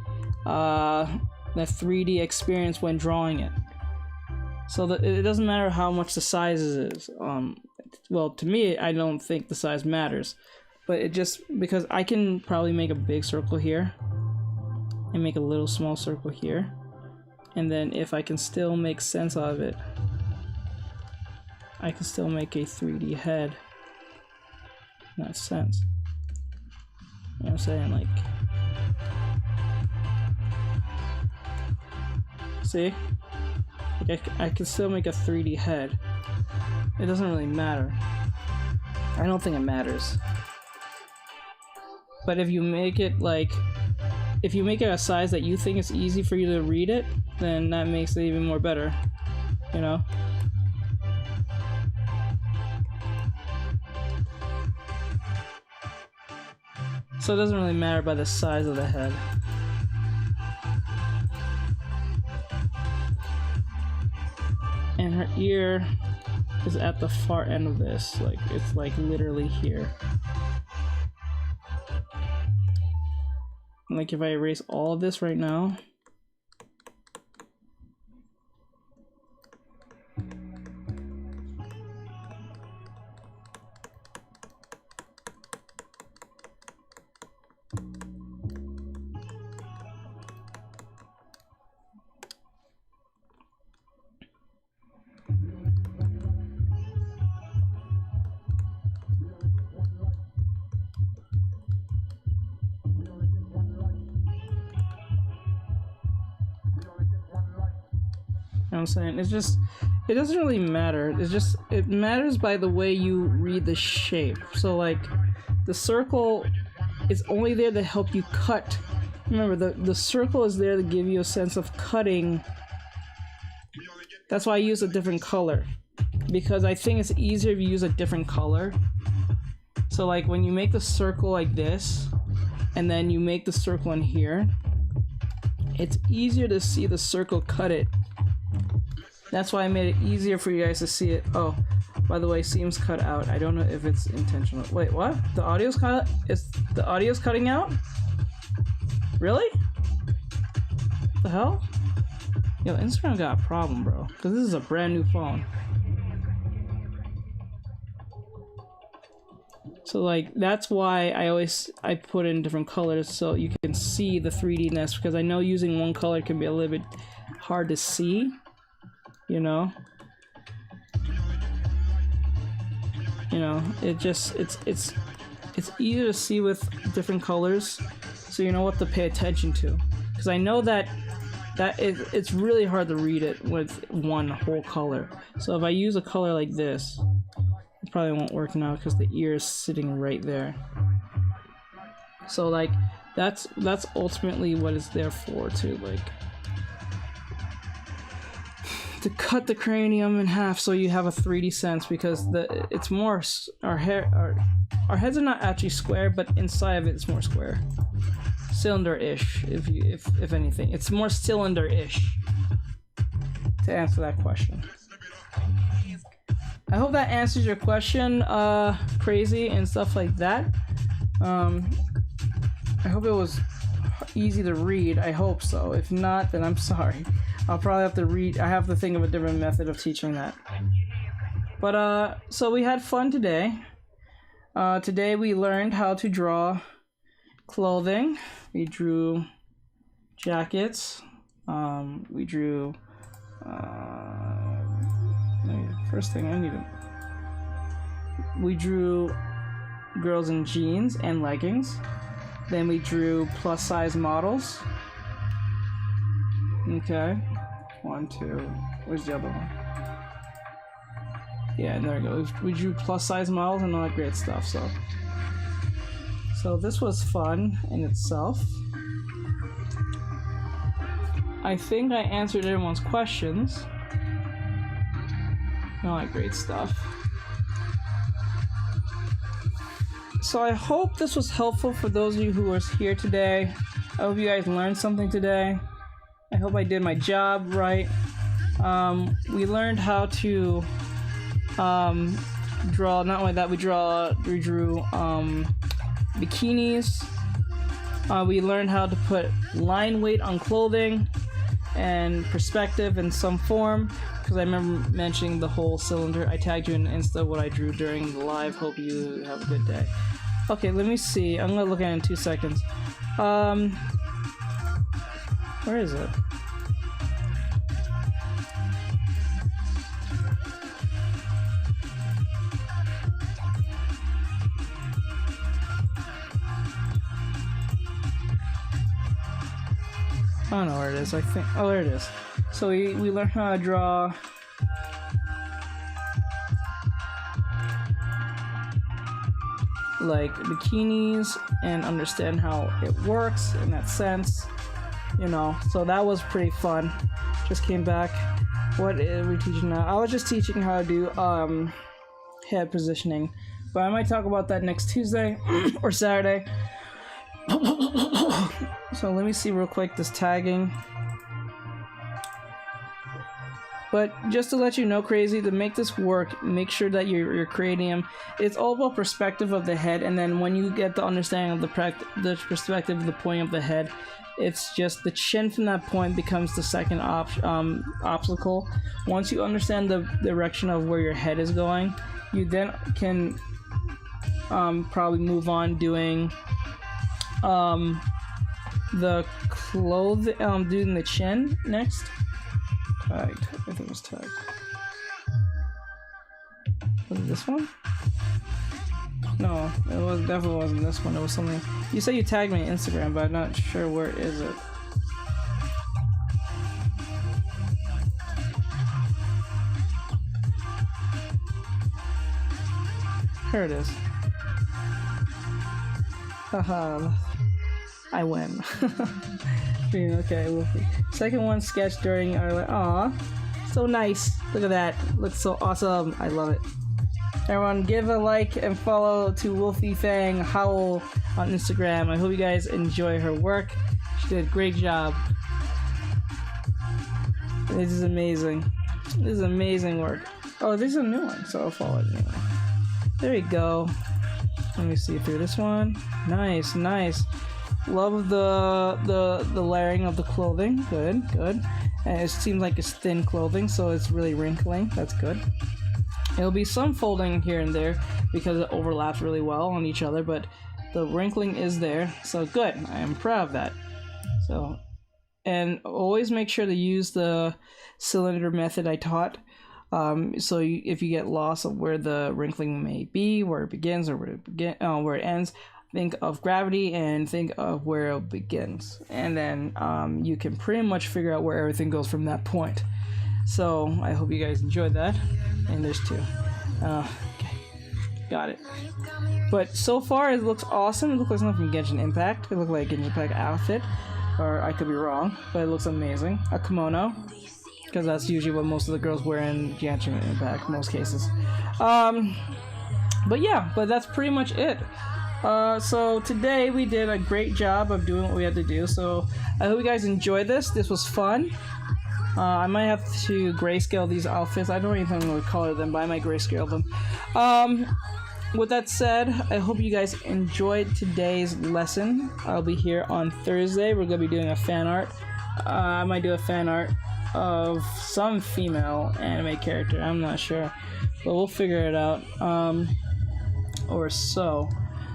experience when drawing it. So that it doesn't matter how much the size is. Well, to me, I don't think the size matters, but it just, because I can probably make a big circle here and make a little small circle here, and then if I can still make sense out of it, I can still make a 3D head in that sense. You know what I'm saying? Like, see? Like I can still make a 3D head. It doesn't really matter. I don't think it matters. But if you make it like, if you make it a size that you think is easy for you to read it, then that makes it even more better, you know? So it doesn't really matter by the size of the head. And her ear is at the far end of this, like it's like literally here. Like if I erase all of this right now, you know what I'm saying? It's just, it doesn't really matter. It's just, it matters by the way you read the shape. So like, the circle is only there to help you cut. Remember, the circle is there to give you a sense of cutting. That's why I use a different color, because I think it's easier if you use a different color. So like when you make the circle like this, and then you make the circle in here, it's easier to see the circle cut it. That's why I made it easier for you guys to see it. Oh, by the way, seems cut out. I don't know if it's intentional. Wait, what? The audio's cut? Is the audio's cutting out? Really? What the hell? Yo, Instagram got a problem, bro. Because this is a brand new phone. So like, that's why I put in different colors so you can see the 3D-ness, because I know using one color can be a little bit hard to see. You know, it just, it's easier to see with different colors, so you know what to pay attention to. Because I know that it's really hard to read it with one whole color. So if I use a color like this, it probably won't work now because the ear is sitting right there. So like, that's ultimately what it's there for, too. Like, to cut the cranium in half so you have a 3D sense, because it's more, our heads are not actually square, but inside of it it's more square, cylinder-ish. If anything, it's more cylinder-ish. To answer that question, I hope that answers your question, crazy and stuff like that. I hope it was easy to read. I hope so. If not, then I'm sorry. I'll probably have to I have to think of a different method of teaching that. But, so we had fun today. Today we learned how to draw clothing. We drew jackets. We drew. First thing I need to. We drew girls in jeans and leggings. Then we drew plus size models. Okay. 1, 2. Where's the other one? Yeah, there we go. We drew plus size models and all that great stuff. So this was fun in itself. I think I answered everyone's questions. All that great stuff. So I hope this was helpful for those of you who were here today. I hope you guys learned something today. I hope I did my job right. We learned how to draw. Not only that, we drew bikinis. We learned how to put line weight on clothing and perspective in some form, because I remember mentioning the whole cylinder. I tagged you in Insta what I drew during the live. Hope you have a good day. Okay, let me see. I'm gonna look at it in 2 seconds. Where is it? I don't know where it is. I think. Oh, there it is. So we learned how to draw. Like bikinis and understand how it works in that sense, you know. So that was pretty fun. Just came back. What are we teaching now? I was just teaching how to do head positioning, but I might talk about that next Tuesday or Saturday. So let me see real quick this tagging. But just to let you know, crazy, to make this work, make sure that you're creating them. It's all about perspective of the head, and then when you get the understanding of the perspective of the point of the head, it's just the chin from that point becomes the second obstacle. Once you understand the direction of where your head is going, you then can probably move on doing the doing the chin next. Tagged. I think it was tagged. Was it this one? No, it definitely wasn't this one. It was something. You said you tagged me on Instagram, but I'm not sure where is it. Here it is. Haha. I win. Okay, Wolfie. Second one sketched during our aw, so nice. Look at that. Looks so awesome. I love it. Everyone, give a like and follow to Wolfie Fang Howl on Instagram. I hope you guys enjoy her work. She did a great job. This is amazing. This is amazing work. Oh, this is a new one, so I'll follow it anyway. There we go. Let me see through this one. Nice, nice. Love the layering of the clothing. Good, good. And it seems like it's thin clothing, so it's really wrinkling. That's good. It'll be some folding here and there because it overlaps really well on each other, but the wrinkling is there, so good. I am proud of that. So, and always make sure to use the cylinder method I taught. So if you get lost of where the wrinkling may be, where it begins or where it ends, think of gravity and think of where it begins, and then you can pretty much figure out where everything goes from that point. So I hope you guys enjoyed that. And there's two. Okay, got it. But so far it looks awesome. It looks like something from Genshin Impact. It looks like a Genshin Impact outfit, or I could be wrong, but it looks amazing. A kimono, because that's usually what most of the girls wear in Genshin Impact, most cases. But yeah, but that's pretty much it. So today we did a great job of doing what we had to do, so I hope you guys enjoyed this. This was fun. I might have to grayscale these outfits. I don't even know what color them, but I might grayscale them. With that said, I hope you guys enjoyed today's lesson. I'll be here on Thursday. We're going to be doing a fan art. I might do a fan art of some female anime character. I'm not sure, but we'll figure it out. Or so.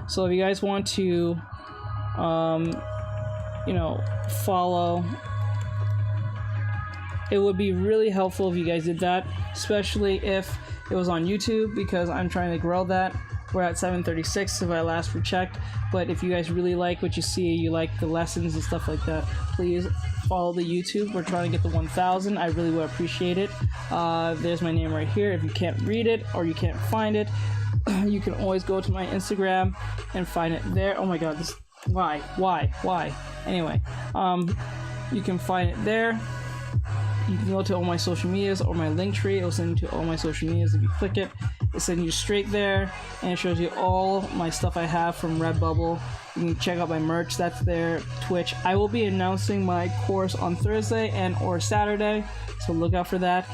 So if you guys want to you know, follow. It would be really helpful if you guys did that, especially if it was on YouTube, because I'm trying to grow that. We're at 736 if I last checked, but if you guys really like what you see, you like the lessons and stuff like that, please follow the YouTube. We're trying to get the 1,000. I really would appreciate it. There's my name right here. If you can't read it or you can't find it, you can always go to my Instagram and find it there. Oh my god, this, why? Anyway, you can find it there. You can go to all my social medias or my link tree. It'll send you to all my social medias. If you click it, it sends you straight there, and it shows you all my stuff I have from Redbubble. You can check out my merch, that's there. Twitch. I will be announcing my course on Thursday and or Saturday, so look out for that.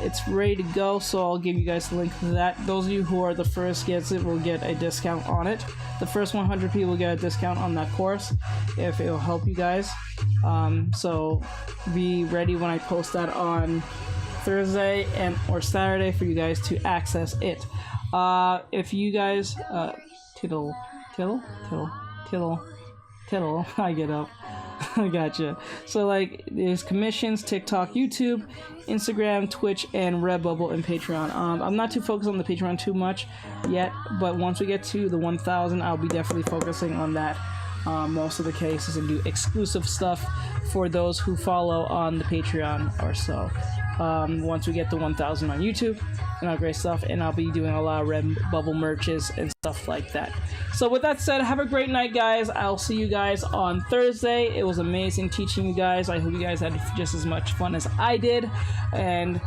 It's ready to go, so I'll give you guys the link to that. Those of you who are the first gets it will get a discount on it. The first 100 people get a discount on that course if it will help you guys. So be ready when I post that on Thursday and or Saturday for you guys to access it. If you guys tittle, I get up. I gotcha. So like there's commissions, TikTok, YouTube, Instagram, Twitch, and Redbubble and Patreon. I'm not too focused on the Patreon too much yet, but once we get to the 1,000, I'll be definitely focusing on that. Most of the cases, and do exclusive stuff for those who follow on the Patreon or so. Once we get to 1,000 on YouTube and all great stuff, and I'll be doing a lot of Redbubble merches and stuff like that. So with that said, have a great night, guys. I'll see you guys on Thursday. It was amazing teaching you guys. I hope you guys had just as much fun as I did, and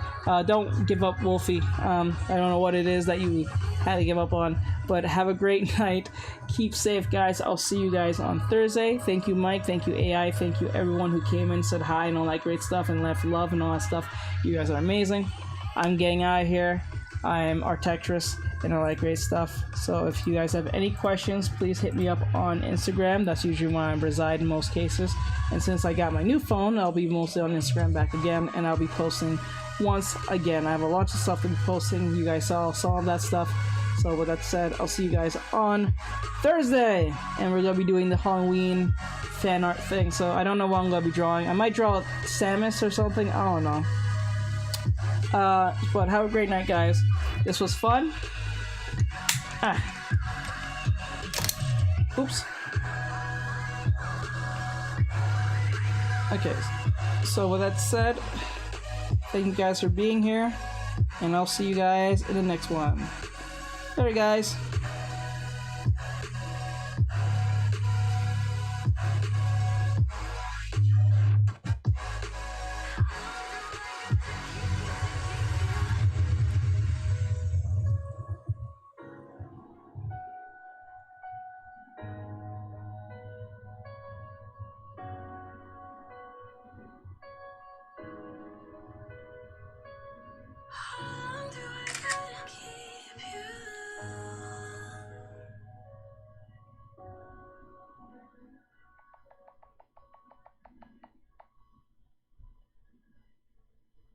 don't give up, Wolfie. I don't know what it is that you had to give up on, but have a great night. Keep safe, guys. I'll see you guys on Thursday. Thank you, Mike. Thank you, AI. Thank you, everyone who came in, said hi, and all that great stuff, and left love and all that stuff. You guys are amazing. I'm getting out of here. I'm Artectress and all that great stuff. So if you guys have any questions, please hit me up on Instagram. That's usually where I reside in most cases. And since I got my new phone, I'll be mostly on Instagram back again, and I'll be posting once again. I have a lot of stuff to be posting. You guys saw of that stuff. So with that said, I'll see you guys on Thursday, and we're gonna be doing the Halloween fan art thing. So I don't know what I'm gonna be drawing. I might draw Samus or something. I don't know. But have a great night, guys. This was fun. Oops. Okay. So with that said, thank you guys for being here, and I'll see you guys in the next one. Sorry, guys.